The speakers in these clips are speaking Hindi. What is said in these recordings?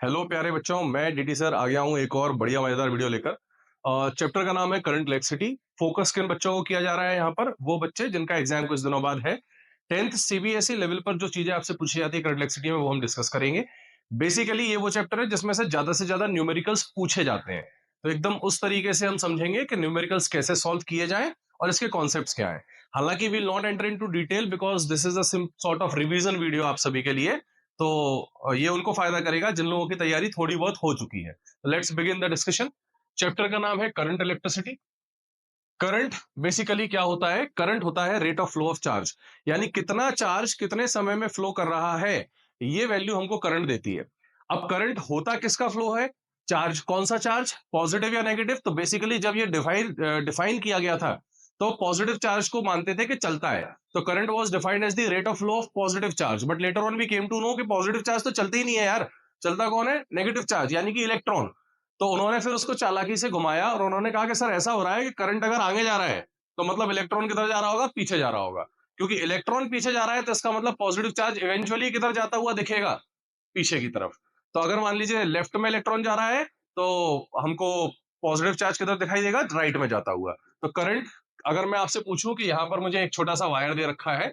हेलो प्यारे बच्चों, मैं डीटी सर आ गया हूँ एक और बढ़िया मजेदार वीडियो लेकर। चैप्टर का नाम है करंट इलेक्ट्रिसिटी। फोकस किन बच्चों को किया जा रहा है यहाँ पर? वो बच्चे जिनका एग्जाम कुछ दिनों बाद है। 10th सीबीएसई लेवल पर जो चीजें आपसे पूछी जाती है करंट इलेक्ट्रिसिटी में, वो हम डिस्कस करेंगे। बेसिकली ये वो चैप्टर है जिसमें से ज्यादा न्यूमेरिकल्स पूछे जाते हैं। तो एकदम उस तरीके से हम समझेंगे कि न्यूमेरिकल्स कैसे सॉल्व किए जाएं और इसके कॉन्सेप्ट्स क्या हैं। हालांकि will not enter into detail because this is a sort of revision video आप सभी के लिए। तो ये उनको फायदा करेगा जिन लोगों की तैयारी थोड़ी बहुत हो चुकी है। Let's begin the discussion. Chapter का नाम है करंट इलेक्ट्रिसिटी। करंट बेसिकली क्या होता है? करंट होता है rate of flow of charge, यानी कितना चार्ज कितने समय में फ्लो कर रहा है, ये वैल्यू हमको करंट देती है। अब करंट होता किसका फ्लो है? चार्ज। कौन सा चार्ज? पॉजिटिव या नेगेटिव? तो बेसिकली जब ये डिफाइन किया गया था तो पॉजिटिव चार्ज को मानते थे कि चलता है। तो current was defined as the rate of flow of positive charge, but later on we came to know कि पॉजिटिव चार्ज तो चलते ही नहीं है यार। चलता कौन है? नेगेटिव चार्ज, यानी कि इलेक्ट्रॉन। तो उन्होंने फिर उसको चालाकी से घुमाया और उन्होंने कहा कि सर ऐसा हो रहा है कि करंट अगर आगे जा रहा है तो मतलब इलेक्ट्रॉन किधर जा रहा होगा? पीछे जा रहा होगा। क्योंकि इलेक्ट्रॉन पीछे जा रहा है तो इसका मतलब पॉजिटिव चार्ज इवेंचुअली किधर जाता हुआ दिखेगा? पीछे की तरफ। तो अगर मान लीजिए लेफ्ट में इलेक्ट्रॉन जा रहा है तो हमको पॉजिटिव चार्ज किधर दिखाई देगा? राइट में जाता हुआ। तो करंट, अगर मैं आपसे पूछूं कि यहाँ पर मुझे एक छोटा सा वायर दे रखा है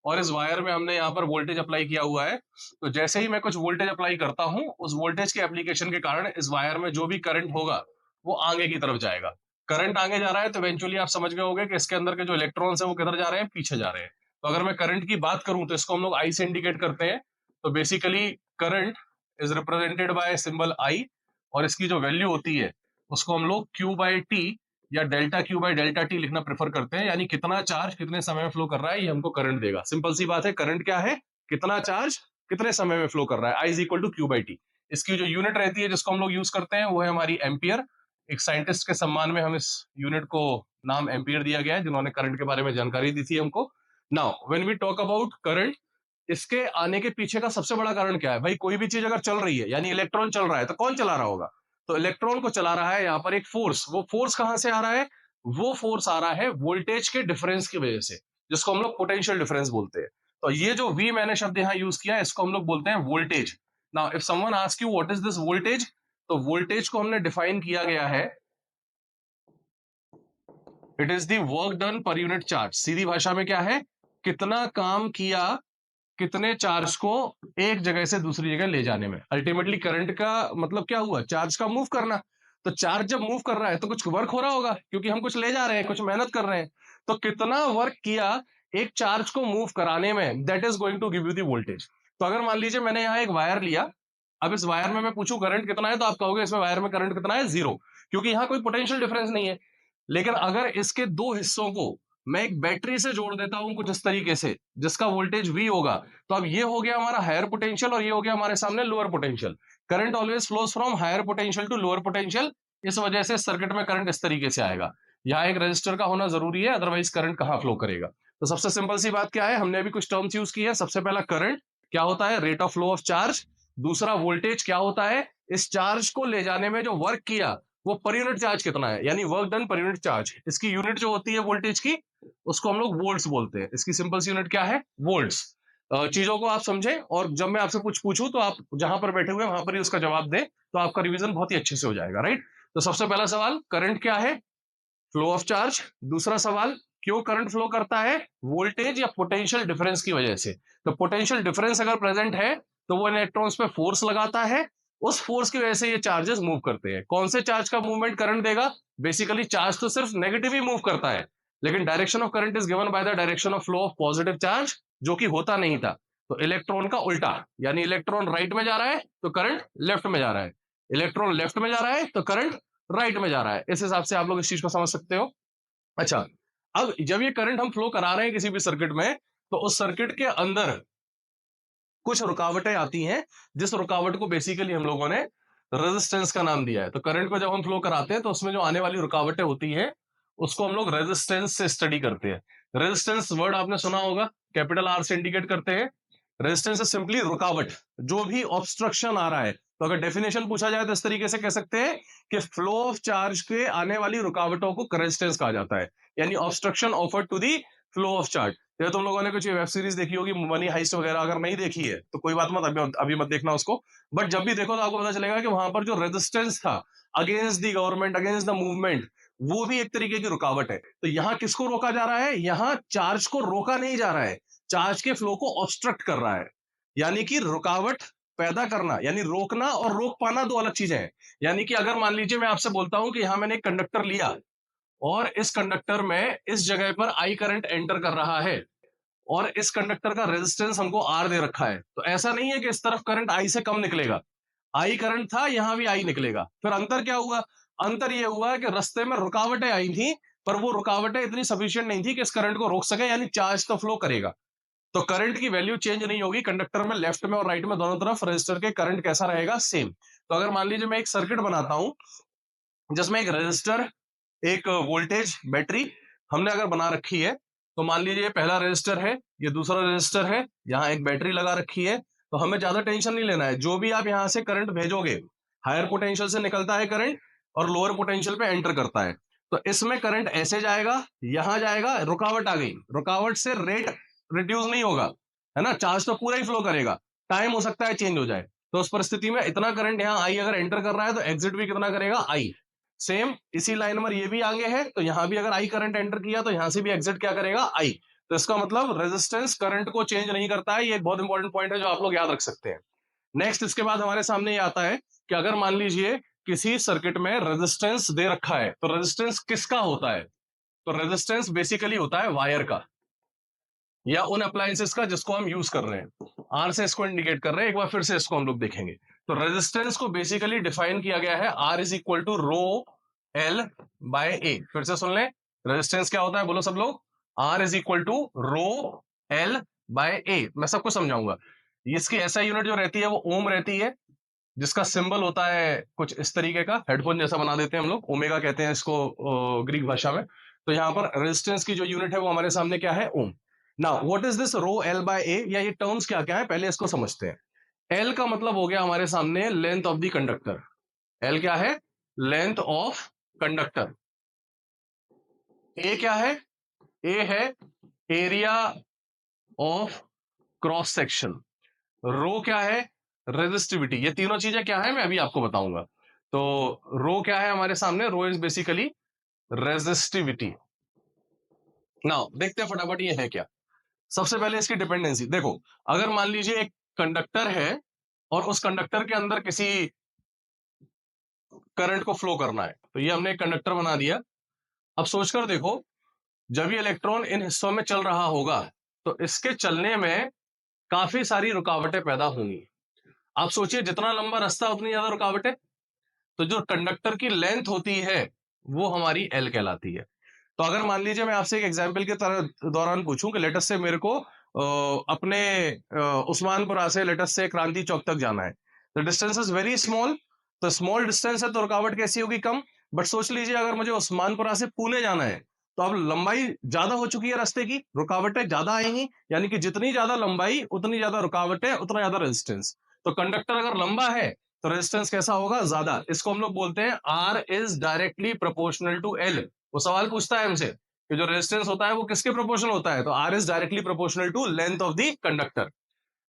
और इस वायर में हमने यहाँ पर वोल्टेज अप्लाई किया हुआ है, तो जैसे ही मैं कुछ वोल्टेज अप्लाई करता हूं, उस वोल्टेज के एप्लीकेशन के कारण इस वायर में जो भी करंट होगा वो आगे की तरफ जाएगा। करंट आगे जा रहा है तो इवेंचुअली आप समझ गए होंगे कि इसके अंदर के जो इलेक्ट्रॉन्स है वो किधर जा रहे हैं? पीछे जा रहे हैं। तो अगर मैं करंट की बात करूं तो इसको हम लोग आई से इंडिकेट करते हैं। तो basically current is represented by symbol I, और इसकी जो वैल्यू होती है उसको हम लोग क्यू बाई टी या delta Q by delta T लिखना प्रेफर करते हैं, यानी कितना चार्ज कितने समय में फ्लो कर रहा है ये हमको करंट देगा। सिंपल सी बात है, करंट क्या है? कितना चार्ज कितने समय में फ्लो कर रहा है। I is equal to Q by T. इसकी जो यूनिट रहती है जिसको हम लोग यूज करते हैं वो है हमारी एम्पियर। एक साइंटिस्ट के सम्मान में हम इस यूनिट को नाम एम्पियर दिया गया है, जिन्होंने करंट के बारे में जानकारी दी थी हमको। Now when we talk about current, इसके आने के पीछे का सबसे बड़ा कारण क्या है भाई? कोई भी चीज अगर चल रही है यानी इलेक्ट्रॉन चल रहा है तो कौन चला रहा होगा? तो इलेक्ट्रॉन को चला रहा है यहाँ पर एक फोर्स। वो फोर्स कहां से आ रहा है? वो फोर्स आ रहा है वोल्टेज के डिफरेंस की वजह से, जिसको हम लोग पोटेंशियल डिफरेंस बोलते हैं। तो ये जो वी मैंने शब्द यहाँ यूज किया है इसको हम लोग बोलते हैं voltage. Now if someone ask you what is this voltage, तो वोल्टेज को हमने डिफाइन किया गया है, it is the work done per unit charge. सीधी भाषा में क्या है? कितना काम किया कितने चार्ज को एक जगह से दूसरी जगह ले जाने में। अल्टीमेटली करंट का मतलब क्या हुआ? चार्ज का मूव करना। तो चार्ज जब मूव कर रहा है तो कुछ वर्क हो रहा होगा, क्योंकि हम कुछ ले जा रहे हैं, कुछ मेहनत कर रहे हैं। तो कितना वर्क किया एक चार्ज को मूव कराने में, that is going to give you the voltage. तो अगर मान लीजिए मैंने यहाँ एक वायर लिया, अब इस वायर में मैं पूछूं करंट कितना है, तो आप कहोगे इसमें वायर में करंट कितना है? जीरो, क्योंकि यहाँ कोई पोटेंशियल डिफरेंस नहीं है। लेकिन अगर इसके दो हिस्सों को मैं एक बैटरी से जोड़ देता हूं कुछ इस तरीके से, जिसका वोल्टेज V होगा, तो अब ये हो गया हमारा हायर पोटेंशियल और ये हो गया हमारे सामने lower potential. Current always flows from higher potential to lower potential. इस वजह से सर्किट में करंट इस तरीके से आएगा। यहाँ एक रजिस्टर का होना जरूरी है, अदरवाइज करंट कहाँ फ्लो करेगा? तो सबसे सिंपल सी बात क्या है, हमने अभी कुछ टर्म्स यूज की है। सबसे पहला करंट क्या होता है? Rate of flow of charge. दूसरा वोल्टेज क्या होता है? इस चार्ज को ले जाने में जो वर्क किया वो पर यूनिट चार्ज कितना है, यानी work done per unit charge. इसकी यूनिट जो होती है वोल्टेज की, उसको हम लोग वोल्ट्स बोलते हैं। इसकी सिंपल सी यूनिट क्या है? वोल्ट्स। चीजों को आप समझें, और जब मैं आपसे कुछ पूछूं तो आप जहां पर बैठे हुए वहां पर ही उसका जवाब दें, तो आपका रिवीजन बहुत ही अच्छे से हो जाएगा, राइट? तो सबसे पहला सवाल, करंट क्या है? Flow of charge. दूसरा सवाल, क्यों करंट फ्लो करता है? वोल्टेज या पोटेंशियल डिफरेंस की वजह से। तो पोटेंशियल डिफरेंस अगर प्रेजेंट है तो वो इलेक्ट्रॉन्स पे फोर्स लगाता है, उस फोर्स की वजह से ये चार्जेस मूव करते हैं। कौन से चार्ज का मूवमेंट करंट देगा? बेसिकली चार्ज तो सिर्फ नेगेटिव ही मूव करता है, लेकिन direction of current is given by the direction of flow of positive charge, जो कि होता नहीं था। तो इलेक्ट्रॉन का उल्टा, यानी इलेक्ट्रॉन राइट में जा रहा है तो करंट लेफ्ट में जा रहा है, इलेक्ट्रॉन लेफ्ट में जा रहा है तो करंट राइट में जा रहा है। इस हिसाब से आप लोग इस चीज को समझ सकते हो। अच्छा, अब जब ये करंट हम फ्लो करा रहे हैं किसी भी सर्किट में, तो उस सर्किट के अंदर कुछ रुकावटें आती हैं, जिस रुकावट को बेसिकली हम लोगों ने रेजिस्टेंस का नाम दिया है। तो करंट को जब हम फ्लो कराते हैं तो उसमें जो आने वाली रुकावटें होती हैं उसको हम लोग रेजिस्टेंस से स्टडी करते हैं। रेजिस्टेंस वर्ड आपने सुना होगा, कैपिटल आर से इंडिकेट करते हैं। रेजिस्टेंस इज सिंपली रुकावट, जो भी ऑब्स्ट्रक्शन आ रहा है। तो अगर डेफिनेशन पूछा जाए तो इस तरीके से कह सकते हैं कि फ्लो ऑफ चार्ज के आने वाली रुकावटों को रेजिस्टेंस कहा जाता है, यानी obstruction offered to the flow of charge. या तुम लोगों ने कुछ वेब सीरीज देखी होगी मनी हाइस्ट वगैरह, अगर नहीं देखी है तो कोई बात मत, अभी मत देखना उसको। बट जब भी देखो तो आपको पता चलेगा कि वहां पर जो रेजिस्टेंस था against the government, against the movement, वो भी एक तरीके की रुकावट है। तो यहाँ किसको रोका जा रहा है? यहाँ चार्ज को रोका नहीं जा रहा है, चार्ज के फ्लो को ऑब्स्ट्रक्ट कर रहा है। यानी कि रुकावट पैदा करना, यानी रोकना और रोक पाना दो अलग चीजें हैं। यानी कि अगर मान लीजिए मैं आपसे बोलता हूं कि यहां मैंने एक कंडक्टर लिया और इस कंडक्टर में इस जगह पर आई करंट एंटर कर रहा है और इस कंडक्टर का रेजिस्टेंस हमको आर दे रखा है, तो ऐसा नहीं है कि इस तरफ करंट आई से कम निकलेगा। आई करंट था, यहां भी आई निकलेगा। फिर अंतर क्या हुआ? अंतर यह हुआ कि रास्ते में रुकावटें आई थी, पर वो रुकावटें इतनी सफिशिएंट नहीं थी कि इस करंट को रोक सके, यानी चार्ज तो फ्लो करेगा। तो करंट की वैल्यू चेंज नहीं होगी कंडक्टर में, लेफ्ट में और राइट में दोनों तरफ रेजिस्टर के करंट कैसा रहेगा? सेम। तो अगर मान लीजिए मैं एक सर्किट बनाता हूं जिसमें एक रेजिस्टर, एक वोल्टेज बैटरी हमने अगर बना रखी है, तो मान लीजिए पहला रेजिस्टर है, ये दूसरा रेजिस्टर है, यहाँ एक बैटरी लगा रखी है। तो हमें ज्यादा टेंशन नहीं लेना है, जो भी आप यहाँ से करंट भेजोगे, हायर पोटेंशियल से निकलता है करंट और लोअर पोटेंशियल पे एंटर करता है। तो इसमें करंट ऐसे जाएगा, यहां जाएगा, रुकावट आ गई, रुकावट से रेट रिड्यूस नहीं होगा, है ना, चार्ज तो पूरा ही फ्लो करेगा, टाइम हो सकता है चेंज हो जाए। तो उस परिस्थिति में इतना करंट यहाँ आई अगर एंटर कर रहा है तो एग्जिट भी कितना करेगा? आई। सेम इसी लाइन पर ये भी आगे है, तो यहां भी अगर आई करंट एंटर किया तो यहां से भी एग्जिट क्या करेगा? आई। तो इसका मतलब रेजिस्टेंस करंट को चेंज नहीं करता है, ये एक बहुत इंपॉर्टेंट पॉइंट है जो आप लोग याद रख सकते हैं। नेक्स्ट इसके बाद हमारे सामने ये आता है कि अगर मान लीजिए किसी सर्किट में रेजिस्टेंस दे रखा है, तो रेजिस्टेंस किसका होता है? तो रेजिस्टेंस बेसिकली होता है वायर का या उन अप्लायंसेस का जिसको हम यूज कर रहे हैं। आर से इसको इंडिकेट कर रहे हैं, एक बार फिर से इसको हम लोग देखेंगे। तो रेजिस्टेंस को बेसिकली डिफाइन किया गया है R is equal to rho L by A. फिर से सुन लें, रेजिस्टेंस क्या होता है, बोलो सब लोग। R is equal to rho L by A. मैं सबको समझाऊंगा। इसकी एसआई यूनिट जो रहती है वो ओम रहती है, जिसका सिंबल होता है कुछ इस तरीके का, हेडफोन जैसा बना देते हैं हम लोग, ओमेगा कहते हैं इसको ग्रीक भाषा में। तो यहाँ पर रेजिस्टेंस की जो यूनिट है वो हमारे सामने क्या है? Ohm. Now what is this rho L by A, या ये टर्म्स क्या क्या है पहले इसको समझते हैं। एल का मतलब हो गया हमारे सामने length of the conductor. L क्या है? Length of conductor. ए क्या है? ए है एरिया ऑफ क्रॉस सेक्शन। रो क्या है? रेजिस्टिविटी। ये तीनों चीजें क्या है मैं अभी आपको बताऊंगा। तो रो क्या है हमारे सामने? रो इज बेसिकली रेजिस्टिविटी। नाउ देखते हैं फटाफट ये है क्या। सबसे पहले इसकी डिपेंडेंसी देखो। अगर मान लीजिए एक कंडक्टर है और उस कंडक्टर के अंदर किसी करंट को फ्लो करना है, तो ये हमने एक कंडक्टर बना दिया। अब सोचकर देखो, जब ये इलेक्ट्रॉन इन हिस्सों में चल रहा होगा तो इसके चलने में काफी सारी रुकावटें पैदा होंगी। आप सोचिए, जितना लंबा रास्ता उतनी ज्यादा रुकावटें। तो जो कंडक्टर की लेंथ होती है वो हमारी एल कहलाती है। तो अगर मान लीजिए मैं आपसे एक एग्जांपल के दौरान पूछूं कि लेटस से मेरे को अपने उस्मानपुरा से लेटस से क्रांति चौक तक जाना है, the distance is very small. तो स्मॉल डिस्टेंस है तो रुकावट कैसी होगी? कम। बट सोच लीजिए अगर मुझे उस्मानपुरा से पुणे जाना है, तो अब लंबाई ज्यादा हो चुकी है रास्ते की, रुकावटें ज्यादा आएंगी। यानी कि जितनी ज्यादा लंबाई उतनी ज्यादा रुकावटें, उतना ज्यादा रेजिस्टेंस। तो कंडक्टर अगर लंबा है तो रेजिस्टेंस कैसा होगा? ज्यादा। इसको हम लोग बोलते हैं R is directly proportional to L. वो सवाल पूछता है हमसे कि जो रेजिस्टेंस होता है वो किसके प्रोपोर्शनल होता है, तो R is directly proportional to length of the conductor.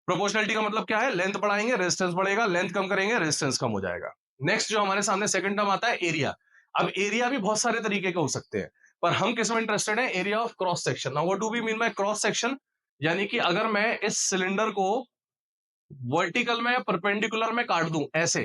Proportionality का मतलब क्या है? लेंथ बढ़ाएंगे रेजिस्टेंस बढ़ेगा, लेंथ कम करेंगे रेजिस्टेंस कम हो जाएगा। नेक्स्ट जो हमारे सामने सेकंड टर्म आता है एरिया। अब एरिया भी बहुत सारे तरीके के हो सकते हैं, पर हम किस में इंटरेस्टेड है? Area of cross section. Now what do we mean by cross section? यानी कि अगर मैं इस सिलेंडर को वर्टिकल में या परपेंडिकुलर में काट दूं ऐसे,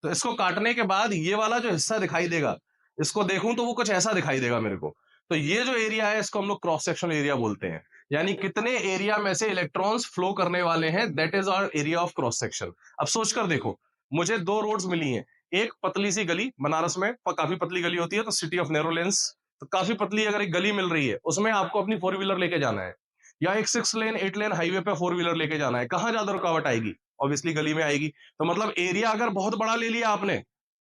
तो इसको काटने के बाद ये वाला जो हिस्सा दिखाई देगा, इसको देखूं तो वो कुछ ऐसा दिखाई देगा मेरे को। तो ये जो एरिया है इसको हम लोग क्रॉस सेक्शन एरिया बोलते हैं। यानी कितने एरिया में से इलेक्ट्रॉन्स फ्लो करने वाले हैं, that is our area of cross section. अब सोचकर देखो, मुझे दो रोड्स मिली हैं। एक पतली सी गली, बनारस में काफी पतली गली होती है, तो सिटी ऑफ नैरो लेंस, तो काफी पतली अगर एक गली मिल रही है, उसमें आपको अपनी फोर व्हीलर लेके जाना है, या एक 6 लेन 8 लेन हाईवे पे फोर व्हीलर लेके जाना है, कहां ज्यादा रुकावट आएगी? ऑब्वियसली गली में आएगी। तो मतलब एरिया अगर बहुत बड़ा ले लिया आपने,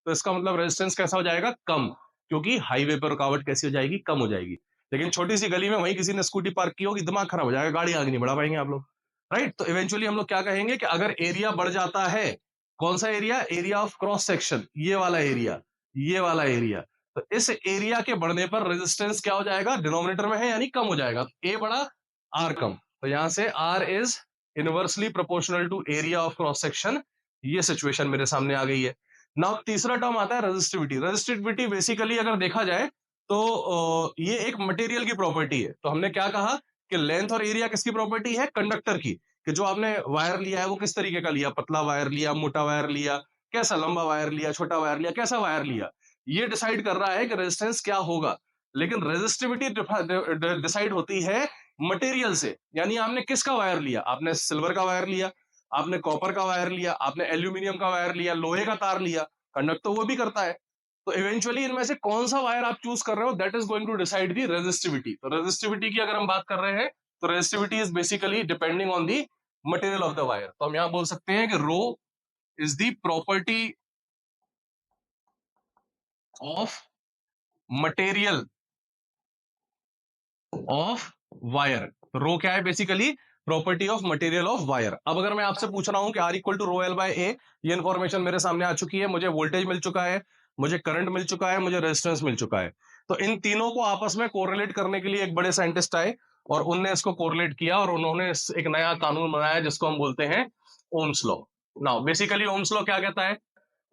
तो इसका मतलब रेजिस्टेंस कैसा हो जाएगा? कम। क्योंकि हाईवे पर रुकावट कैसी हो जाएगी? कम हो जाएगी। लेकिन छोटी सी गली में वहीं किसी ने स्कूटी पार्क की होगी, दिमाग खराब हो जाएगा, गाड़ी आगे नहीं बढ़ा पाएंगे आप लोग। राइट। तो इवेंचुअली हम लोग क्या कहेंगे कि अगर एरिया बढ़ जाता है, कौन सा area? Area of cross section, ये वाला एरिया, ये वाला एरिया। तो इस एरिया के बढ़ने पर रेजिस्टेंस क्या हो जाएगा? डिनोमिनेटर में है यानी कम हो जाएगा। ए बढ़ा आर कम, तो यहां से R is inversely proportional to area of cross section. ये सिचुएशन मेरे सामने आ गई है। नाउ तीसरा टर्म आता है रेजिस्टिविटी। रेजिस्टिविटी बेसिकली अगर देखा जाए तो ये एक मटेरियल की प्रॉपर्टी है। तो हमने क्या कहा कि लेंथ और एरिया किसकी प्रॉपर्टी है? कंडक्टर की। कि जो आपने वायर लिया है वो किस तरीके का लिया, पतला वायर लिया, मोटा वायर लिया, कैसा लंबा वायर लिया, छोटा वायर लिया, कैसा वायर लिया, ये डिसाइड कर रहा है कि रेजिस्टेंस क्या होगा। लेकिन रेजिस्टिविटी डिसाइड होती है मटेरियल से। यानी आपने किसका वायर लिया, आपने सिल्वर का वायर लिया, आपने कॉपर का वायर लिया, आपने एल्यूमिनियम का वायर लिया, लोहे का तार लिया, कंडक्ट तो वो भी करता है। तो इवेंचुअली इनमें से कौन सा वायर आप चूज कर रहे हो, that is going to decide the resistivity. तो रेजिस्टिविटी की अगर हम बात कर रहे हैं तो resistivity is basically depending on the material of the wire. तो हम यहां बोल सकते हैं कि rho is the property of material of wire. Rho क्या है? Basically property of material of wire. अब अगर मैं आपसे पूछ रहा हूं कि R equal to rho L by ए, ये इंफॉर्मेशन मेरे सामने आ चुकी है, मुझे वोल्टेज मिल चुका है, मुझे करंट मिल चुका है, मुझे रेजिस्टेंस मिल चुका है। तो इन तीनों को आपस में कोरिलेट करने के लिए एक बड़े साइंटिस्ट आए और उनने इसको कोरिलेट किया और उन्होंने एक नया कानून बनाया जिसको हम बोलते हैं Ohm's law. Now basically Ohm's law क्या कहता है?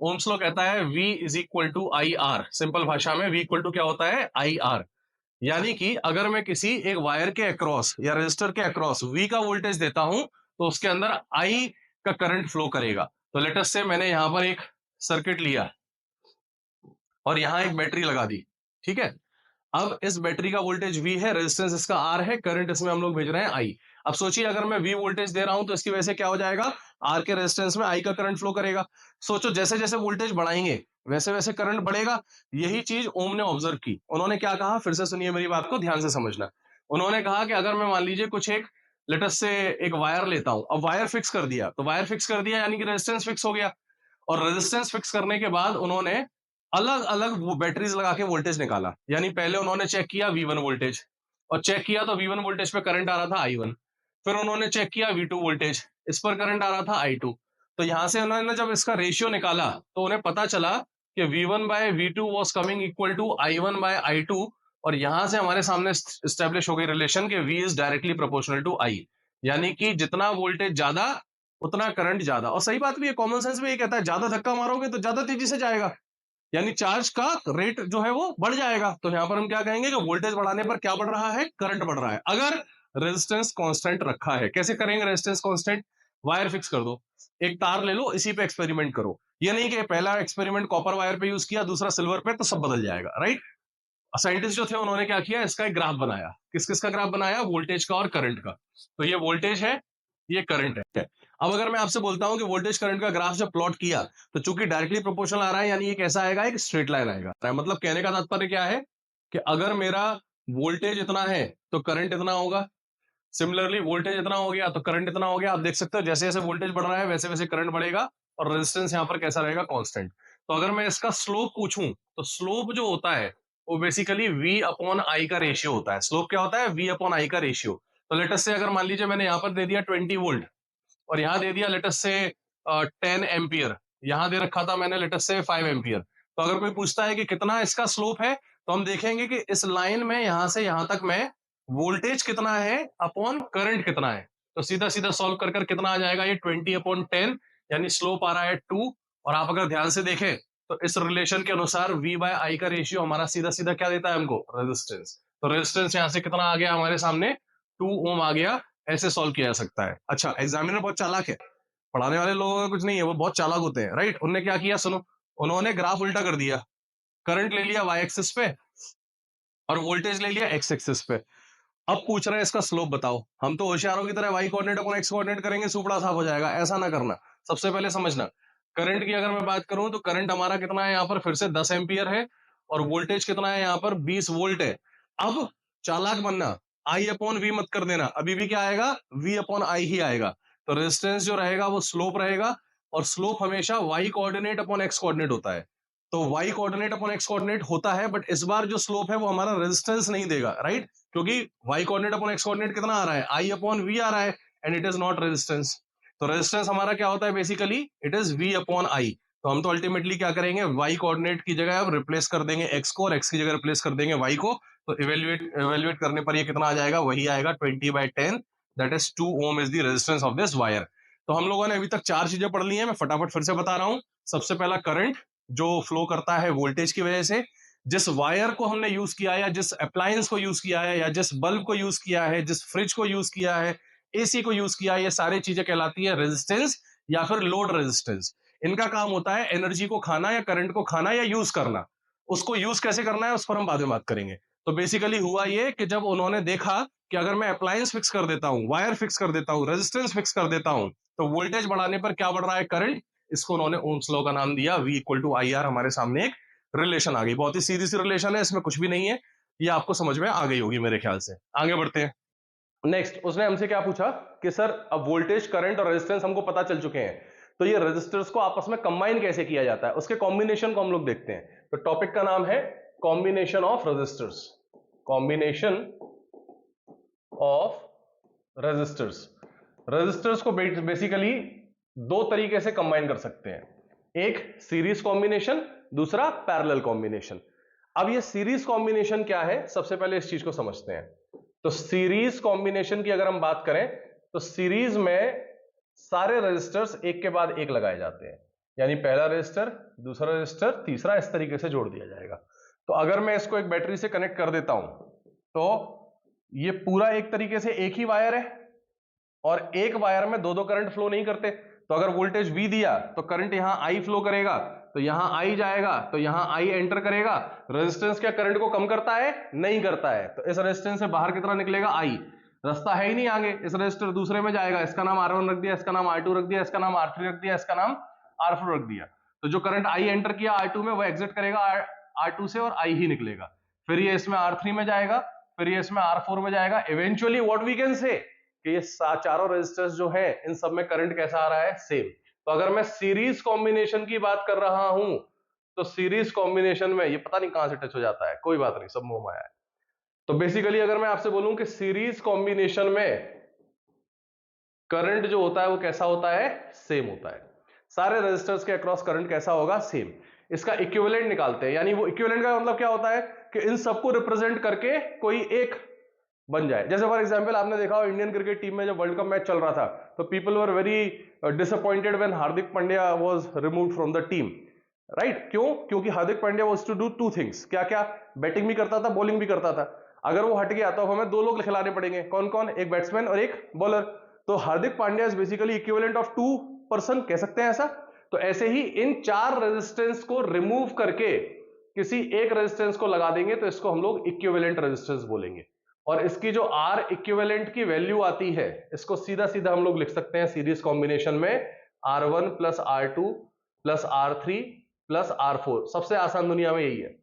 ओम्स लॉ कहता है V is equal to I R. Simple भाषा में V इक्वल टू क्या होता है? I R. यानी कि अगर मैं किसी एक वायर के अक्रॉस या रेजिस्टर के अक्रॉस V का वोल्टेज देता हूं तो उसके अंदर I का करंट फ्लो करेगा। तो लेट अस से मैंने यहां पर एक सर्किट लिया और यहां एक बैटरी लगा दी, ठीक है। अब इस बैटरी का वोल्टेज V है, रेजिस्टेंस इसका R है, करंट इसमें हम लोग भेज रहे हैं I। अब सोचिए अगर मैं V वोल्टेज दे रहा हूं तो इसकी वजह से क्या हो जाएगा? R के रेजिस्टेंस में I का करंट फ्लो करेगा। सोचो जैसे जैसे वोल्टेज बढ़ाएंगे वैसे वैसे करंट बढ़ेगा। यही चीज ओम ने ऑब्जर्व की। उन्होंने क्या कहा, फिर से सुनिए मेरी बात को ध्यान से समझना। उन्होंने कहा कि अगर मैं मान लीजिए कुछ एक लेटस से एक वायर लेता हूं, अब वायर फिक्स कर दिया, तो वायर फिक्स कर दिया यानी कि रेजिस्टेंस फिक्स हो गया। और रेजिस्टेंस फिक्स करने के बाद उन्होंने अलग अलग वो बैटरीज लगा के वोल्टेज निकाला। यानी पहले उन्होंने चेक किया V1 वोल्टेज, और चेक किया तो V1 वोल्टेज पे करंट आ रहा था I1। फिर उन्होंने चेक किया V2 वोल्टेज, इस पर करंट आ रहा था I2। तो यहां से उन्होंने जब इसका रेशियो निकाला तो उन्हें पता चला कि V1 by V2 was coming equal to I1 by I2। और यहां से हमारे सामने स्टेब्लिश हो गई रिलेशन कि V is directly proportional to I। यानी कि जितना वोल्टेज ज्यादा उतना करंट ज्यादा। और सही बात भी है, कॉमन सेंस भी ये कहता है, ज्यादा धक्का मारोगे तो ज्यादा तेजी से जाएगा, यानी चार्ज का रेट जो है वो बढ़ जाएगा। तो यहां पर हम क्या कहेंगे कि वोल्टेज बढ़ाने पर क्या बढ़ रहा है? करंट बढ़ रहा है। अगर रेजिस्टेंस कांस्टेंट रखा है, कैसे करेंगे रेजिस्टेंस कांस्टेंट? वायर फिक्स कर दो, एक तार ले लो, इसी पे एक्सपेरिमेंट करो। ये नहीं कि पहला एक्सपेरिमेंट कॉपर वायर पे यूज किया, दूसरा सिल्वर पे, तो सब बदल जाएगा, राइट। साइंटिस्ट जो थे उन्होंने क्या किया, इसका एक ग्राफ बनाया। किस किस का ग्राफ बनाया? वोल्टेज का और करंट का। तो ये वोल्टेज है, ये करंट है। अब अगर मैं आपसे बोलता हूं कि वोल्टेज करंट का ग्राफ जब प्लॉट किया तो चूंकि डायरेक्टली प्रोपोर्शनल आ रहा है, यानी ये कैसा आएगा? एक स्ट्रेट लाइन आएगा। मतलब कहने का तात्पर्य क्या है कि अगर मेरा वोल्टेज इतना है तो करंट इतना होगा, सिमिलरली वोल्टेज इतना हो गया तो करंट इतना हो गया। आप देख सकते हो जैसे जैसे वोल्टेज बढ़ रहा है वैसे वैसे करंट बढ़ेगा, और रेजिस्टेंस यहाँ पर कैसा रहेगा? कांस्टेंट। तो अगर मैं इसका स्लोप पूछूं तो स्लोप जो होता है वो बेसिकली V अपॉन आई का रेशियो होता है। स्लोप क्या होता है? V अपॉन आई का रेशियो। तो लेटस से अगर मान लीजिए मैंने यहाँ पर दे दिया 20 वोल्ट और यहाँ दे दिया लेटस से 10 एम्पियर, यहाँ दे रखा था मैंने लेटस से 5 एम्पियर। तो अगर कोई पूछता है कि कितना इसका स्लोप है, तो हम देखेंगे कि इस लाइन में यहां से यहां तक में वोल्टेज कितना है अपॉन करंट कितना है। तो सीधा सीधा सॉल्व कर कर कितना आ जाएगा? ये 20 अपॉन 10, यानी स्लोप आ रहा है 2। और आप अगर ध्यान से देखें तो इस रिलेशन के अनुसार V बाय आई का रेशियो हमारा सीधा सीधा क्या देता है हमको? रेजिस्टेंस। तो रेजिस्टेंस यहां से कितना आ गया हमारे सामने? 2 ओम आ गया। ऐसे सॉल्व किया जा सकता है। अच्छा, एग्जामिनर बहुत चालाक है, पढ़ाने वाले लोगों का कुछ नहीं है, वो बहुत चालाक होते हैं, राइट। उन्होंने क्या किया सुनो, उन्होंने ग्राफ उल्टा कर दिया, करंट ले लिया वाई एक्सिस पे और वोल्टेज ले लिया एक्स एक्सिस पे। अब पूछ रहे हैं इसका स्लोप बताओ। हम तो होशियारों की तरह Y coordinate upon X coordinate करेंगे, सुपड़ा साफ हो जाएगा। ऐसा ना करना। सबसे पहले समझना, करंट की अगर मैं बात करूं तो करंट हमारा कितना है यहाँ पर? फिर से 10 एम्पियर है। और वोल्टेज कितना है यहाँ पर? 20 वोल्ट है। अब चालाक बनना, आई अपॉन वी मत कर देना, अभी भी क्या आएगा? वी अपॉन आई ही आएगा। तो रेजिस्टेंस जो रहेगा वो स्लोप रहेगा, और स्लोप हमेशा Y coordinate upon X coordinate होता है। तो Y coordinate upon X coordinate होता है, बट इस बार जो स्लोप है वो हमारा रेजिस्टेंस नहीं देगा, राइट। क्योंकि Y coordinate upon X coordinate कितना आ रहा है? आई अपॉन वी आ रहा है, and it is not resistance. तो रेजिस्टेंस हमारा क्या होता है? Basically it is V upon I. तो हम तो अल्टीमेटली क्या करेंगे? वाई कोऑर्डिनेट की जगह अब रिप्लेस कर देंगे एक्स को, और एक्स की जगह रिप्लेस कर देंगे वाई को। तो इवेल्युएट करने पर ये कितना आ जाएगा, वही आएगा 20/10, that is 2 ohm is the resistance of this wire. तो हम लोगों ने अभी तक 4 चीजें पढ़ ली हैं, मैं फटाफट फिर से बता रहा हूं। सबसे पहला करंट जो फ्लो करता है वोल्टेज की वजह से, जिस वायर को हमने यूज किया है या जिस अप्लायंस को यूज किया है या जिस बल्ब को यूज किया है, जिस फ्रिज को यूज किया है, एसी को यूज किया है, ये सारी चीजें कहलाती है रेजिस्टेंस या फिर लोड रेजिस्टेंस। इनका काम होता है एनर्जी को खाना या करंट को खाना या यूज करना। उसको यूज कैसे करना है उस पर हम बाद में बात करेंगे। तो बेसिकली हुआ ये कि जब उन्होंने देखा कि अगर मैं अप्लायंस फिक्स कर देता हूं, वायर फिक्स कर देता हूं, रेजिस्टेंस फिक्स कर देता हूं, तो वोल्टेज बढ़ाने पर क्या बढ़ रहा है, करंट। इसको उन्होंने ओम्स लॉ का नाम दिया, V equal to I R. हमारे सामने एक रिलेशन आ गई, बहुत ही सीधी सी रिलेशन है, इसमें कुछ भी नहीं है, ये आपको समझ में आ गई होगी मेरे ख्याल से। आगे बढ़ते हैं। नेक्स्ट उसने हमसे क्या पूछा कि सर अब वोल्टेज, करंट और रेजिस्टेंस हमको पता चल चुके हैं, तो ये रेजिस्टर्स को आपस में कंबाइन कैसे किया जाता है, उसके कॉम्बिनेशन को हम लोग देखते हैं। तो टॉपिक का नाम है combination of resistors. Combination of resistors. Resistors को बेसिकली दो तरीके से कंबाइन कर सकते हैं, एक सीरीज कॉम्बिनेशन, दूसरा पैरेलल कॉम्बिनेशन। अब ये सीरीज कॉम्बिनेशन क्या है, सबसे पहले इस चीज को समझते हैं। तो सीरीज कॉम्बिनेशन की अगर हम बात करें तो सीरीज में सारे रेजिस्टर्स एक के बाद एक लगाए जाते हैं, यानी पहला रेजिस्टर, दूसरा रेजिस्टर, तीसरा, इस तरीके से जोड़ दिया जाएगा। तो अगर मैं इसको एक बैटरी से कनेक्ट कर देता हूं तो ये पूरा एक तरीके से एक ही वायर है और एक वायर में दो दो करंट फ्लो नहीं करते। तो अगर वोल्टेज V दिया तो करंट यहां I फ्लो करेगा, तो यहां I जाएगा, तो यहां I एंटर करेगा। रेजिस्टेंस क्या करंट को कम करता है, नहीं करता है। तो इस रेजिस्टेंस से बाहर कितना निकलेगा, I। रास्ता है ही नहीं आगे, इस रेजिस्टर दूसरे में जाएगा, इसका नाम R1 रख दिया, इसका नाम R2 रख दिया, इसका नाम R3 रख दिया, इसका नाम R4 रख दिया। तो जो करंट I एंटर किया R2 में वो एग्जिट करेगा R2 से और I ही निकलेगा। फिर ये इसमें R3 में जाएगा, फिर ये इसमें R4 में जाएगा। Eventually what we can say कि ये चारों रेजिस्टर्स जो है इन सब में करंट कैसा आ रहा है, सेम। तो अगर मैं सीरीज कॉम्बिनेशन की बात कर रहा हूं तो सीरीज कॉम्बिनेशन में ये पता नहीं कहां से टच हो जाता है, कोई बात नहीं, सब मुंह में आया है। तो बेसिकली अगर मैं आपसे बोलूं कि सीरीज कॉम्बिनेशन में करंट जो होता है वो कैसा होता है, सेम होता है। सारे रेजिस्टर्स के अक्रॉस करंट कैसा होगा, सेम। इसका इक्विवेलेंट निकालते हैं, यानी वो इक्विवेलेंट का मतलब क्या होता है कि इन सबको रिप्रेजेंट करके कोई एक बन जाए। जैसे फॉर एग्जांपल आपने देखा हो इंडियन क्रिकेट टीम में जब वर्ल्ड कप मैच चल रहा था तो people were very disappointed when Hardik Pandya was removed from the team, right. क्यों? क्योंकि Hardik Pandya was to do two things. क्या क्या? बैटिंग भी करता था, बॉलिंग भी करता था। अगर वो हट गया तो हमें दो लोग खिलाने पड़ेंगे, कौन कौन, एक बैट्समैन और एक बॉलर। तो Hardik Pandya is basically equivalent of two person, कह सकते हैं ऐसा। तो ऐसे ही इन चार रेजिस्टेंस को रिमूव करके किसी एक रेजिस्टेंस को लगा देंगे तो इसको हम लोग इक्विवेलेंट रेजिस्टेंस बोलेंगे। और इसकी जो R इक्विवेलेंट की वैल्यू आती है, इसको सीधा सीधा हम लोग लिख सकते हैं सीरीज कॉम्बिनेशन में R1 plus R2 plus R3 plus R4। सबसे आसान दुनिया में यही है।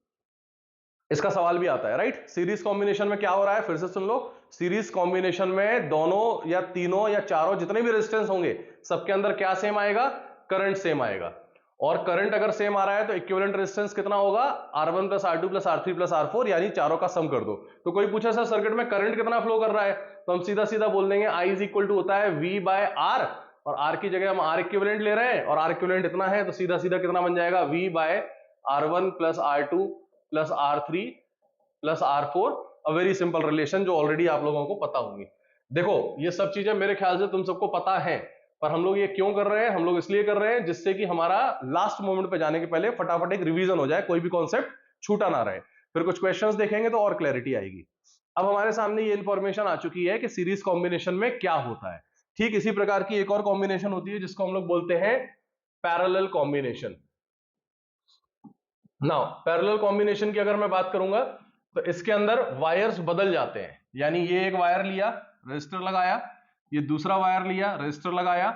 इसका सवाल भी आता है, राइट। सीरीज कॉम्बिनेशन में क्या हो रहा है, फिर से सुन लो। सीरीज कॉम्बिनेशन में दोनों या तीनों या चारों जितने भी रेजिस्टेंस होंगे सबके अंदर क्या सेम आएगा, करंट सेम आएगा। और करंट अगर सेम आ रहा है तो इक्विवेलेंट रेजिस्टेंस कितना होगा, R1 plus R2 plus R3 plus R4, यानी चारों का सम कर दो। तो कोई पूछे सर सर्किट में करंट कितना फ्लो कर रहा है, तो हम सीधा सीधा बोल देंगे I इज इक्वल टू होता है V बाय R, और R की जगह हम R इक्विवेलेंट ले रहे हैं और R इक्विवेलेंट इतना है, तो सीधा सीधा कितना बन जाएगा, V by R1 plus R2 plus R3 plus R4। A very simple relation जो ऑलरेडी आप लोगों को पता होंगी। देखो ये सब चीजें मेरे ख्याल से तुम सबको पता है, पर हम लोग ये क्यों कर रहे हैं, हम लोग इसलिए कर रहे हैं जिससे कि हमारा लास्ट मोमेंट पे जाने के पहले फटाफट एक रिवीजन हो जाए, कोई भी कॉन्सेप्ट छूटा ना रहे। फिर कुछ क्वेश्चंस देखेंगे तो और क्लैरिटी आएगी। अब हमारे सामने ये इंफॉर्मेशन आ चुकी है कि सीरीज कॉम्बिनेशन में क्या होता है। ठीक इसी प्रकार की एक और कॉम्बिनेशन होती है जिसको हम लोग बोलते हैं parallel combination. Now parallel combination की अगर मैं बात करूंगा तो इसके अंदर वायर्स बदल जाते हैं, यानी ये एक वायर लिया, रेजिस्टर लगाया, ये दूसरा वायर लिया, रेजिस्टर लगाया,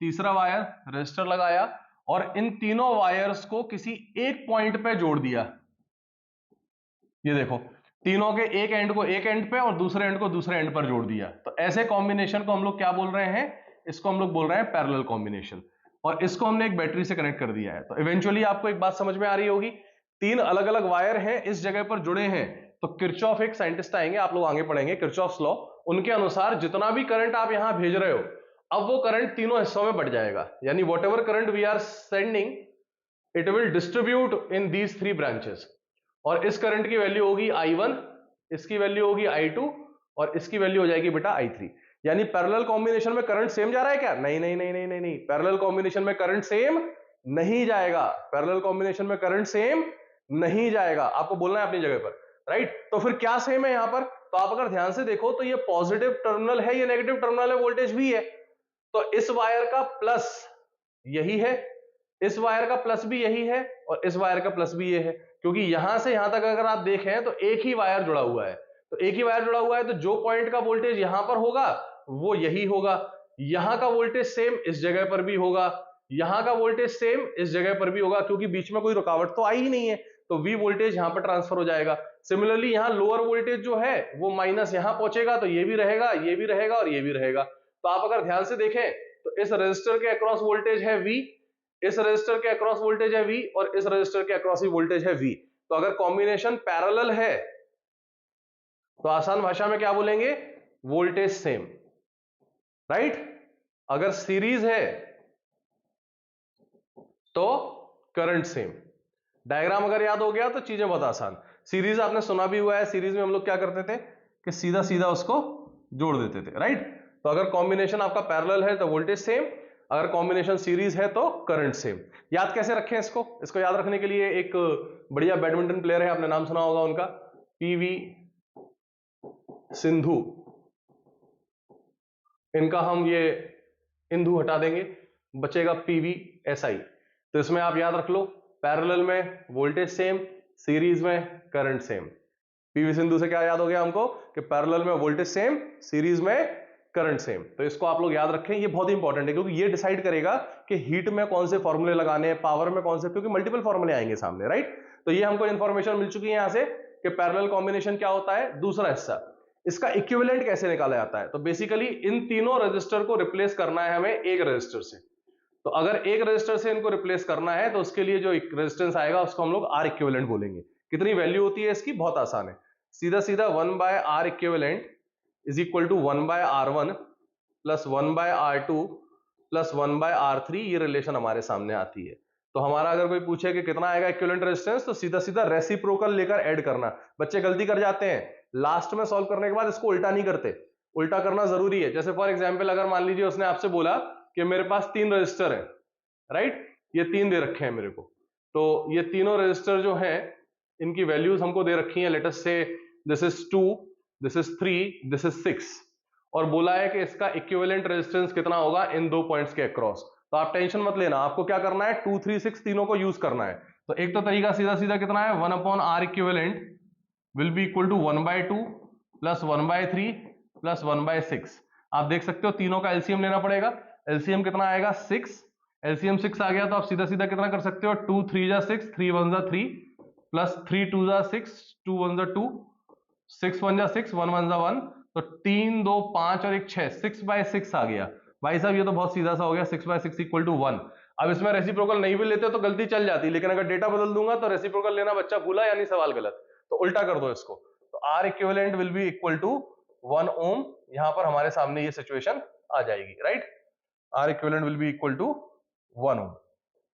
तीसरा वायर, रेजिस्टर लगाया, और इन तीनों वायर्स को किसी एक पॉइंट पे जोड़ दिया। ये देखो तीनों के एक एंड को एक एंड पे और दूसरे एंड को दूसरे एंड पर जोड़ दिया। तो ऐसे कॉम्बिनेशन को हम लोग क्या बोल रहे हैं, इसको हम लोग बोल रहे हैं पैरेलल कॉम्बिनेशन। और इसको हमने एक बैटरी से कनेक्ट कर दिया है। तो इवेंचुअली आपको एक बात समझ में आ रही होगी, तीन अलग अलग वायर हैं, इस जगह पर जुड़े हैं। तो किरचॉफ, एक साइंटिस्ट आएंगे, आप लोग आगे पढ़ेंगे, किरचॉफ्स लॉ, उनके अनुसार जितना भी करंट आप यहां भेज रहे हो, अब वो करंट तीनों हिस्सों में बढ़ जाएगा। यानी whatever current we are sending, it will distribute in these three branches. और इस करंट की वैल्यू होगी I1, इसकी वैल्यू होगी I2 और इसकी वैल्यू हो जाएगी बेटा I3। यानी पैरेलल कॉम्बिनेशन में करंट सेम जा रहा है क्या? नहीं नहीं नहीं नहीं नहीं नहीं, पैरेलल कॉम्बिनेशन में करंट सेम नहीं जाएगा, पैरेलल कॉम्बिनेशन में करंट सेम नहीं जाएगा, आपको बोलना है अपनी जगह पर, राइट। तो फिर क्या सेम है यहां पर? तो आप अगर ध्यान से देखो तो ये पॉजिटिव टर्मिनल है, ये नेगेटिव टर्मिनल है, वोल्टेज भी है। तो इस वायर का प्लस यही है, इस वायर का प्लस भी यही है और इस वायर का प्लस भी ये है, क्योंकि यहां से यहां तक अगर आप देखें तो एक ही वायर जुड़ा हुआ है। तो एक ही वायर जुड़ा हुआ है तो जो पॉइंट का वोल्टेज यहां पर होगा वो यही होगा, यहां का वोल्टेज सेम इस जगह पर भी होगा, यहां का वोल्टेज सेम इस जगह पर भी होगा, क्योंकि बीच में कोई रुकावट तो आई ही नहीं है, तो V वोल्टेज यहां पर ट्रांसफर हो जाएगा। सिमिलरली यहां लोअर वोल्टेज जो है वो माइनस यहां पहुंचेगा, तो ये भी रहेगा, ये भी रहेगा और ये भी रहेगा। तो आप अगर ध्यान से देखें तो इस रेजिस्टर के अक्रॉस वोल्टेज है V, इस रेजिस्टर के अक्रॉस वोल्टेज है V और इस रेजिस्टर के अक्रॉस भी वोल्टेज है V। तो अगर कॉम्बिनेशन पैरेलल है तो आसान भाषा में क्या बोलेंगे? Voltage same, right. अगर सीरीज है तो करंट सेम। डायग्राम अगर याद हो गया तो चीजें बहुत आसान। सीरीज आपने सुना भी हुआ है, सीरीज में हम लोग क्या करते थे कि सीधा सीधा उसको जोड़ देते थे, राइट। तो अगर कॉम्बिनेशन आपका पैरेलल है तो वोल्टेज सेम, अगर कॉम्बिनेशन सीरीज है तो करंट सेम। याद कैसे रखें इसको? इसको याद रखने के लिए एक बढ़िया बैडमिंटन प्लेयर है, आपने नाम सुना होगा उनका, पीवी सिंधु। इनका हम ये इंदु हटा देंगे, बचेगा पीवी एसआई। तो इसमें आप याद रख लो, पैरेलल में वोल्टेज सेम, सीरीज में करंट सेम। पीवी सिंधु से क्या याद हो गया हमको कि पैरेलल में वोल्टेज सेम, सीरीज में करंट सेम। तो इसको आप लोग याद रखें, ये बहुत इंपॉर्टेंट है, क्योंकि ये डिसाइड करेगा कि हीट में कौन से फॉर्मूले लगाने हैं, पावर में कौन से, क्योंकि मल्टीपल फॉर्मूले आएंगे सामने, राइट। तो ये हमको इंफॉर्मेशन मिल चुकी है यहां से कि पैरेलल कॉम्बिनेशन क्या होता है। दूसरा हिस्सा, इसका इक्विवेलेंट कैसे निकाला जाता है। तो बेसिकली इन तीनों रजिस्टर को रिप्लेस करना है हमें एक रजिस्टर से। तो अगर एक रजिस्टर से इनको रिप्लेस करना है तो उसके लिए जो रेजिस्टेंस आएगा उसको हम लोग आर इक्विवेलेंट बोलेंगे। कितनी वैल्यू होती है इसकी? बहुत आसान है, सीधा सीधा 1/R equivalent is equal to 1/R1 plus 1/R2 plus 1/R3, ये रिलेशन हमारे सामने आती है। तो हमारा अगर कोई पूछे कि कितना आएगा इक्विवेलेंट रेजिस्टेंस, तो सीधा सीधा रेसिप्रोकल लेकर ऐड करना। बच्चे गलती कर जाते हैं, लास्ट में सॉल्व करने के बाद इसको उल्टा नहीं करते, उल्टा करना जरूरी है। जैसे फॉर एग्जांपल अगर मान लीजिए उसने आपसे बोला कि मेरे पास 3 रजिस्टर है, राइट, ये 3 दे रखे हैं मेरे को, तो ये तीनों रजिस्टर जो हैं इनकी वैल्यूज हमको दे रखी हैं, लेट अस से this is 2, this is 3, this is 6, और बोला है कि इसका इक्विवेलेंट रेजिस्टेंस कितना होगा इन दो पॉइंट्स के अक्रॉस। तो आप टेंशन मत लेना, आपको क्या करना है, 2, 3, 6 तीनों को यूज करना है। तो एक तो तरीका सीधा सीधा कितना है, 1/R equivalent will be equal to 1/2 plus 1/3 plus 1/6। आप देख सकते हो तीनों का एलसीएम लेना पड़ेगा। एलसीएम कितना आएगा? 6। एलसीएम 6 आ गया तो आप सीधा सीधा कितना कर सकते हो, 2 3 जा 6, 3 1 जा 3 प्लस 3 2 जा 6, 2 1 जा 2, 6 1 जा 6, 1 1 जा 1, तो 3 2 5 और 1 6, 6/6 आ गया। भाई साहब ये तो बहुत सीधा सा हो गया, 6/6 इक्वल टू 1। अब इसमें रेसिप्रोकल नहीं भी लेते तो गलती चल जाती, लेकिन अगर डेटा बदल दूंगा तो रेसिप्रोकल लेना बच्चा भूला, यानी सवाल गलत। तो उल्टा कर दो इसको, तो R equivalent will be equal to 1 ohm. यहां पर हमारे सामने ये सिचुएशन आ जाएगी, right. R equivalent will be equal to 1 ohm,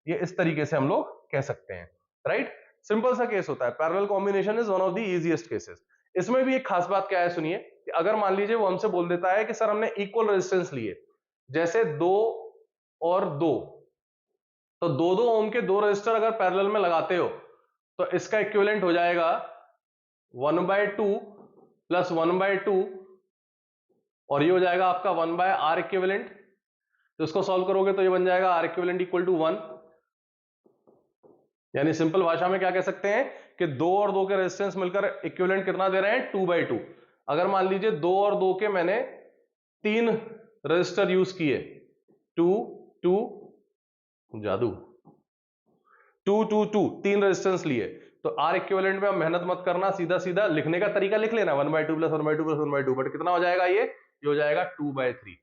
ये इस तरीके से हम लोग कह सकते हैं, राइट। सिंपल सा केस होता है, parallel combination is one of the easiest cases. इसमें भी एक खास बात क्या है सुनिए, कि अगर मान लीजिए वो हमसे बोल देता है कि सर हमने इक्वल रेजिस्टेंस लिए, जैसे 2 और 2, तो 2-2 ओम के 2 रजिस्टर अगर पैरेलल में लगाते हो तो इसका इक्विवेलेंट हो जाएगा 1/2 प्लस 1/2, और ये हो जाएगा आपका 1/R इक्विवेलेंट। तो इसको सॉल्व करोगे तो ये बन जाएगा R इक्विवेलेंट इक्वल टू 1। यानी सिंपल भाषा में क्या कह सकते हैं कि 2 और 2 के रेजिस्टेंस मिलकर इक्विवेलेंट कितना दे रहे हैं, 2/2। अगर मान लीजिए 2 और 2 के मैंने 3 रजिस्टर यूज किए, 2 2 जादू 2 2 2, 3 रेजिस्टेंस लिए, तो R इक्विवेलेंट में आप मेहनत मत करना, सीधा सीधा लिखने का तरीका लिख लेना, 1/2 प्लस 1/2 प्लस 1/2, बट कितना हो जाएगा ये हो जाएगा 2/3।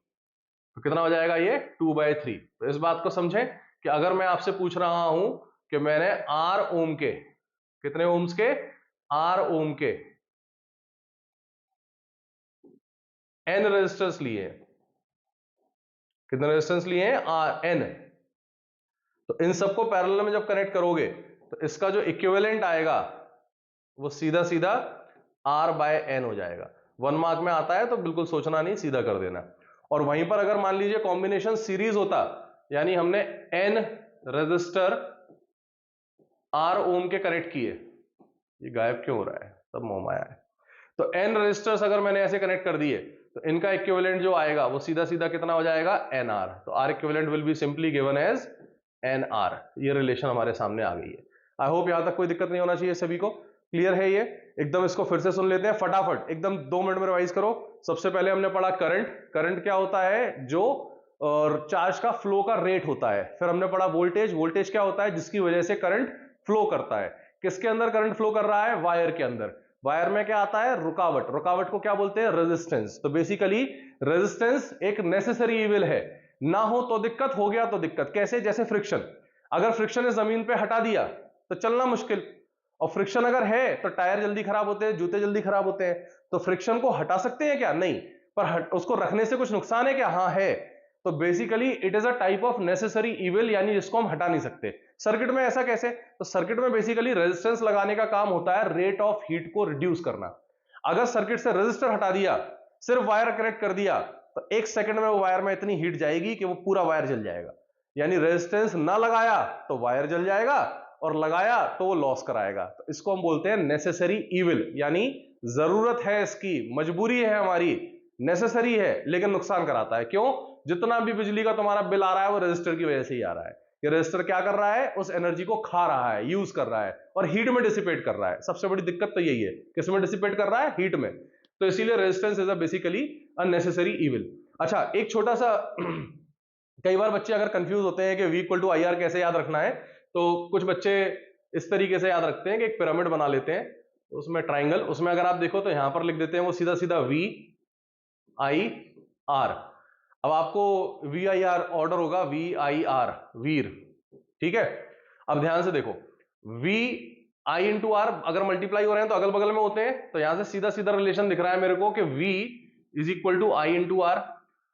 तो कितना हो जाएगा ये 2/3। तो इस बात को समझें कि अगर मैं आपसे पूछ रहा हूं कि मैंने R ओम के, कितने ओम्स के, R ओम के N रेजिस्टर्स लिए, कितने रेजिस्टेंस लिए हैं, N, तो इन सबको पैरेलल में जब कनेक्ट करोगे तो इसका जो इक्विवेलेंट आएगा वो सीधा सीधा R बाय N हो जाएगा। 1 मार्क में आता है तो बिल्कुल सोचना नहीं, सीधा कर देना। और वहीं पर अगर मान लीजिए कॉम्बिनेशन सीरीज होता, यानी हमने N रजिस्टर R ओम के कनेक्ट किए, ये गायब क्यों हो रहा है, सब मोम आया है। तो N रजिस्टर्स अगर मैंने ऐसे कनेक्ट कर दिए तो इनका इक्विवेलेंट जो आएगा वो सीधा सीधा कितना हो जाएगा, NR। तो R equivalent will be simply given as NR। ये रिलेशन हमारे सामने आ गई है। आई होप यहां तक कोई दिक्कत नहीं होना चाहिए, सभी को क्लियर है ये। एकदम इसको फिर से सुन लेते हैं फटाफट, एकदम 2 मिनट में रिवाइज करो। सबसे पहले हमने पढ़ा करंट। करंट क्या होता है, जो और चार्ज का फ्लो का रेट होता है। फिर हमने पढ़ा वोल्टेज। वोल्टेज क्या होता है, जिसकी वजह से करंट फ्लो करता है। किसके अंदर करंट फ्लो कर रहा है, वायर के अंदर। वायर में क्या आता है, रुकावट। रुकावट को क्या बोलते हैं, रेजिस्टेंस। तो बेसिकली रेजिस्टेंस एक नेसेसरी इविल है, ना हो तो दिक्कत, हो गया तो दिक्कत। कैसे, जैसे फ्रिक्शन। अगर फ्रिक्शन इस जमीन पे हटा दिया तो चलना मुश्किल, और फ्रिक्शन अगर है तो टायर जल्दी खराब होते हैं, जूते जल्दी खराब होते हैं। तो फ्रिक्शन को हटा सकते हैं क्या, नहीं। पर उसको रखने से कुछ नुकसान है क्या, हाँ है। तो basically it is a type of necessary evil, यानी जिसको हम हटा नहीं सकते। सर्किट में ऐसा कैसे, तो सर्किट में बेसिकली रेजिस्टेंस लगाने का काम होता है रेट ऑफ हीट को रिड्यूस करना। अगर सर्किट से रेजिस्टर हटा दिया, सिर्फ वायर कनेक्ट कर दिया, तो 1 सेकंड में वो वायर में इतनी हीट जाएगी कि वो पूरा वायर जल जाएगा। यानी रेजिस्टेंस ना लगाया तो वायर जल जाएगा, और लगाया तो वो लॉस कराएगा। तो इसको हम बोलते हैं नेसेसरी इविल, यानी जरूरत है इसकी, मजबूरी है हमारी, नेसेसरी है, लेकिन नुकसान कराता है। क्यों, जितना भी बिजली का तुम्हारा बिल आ रहा है वो रजिस्टर की वजह से ही आ रहा है। ये रजिस्टर क्या कर रहा है, उस एनर्जी को खा रहा है, यूज कर रहा है, और हीट में डिसिपेट कर रहा है। सबसे बड़ी दिक्कत तो यही है, किसमें डिसिपेट कर रहा है, हीट में। तो इसीलिए resistance is a basically unnecessary evil. अच्छा, एक छोटा सा कई बार बच्चे अगर कंफ्यूज होते हैं कि V इक्वल टू IR कैसे याद रखना है, तो कुछ बच्चे इस तरीके से याद रखते हैं कि एक पिरामिड बना लेते हैं, उसमें ट्राइंगल, उसमें अगर आप देखो तो यहां पर लिख देते हैं वो सीधा सीधा VIR। अब आपको VIR ऑर्डर होगा, VIR वीर, ठीक है। अब ध्यान से देखो, VI इंटू आर अगर मल्टीप्लाई हो रहे हैं तो अगल बगल में होते हैं, तो यहां से सीधा सीधा रिलेशन दिख रहा है मेरे को कि V is equal to I into R.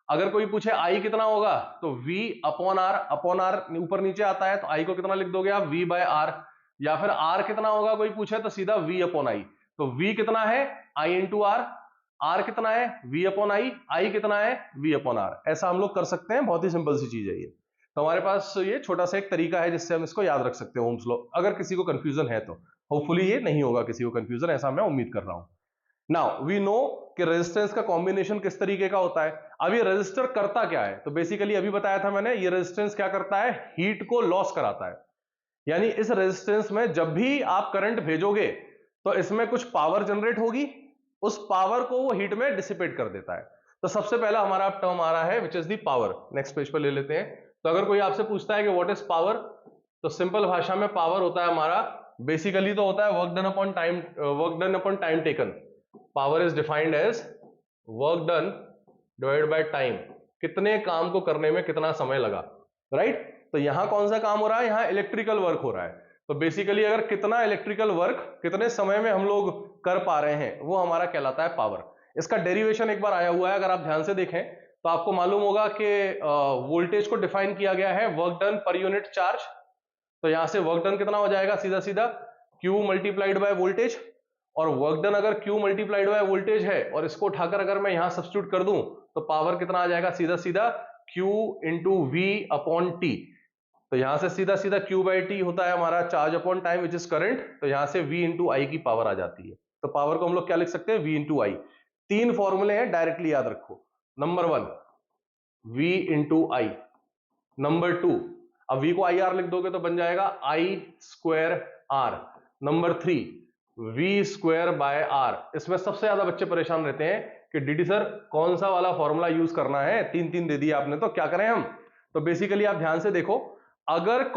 अगर कोई पूछे I कितना होगा, तो V अपॉन आर ऊपर नीचे आता है, तो I को कितना लिख दोगे आप, V बाय आर। या फिर R कितना होगा कोई पूछे तो सीधा V अपॉन I। तो V कितना है, I इंटू आर। R कितना है, V अपॉन I कितना है, V अपॉन आर। ऐसा हम लोग कर सकते हैं, बहुत ही सिंपल सी चीज है ये। तो हमारे पास ये छोटा सा एक तरीका है जिससे हम इसको याद रख सकते हैं, ओम्स लॉ। अगर किसी को कंफ्यूजन है तो होपफुली ये नहीं होगा किसी को कंफ्यूजन, ऐसा मैं उम्मीद कर रहा हूं। नाउ वी नो कि रेजिस्टेंस का कॉम्बिनेशन किस तरीके का होता है। अब ये रेजिस्टर करता क्या है, तो बेसिकली अभी बताया था मैंने, ये रेजिस्टेंस क्या करता है, हीट को लॉस कराता है। यानी इस रेजिस्टेंस में जब भी आप करंट भेजोगे तो इसमें कुछ पावर जनरेट होगी, उस पावर को वो हीट में डिसिपेट कर देता है। तो सबसे पहला हमारा टर्म आ रहा है which is the power. Next page पर ले लेते हैं। तो अगर कोई आपसे पूछता है कि व्हाट इज पावर, तो सिंपल भाषा में पावर होता है हमारा, बेसिकली तो होता है work done upon time, work done upon time taken. Power is defined as work done divided by time, कितने काम को करने में कितना समय लगा, राइट। तो यहां कौन सा काम हो रहा है, यहां इलेक्ट्रिकल वर्क हो रहा है। तो बेसिकली अगर कितना इलेक्ट्रिकल वर्क कितने समय में हम लोग कर पा रहे हैं, वो हमारा कहलाता है पावर। इसका डेरिवेशन एक बार आया हुआ है, अगर आप ध्यान से देखें तो आपको मालूम होगा कि वोल्टेज को डिफाइन किया गया है work done per unit charge. तो यहां से वर्क डन कितना हो जाएगा, सीधा सीधा Q मल्टीप्लाइड बाय वोल्टेज। और वर्क डन अगर Q मल्टीप्लाइड बाय वोल्टेज है, और इसको उठाकर अगर मैं यहां सब्स्टिट्यूट कर दूं, तो पावर कितना आ जाएगा, सीधा सीधा Q into V upon T. तो यहां से सीधा सीधा Q बाई टी होता है हमारा charge upon time which is current. तो यहां से V इंटू आई की पावर आ जाती है। तो पावर को हम लोग क्या लिख सकते हैं, V इंटू आई। 3 फॉर्मूले हैं, डायरेक्टली याद रखो। नंबर 1 V इंटू आई, नंबर 2, अब V को आई आर लिख दोगे तो बन जाएगा I square R। Number 3 V square by R। इसमें सबसे ज्यादा बच्चे परेशान रहते हैं कि डीडी सर कौन सा वाला फॉर्मूला यूज करना है, 3 दे दिया आपने, तो क्या करें हम। तो बेसिकली आप ध्यान से देखो, अगर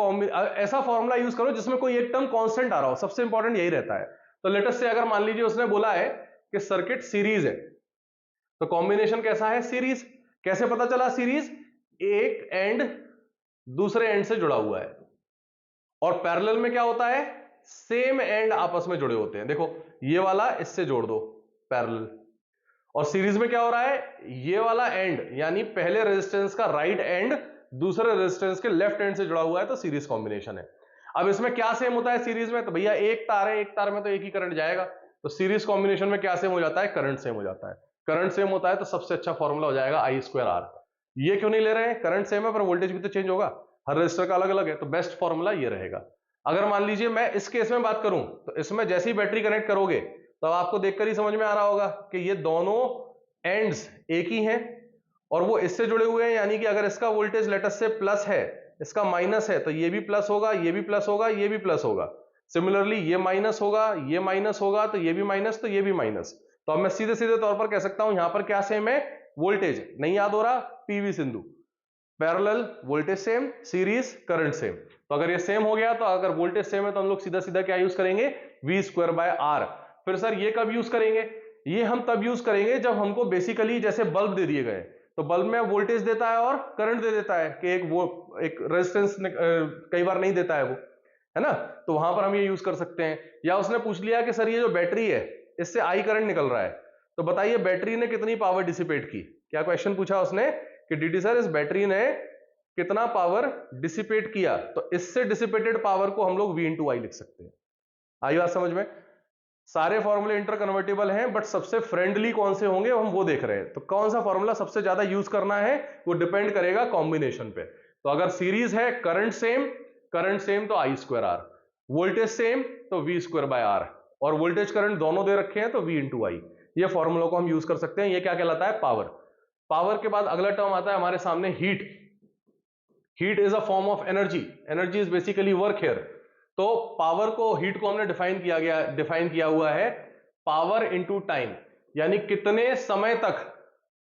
ऐसा फॉर्मूला यूज करो जिसमें कोई एक टर्म कांस्टेंट आ रहा हो, सबसे इंपॉर्टेंट यही रहता है। तो लेट अस से अगर मान लीजिए उसने बोला है कि सर्किट सीरीज है, तो कॉम्बिनेशन कैसा है, सीरीज। कैसे पता चला सीरीज, एक एंड दूसरे एंड से जुड़ा हुआ है, और पैरेलल में क्या होता है, सेम एंड आपस में जुड़े होते हैं। देखो ये वाला इससे जोड़ दो, पैरेलल। और सीरीज में क्या हो रहा है, ये वाला एंड यानी पहले रेजिस्टेंस का राइट एंड दूसरे रेजिस्टेंस के लेफ्ट एंड से जुड़ा हुआ है, तो सीरीज कॉम्बिनेशन है। अब इसमें क्या सेम होता है सीरीज में, तो भैया एक तार है, एक तार में तो एक ही करंट जाएगा, तो सीरीज कॉम्बिनेशन में क्या सेम हो जाता है, करंट सेम हो जाता है। करंट सेम होता है तो सबसे अच्छा फॉर्मूला हो जाएगा I स्क्वायर R। ये क्यों नहीं ले रहे हैं, करंट सेम है पर वोल्टेज भी तो चेंज होगा, हर रजिस्टर का अलग अलग है, तो बेस्ट फॉर्मूला ये रहेगा। अगर मान लीजिए मैं इस केस में बात करूं तो इसमें जैसे ही बैटरी कनेक्ट करोगे तो आपको देखकर ही समझ में आ रहा होगा कि ये दोनों एंड्स एक ही हैं और वो इससे जुड़े हुए हैं, यानी कि अगर इसका वोल्टेज लेटस से प्लस है, इसका माइनस है, तो ये भी प्लस होगा, ये भी प्लस होगा, ये भी प्लस होगा। सिमिलरली ये माइनस होगा, ये माइनस होगा, तो ये भी माइनस, तो ये भी माइनस। तो अब मैं सीधे सीधे तौर पर कह सकता हूं यहां पर क्या सेम है, वोल्टेज। नहीं याद हो रहा, PV Sindhu, parallel voltage same, series current same. तो अगर ये सेम हो गया तो अगर वोल्टेज सेम है तो हम लोग सीधा सीधा क्या यूज करेंगे, वी स्क्वायर बाय आर। फिर सर ये कब यूज करेंगे, ये हम तब यूज करेंगे जब हमको बेसिकली जैसे बल्ब दे दिए गए, तो बल्ब में वोल्टेज देता है और करंट दे देता है कि एक रेजिस्टेंस कई बार नहीं देता है वो, है ना, तो वहां पर हम ये यूज कर सकते हैं। या उसने पूछ लिया कि सर ये जो बैटरी है इससे आई करंट निकल रहा है, तो बताइए बैटरी ने कितनी पावर डिसिपेट की। क्या क्वेश्चन पूछा उसने कि डीडी सर इस बैटरी ने कितना पावर डिसिपेट किया, तो इससे डिसिपेटेड पावर को हम लोग V इंटू आई लिख सकते हैं। आई बात समझ में। सारे फॉर्मूले इंटर कन्वर्टेबल हैं बट सबसे फ्रेंडली कौन से होंगे हम वो देख रहे हैं। तो कौन सा फॉर्मूला सबसे ज्यादा यूज करना है वो डिपेंड करेगा कॉम्बिनेशन पे। तो अगर सीरीज है करंट सेम तो आई स्क्वायर आर, वोल्टेज सेम तो वी स्क्वायर बाय आर, और वोल्टेज करंट दोनों दे रखे हैं तो V इंटू आई। ये फॉर्मूला को हम यूज कर सकते हैं। ये क्या कहलाता है, पावर। पावर के बाद अगला टर्म आता है हमारे सामने heat. Heat is a form of energy, energy is basically work here. तो पावर को, हीट को हमने डिफाइन किया हुआ है पावर इनटू टाइम, यानी कितने समय तक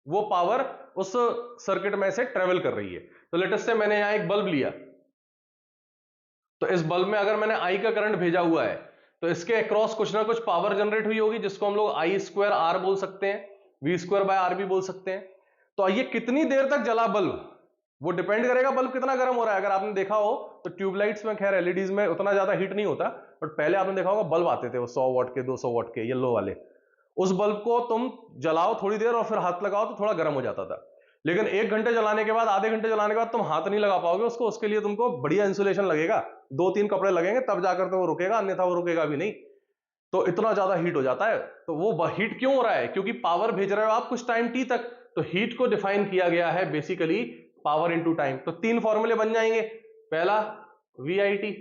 वो पावर उस सर्किट में से ट्रेवल कर रही है। तो लेटेस्ट से मैंने यहां एक बल्ब लिया, तो इस बल्ब में अगर मैंने आई का करंट भेजा हुआ है तो इसके अक्रॉस कुछ ना कुछ पावर जनरेट हुई होगी जिसको हम लोग आई स्क्वायर आर बोल सकते हैं, वी स्क्वायर बाय आर भी बोल सकते हैं। तो ये कितनी देर तक जला बल्ब, वो डिपेंड करेगा बल्ब कितना गर्म हो रहा है। अगर आपने देखा हो तो ट्यूबलाइट्स में, खैर एलईडीज में उतना ज्यादा हीट नहीं होता, बट पहले आपने देखा होगा बल्ब आते थे वो 100 वाट के, 200 वाट के, येलो वाले। उस बल्ब को तुम जलाओ थोड़ी देर और फिर हाथ लगाओ तो थोड़ा गर्म हो जाता था। लेकिन 1 घंटे जलाने के बाद, आधे घंटे जलाने के बाद तुम हाथ नहीं लगा पाओगे उसको, उसके लिए तुमको बढ़िया इंसुलेशन लगेगा, 2-3 कपड़े लगेंगे तब जाकर तो वो रुकेगा, अन्यथा वो रुकेगा भी नहीं। तो इतना ज्यादा हीट हो जाता है। तो वो हीट क्यों हो रहा है, क्योंकि पावर भेज रहे हो आप कुछ टाइम टी तक। तो हीट को डिफाइन किया गया है बेसिकली पावर इनटू टाइम। तो 3 फॉर्मूले बन जाएंगे, पहला VIT,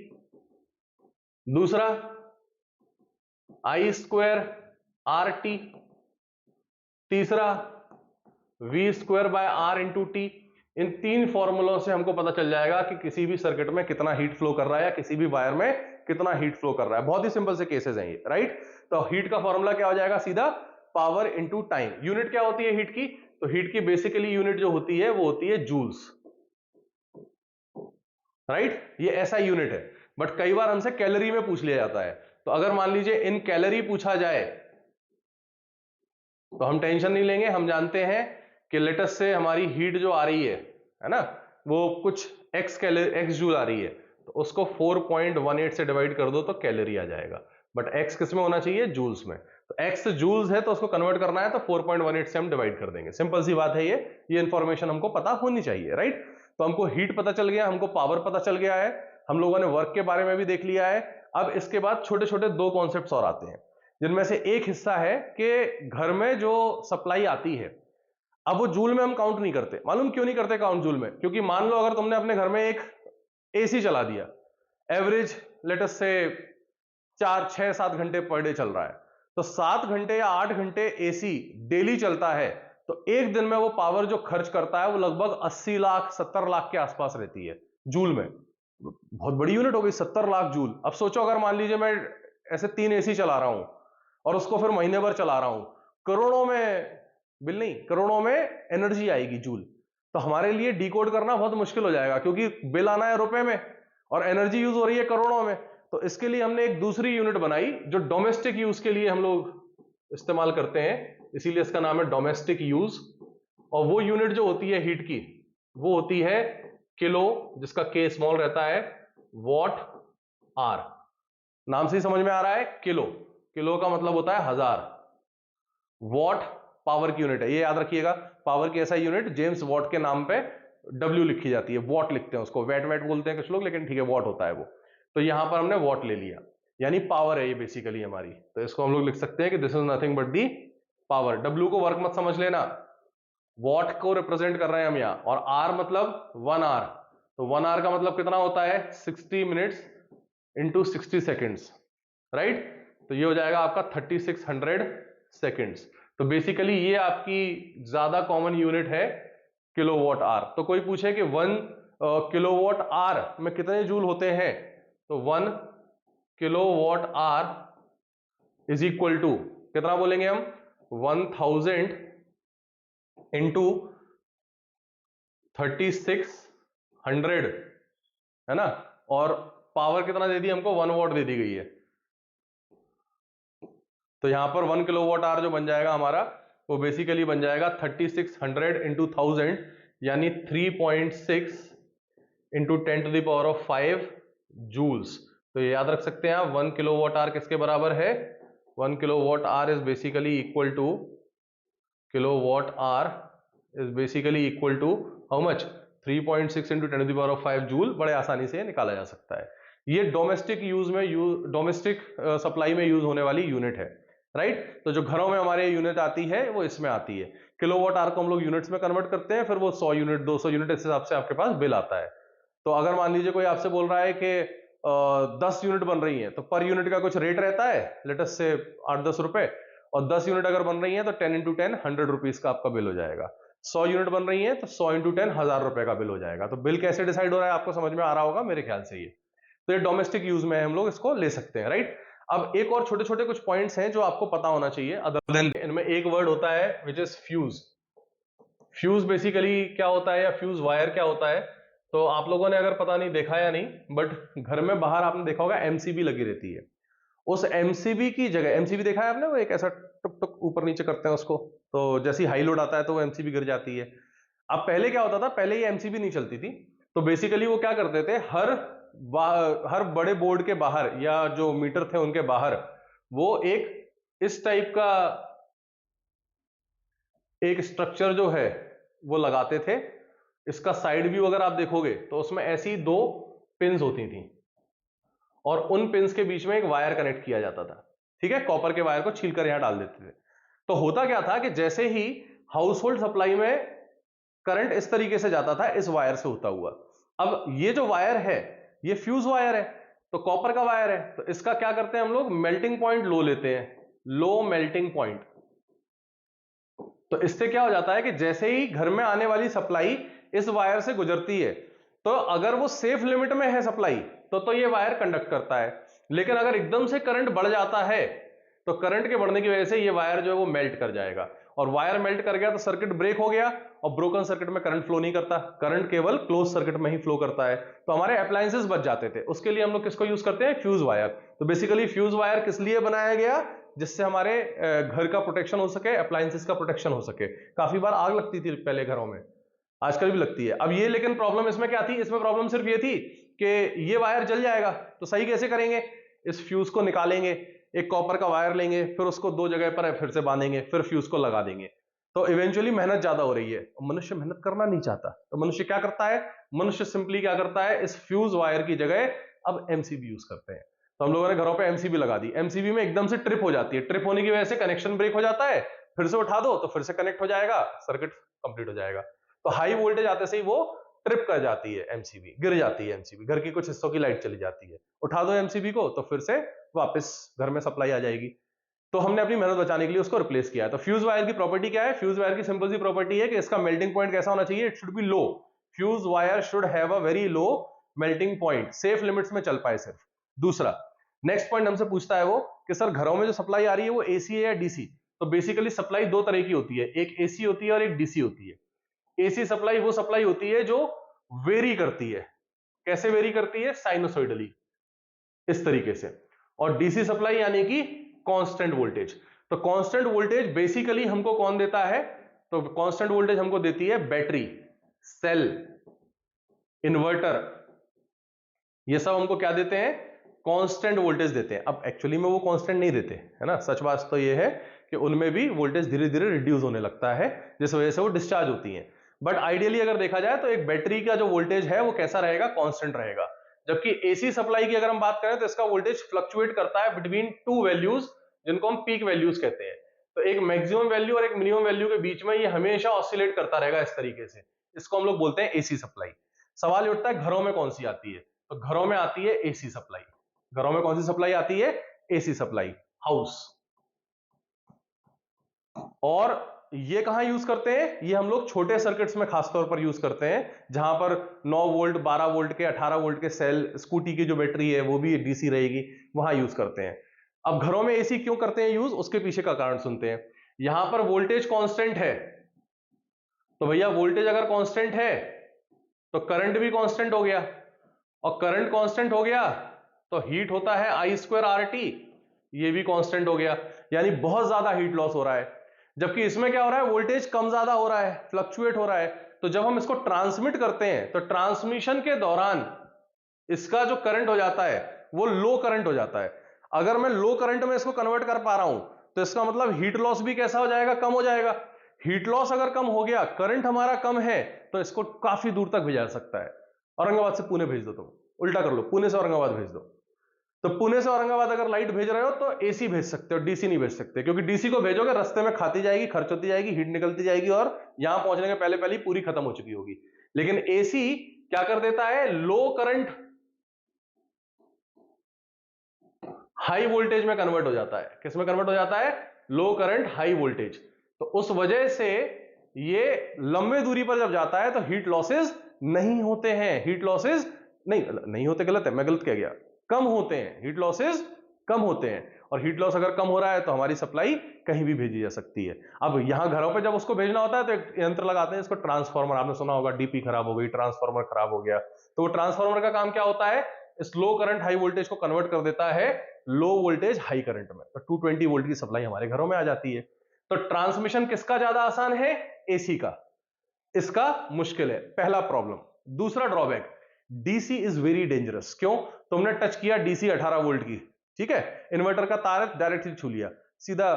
दूसरा आई स्क्वायर RT, तीसरा V square by R into T. इन 3 फॉर्मूलों से हमको पता चल जाएगा कि किसी भी सर्किट में कितना हीट फ्लो कर रहा है या किसी भी वायर में कितना हीट फ्लो कर रहा है। बहुत ही सिंपल से केसेस हैं ये, राइट। तो हीट का फॉर्मूला क्या हो जाएगा, सीधा पावर इनटू टाइम। यूनिट क्या होती है हीट की, तो हीट की बेसिकली यूनिट जो होती है वो होती है जूल्स, राइट। ये ऐसा यूनिट है, बट कई बार हमसे कैलोरी में पूछ लिया जाता है। तो अगर मान लीजिए इन कैलोरी पूछा जाए तो हम टेंशन नहीं लेंगे, हम जानते हैं कि लेटेस्ट से हमारी हीट जो आ रही है ना, वो कुछ एक्स जूल आ रही है, तो उसको 4.18 से डिवाइड कर दो तो कैलोरी आ जाएगा। बट एक्स किस में होना चाहिए, जूल्स में। तो एक्स जूल्स है तो उसको कन्वर्ट करना है तो 4.18 से हम डिवाइड कर देंगे। सिंपल सी बात है ये इंफॉर्मेशन हमको पता होनी चाहिए, राइट। तो हमको हीट पता चल गया, हमको पावर पता चल गया है, हम लोगों ने वर्क के बारे में भी देख लिया है। अब इसके बाद छोटे छोटे 2 कॉन्सेप्ट्स और आते हैं, जिनमें से एक हिस्सा है कि घर में जो सप्लाई आती है, अब वो जूल में हम काउंट नहीं करते। मालूम क्यों नहीं करते काउंट जूल में, क्योंकि मान लो अगर तुमने अपने घर में एक एसी चला दिया, एवरेज लेटेस्ट से 4-6-7 घंटे पर डे चल रहा है, तो 7 घंटे या 8 घंटे एसी डेली चलता है, तो एक दिन में वो पावर जो खर्च करता है वो लगभग 80 लाख 70 लाख के आसपास रहती है जूल में। बहुत बड़ी यूनिट हो गई 70 लाख जूल। अब सोचो अगर मान लीजिए मैं ऐसे 3 एसी चला रहा हूं और उसको फिर महीने भर चला रहा हूं, करोड़ों में बिल नहीं, करोड़ों में एनर्जी आएगी जूल। तो हमारे लिए डिकोड करना बहुत मुश्किल हो जाएगा, क्योंकि बिल आना है रुपए में और एनर्जी यूज हो रही है करोड़ों में। तो इसके लिए हमने एक दूसरी यूनिट बनाई जो डोमेस्टिक यूज के लिए हम लोग इस्तेमाल करते हैं, इसीलिए इसका नाम है डोमेस्टिक यूज। और वो यूनिट जो होती है हीट की, वो होती है किलो, जिसका के स्मॉल रहता है, वॉट आर। नाम से ही समझ में आ रहा है, किलो, किलो का मतलब होता है 1000, वॉट पावर की यूनिट है, ये याद रखिएगा। पावर की ऐसा यूनिट जेम्स वॉट के नाम पे W लिखी जाती है, वॉट लिखते हैं उसको, वैट बोलते हैं कुछ लोग, लेकिन ठीक है वॉट होता है वो। तो यहां पर हमने वॉट ले लिया। यानी पावर है ये बेसिकली हमारी। तो इसको हम लोग लिख सकते हैं कि this is nothing but the power. W को वर्क मत समझ लेना, वॉट को रिप्रेजेंट कर रहे हैं हम यहाँ, और R मतलब 1 आवर। तो 1 आवर का मतलब कितना होता है 60 मिनट्स इंटू 60 सेकेंड्स, राइट। तो ये हो जाएगा आपका 3600 सेकेंड्स। तो बेसिकली ये आपकी ज्यादा कॉमन यूनिट है किलोवाट आवर। तो कोई पूछे कि 1 किलोवाट आवर में कितने जूल होते हैं, तो 1 kilowatt hour is equal to कितना बोलेंगे हम 1000 इंटू 3600, है ना। और पावर कितना दे दी हमको 1 वॉट दे दी गई है। तो यहां पर 1 किलोवाट आवर जो बन जाएगा हमारा वो बेसिकली बन जाएगा 3600 इंटू 1000 यानी 3.6 इंटू 10⁵ जूल्स। तो ये याद रख सकते हैं आप 1 किलोवाट आवर किसके बराबर है, 1 kilowatt hour is basically equal to kilowatt hour is basically equal to how much 3.6 into 10⁵ joule. बड़े आसानी से निकाला जा सकता है। ये डोमेस्टिक यूज में डोमेस्टिक सप्लाई में यूज होने वाली यूनिट है, राइट। तो जो घरों में हमारे यूनिट आती है वो इसमें आती है। किलोवाट आवर को हम लोग यूनिट्स में कन्वर्ट करते हैं, फिर वो 100 यूनिट 200 यूनिट इस हिसाब से आपके पास बिल आता है। तो अगर मान लीजिए कोई आपसे बोल रहा है कि 10 यूनिट बन रही है, तो पर यूनिट का कुछ रेट रहता है, लेट अस से 8-10 रुपए, और 10 यूनिट अगर बन रही है तो 10 इंटू 10 100 रुपीज का आपका बिल हो जाएगा। 100 यूनिट बन रही है तो 100 इंटू 10 1000 रुपए का बिल हो जाएगा। तो बिल कैसे डिसाइड हो रहा है आपको समझ में आ रहा होगा मेरे ख्याल से। ये तो ये डोमेस्टिक यूज में हम लोग इसको ले सकते हैं, राइट। अब एक और छोटे छोटे कुछ पॉइंट्स हैं जो आपको पता होना चाहिए अदर देन, इनमें एक वर्ड होता है which is fuse. Fuse basically क्या होता है, या फ्यूज वायर क्या होता है, तो आप लोगों ने अगर पता नहीं देखा या नहीं, बट घर में बाहर आपने देखा होगा एमसीबी लगी रहती है। उस एमसीबी की जगह, एमसीबी देखा है आपने, वो एक ऐसा टुक टुक ऊपर नीचे करते हैं उसको, तो जैसे हाई लोड आता है तो वो एमसीबी गिर जाती है। अब पहले क्या होता था, पहले ये एमसीबी नहीं चलती थी, तो बेसिकली वो क्या करते थे, हर बड़े बोर्ड के बाहर या जो मीटर थे उनके बाहर वो एक इस टाइप का एक स्ट्रक्चर जो है वो लगाते थे। इसका साइड व्यू अगर आप देखोगे तो उसमें ऐसी 2 पिन्स होती थी, और उन पिन्स के बीच में एक वायर कनेक्ट किया जाता था, ठीक है। कॉपर के वायर को छीलकर यहां डाल देते थे। तो होता क्या था कि जैसे ही हाउस होल्ड सप्लाई में करंट इस तरीके से जाता था, इस वायर से होता हुआ, अब ये जो वायर है ये फ्यूज वायर है, तो कॉपर का वायर है, तो इसका क्या करते हैं हम लोग, मेल्टिंग पॉइंट लो लेते हैं, लो मेल्टिंग पॉइंट। तो इससे क्या हो जाता है कि जैसे ही घर में आने वाली सप्लाई इस वायर से गुजरती है, तो अगर वो सेफ लिमिट में है सप्लाई तो ये वायर कंडक्ट करता है। लेकिन अगर एकदम से करंट बढ़ जाता है तो करंट के बढ़ने की वजह से ये वायर जो है वो मेल्ट कर जाएगा, और वायर मेल्ट कर गया तो सर्किट ब्रेक हो गया, और ब्रोकन सर्किट में करंट फ्लो नहीं करता, करंट केवल क्लोज सर्किट में ही फ्लो करता है। तो हमारे अप्लायंसेस बच जाते थे। उसके लिए हम लोग किसको यूज करते हैं, फ्यूज वायर। तो बेसिकली फ्यूज वायर किस लिए बनाया गया, जिससे हमारे घर का प्रोटेक्शन हो सके, अप्लायंसेस का प्रोटेक्शन हो सके। काफी बार आग लगती थी पहले घरों में, आजकल भी लगती है। अब ये लेकिन प्रॉब्लम इसमें क्या थी, इसमें प्रॉब्लम सिर्फ ये थी कि ये वायर जल जाएगा, तो सही कैसे करेंगे, इस फ्यूज को निकालेंगे, एक कॉपर का वायर लेंगे, फिर उसको 2 जगह पर फिर से बांधेंगे, फिर फ्यूज को लगा देंगे। तो इवेंचुअली मेहनत ज्यादा हो रही है, मनुष्य मेहनत करना नहीं चाहता, तो मनुष्य क्या करता है, मनुष्य सिंपली क्या करता है, इस फ्यूज वायर की जगह अब एमसीबी यूज करते हैं। तो हम लोगों ने घरों पे एमसीबी लगा दी, एमसीबी में एकदम से ट्रिप हो जाती है, ट्रिप होने की वजह से कनेक्शन ब्रेक हो जाता है, फिर से उठा दो तो फिर से कनेक्ट हो जाएगा, सर्किट कंप्लीट हो जाएगा। तो हाई वोल्टेज आते से ही वो ट्रिप कर जाती है एमसीबी, गिर जाती है एमसीबी, घर की कुछ हिस्सों की लाइट चली जाती है, उठा दो एमसीबी को तो फिर से वापस घर में सप्लाई आ जाएगी। तो हमने अपनी मेहनत बचाने के लिए उसको रिप्लेस किया है। तो फ्यूज वायर की प्रॉपर्टी क्या है, फ्यूज वायर की सिंपल सी प्रॉपर्टी है कि इसका मेल्टिंग पॉइंट कैसा होना चाहिए, it should be low. Fuse wire should have a very low melting point, safe limits में चल पाए सिर्फ। दूसरा नेक्स्ट पॉइंट हमसे पूछता है वो कि सर घरों में जो सप्लाई आ रही है वो एसी है या डीसी। तो बेसिकली सप्लाई 2 तरह की होती है, एक एसी होती है और एक डीसी होती है। एसी सप्लाई वो सप्लाई होती है जो वेरी करती है, कैसे वेरी करती है, साइनोसॉइडली, इस तरीके से। और डीसी सप्लाई यानी कि कांस्टेंट वोल्टेज। तो कांस्टेंट वोल्टेज बेसिकली हमको कौन देता है, तो कांस्टेंट वोल्टेज हमको देती है बैटरी, सेल, इन्वर्टर, ये सब हमको क्या देते हैं, कांस्टेंट वोल्टेज देते हैं। अब एक्चुअली में वो कांस्टेंट नहीं देते, है ना, सच बात तो ये है कि उनमें भी वोल्टेज धीरे धीरे रिड्यूस होने लगता है, जिस वजह से वो डिस्चार्ज होती हैं। बट आइडियली अगर देखा जाए तो एक बैटरी का जो वोल्टेज है वो कैसा रहेगा, कांस्टेंट रहेगा। जबकि एसी सप्लाई की अगर हम बात करें तो इसका वोल्टेज फ्लक्चुएट करता है बिटवीन टू वैल्यूज, जिनको हम पीक वैल्यूज कहते हैं। तो एक मैक्सिमम वैल्यू और एक मिनिमम वैल्यू के बीच में ये हमेशा ऑसिलेट करता रहेगा इस तरीके से, इसको हम लोग बोलते हैं एसी सप्लाई। सवाल उठता है घरों में कौन सी आती है, तो घरों में आती है एसी सप्लाई। घरों में कौन सी सप्लाई आती है? AC supply, house. और ये कहां यूज करते हैं? ये हम लोग छोटे सर्किट्स में खासतौर पर यूज करते हैं, जहां पर 9 वोल्ट 12 वोल्ट के 18 वोल्ट के सेल, स्कूटी की जो बैटरी है वो भी डीसी रहेगी, वहां यूज करते हैं। अब घरों में एसी क्यों करते हैं यूज, उसके पीछे का कारण सुनते हैं। यहां पर वोल्टेज कांस्टेंट है, तो भैया वोल्टेज अगर कांस्टेंट है तो करंट भी कांस्टेंट हो गया, और करंट कांस्टेंट हो गया तो हीट होता है आई स्क्वायर आर टी, ये भी कांस्टेंट हो गया, यानी बहुत ज्यादा हीट लॉस हो रहा है। जबकि इसमें क्या हो रहा है? वोल्टेज कम ज्यादा हो रहा है, फ्लक्चुएट हो रहा है। तो जब हम इसको ट्रांसमिट करते हैं तो ट्रांसमिशन के दौरान इसका जो करंट हो जाता है वो लो करंट हो जाता है। अगर मैं लो करंट में इसको कन्वर्ट कर पा रहा हूं तो इसका मतलब हीट लॉस भी कैसा हो जाएगा? कम हो जाएगा। हीट लॉस अगर कम हो गया, करंट हमारा कम है, तो इसको काफी दूर तक भेजा सकता है। औरंगाबाद से पुणे भेज दो, तुम उल्टा कर लो, पुणे से औरंगाबाद भेज दो। तो पुणे से औरंगाबाद अगर लाइट भेज रहे हो तो एसी भेज सकते हो, डीसी नहीं भेज सकते, क्योंकि डीसी को भेजोगे रास्ते में खाती जाएगी, खर्च होती जाएगी, हीट निकलती जाएगी और यहां पहुंचने के पहले पहले पूरी खत्म हो चुकी होगी। लेकिन एसी क्या कर देता है? लो करंट हाई वोल्टेज में कन्वर्ट हो जाता है। किस में कन्वर्ट हो जाता है? लो करंट हाई वोल्टेज। तो उस वजह से ये लंबे दूरी पर जब जाता है तो हीट लॉसेस नहीं होते हैं। हीट लॉसेस नहीं होते, गलत है, मैं गलत कह गया, कम होते हैं, हीट लॉसेस कम होते हैं। और हीट लॉस अगर कम हो रहा है तो हमारी सप्लाई कहीं भी भेजी जा सकती है। अब यहां घरों पे जब उसको भेजना होता है तो एक यंत्र लगाते हैं इसको ट्रांसफार्मर, आपने सुना होगा, डीपी खराब हो गई, ट्रांसफार्मर खराब हो गया, तो वो ट्रांसफार्मर का काम क्या होता है? स्लो करंट हाई वोल्टेज को कन्वर्ट कर देता है लो वोल्टेज हाई करंट में। तो 220 वोल्ट की सप्लाई हमारे घरों में आ जाती है। तो ट्रांसमिशन किसका ज्यादा आसान है? एसी का। इसका मुश्किल है, पहला प्रॉब्लम। दूसरा drawback, DC is very dangerous. क्यों? तुमने टच किया डीसी 18 वोल्ट की, ठीक है, इन्वर्टर का तार डायरेक्टली छू लिया, सीधा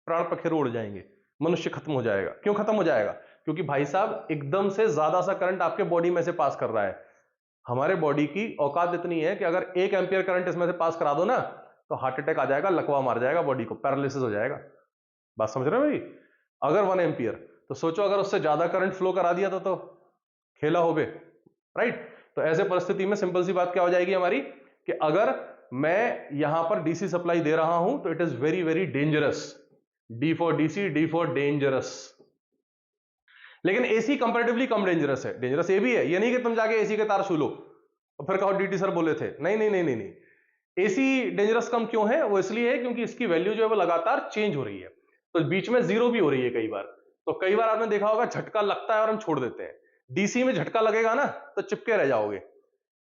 प्राण पखेरु उड़ जाएंगे, मनुष्य खत्म हो जाएगा। क्यों खत्म हो जाएगा? क्योंकि भाई साहब एकदम से ज्यादा सा करंट आपके बॉडी में से पास कर रहा है। हमारे बॉडी की औकात इतनी है कि अगर 1 एम्पियर करंट इसमें से पास करा दो ना तो हार्ट अटैक आ जाएगा, लकवा मार जाएगा, बॉडी को पैरालिसिस हो जाएगा। बात समझ रहे हो मेरी? अगर 1 एम्पियर, तो सोचो अगर उससे ज्यादा करंट फ्लो करा दिया तो खेला हो बे, राइट? तो ऐसे परिस्थिति में सिंपल सी बात क्या हो जाएगी हमारी, कि अगर मैं यहां पर डीसी सप्लाई दे रहा हूं तो it is very very dangerous. D for DC, D for dangerous. लेकिन एसी कंपैरेटिवली कम डेंजरस है। डेंजरस ये भी है, ये नहीं कि तुम जाके एसी के तार छू लो और फिर कहो डीटी सर बोले थे। नहीं नहीं नहीं नहीं नहीं। एसी डेंजरस कम क्यों है? वो इसलिए है क्योंकि इसकी वैल्यू जो है वो लगातार चेंज हो रही है, तो बीच में जीरो भी हो रही है कई बार। तो कई बार आपने देखा होगा झटका लगता है और हम छोड़ देते हैं। डीसी में झटका लगेगा ना तो चिपके रह जाओगे,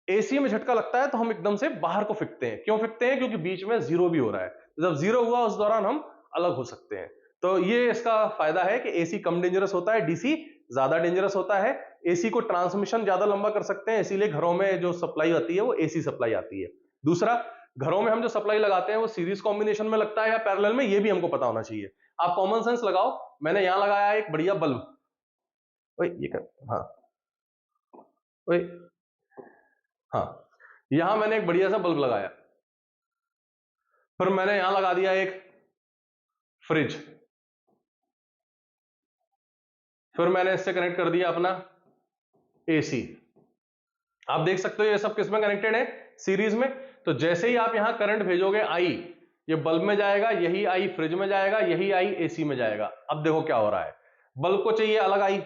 एसी में झटका लगता है तो हम एकदम से बाहर को फेंकते हैं। क्यों फेंकते हैं? क्योंकि बीच में जीरो भी हो रहा है। जब जीरो हुआ उस दौरान हम अलग हो सकते हैं। तो ये इसका फायदा है कि एसी कम डेंजरस होता है, डीसी ज्यादा डेंजरस होता है। एसी को ट्रांसमिशन ज्यादा लंबा कर सकते हैं, इसीलिए घरों में जो सप्लाई आती है वो एसी सप्लाई आती है। दूसरा, घरों में हम जो सप्लाई लगाते हैं वो सीरीज कॉम्बिनेशन में लगता है या पैरेलल में, ये भी हमको पता होना चाहिए। आप कॉमन सेंस लगाओ, मैंने यहां लगाया एक बढ़िया बल्ब, ओए ये कर, हाँ ओए, हाँ, यहां मैंने एक बढ़िया सा बल्ब लगाया, फिर मैंने यहां लगा दिया एक फ्रिज, फिर मैंने इससे कनेक्ट कर दिया अपना एसी। आप देख सकते हो ये सब किस में कनेक्टेड है? सीरीज में। तो जैसे ही आप यहां करंट भेजोगे आई, ये बल्ब में जाएगा, यही आई फ्रिज में जाएगा, यही आई एसी में जाएगा। अब देखो क्या हो रहा है, बल्ब को चाहिए अलग आई,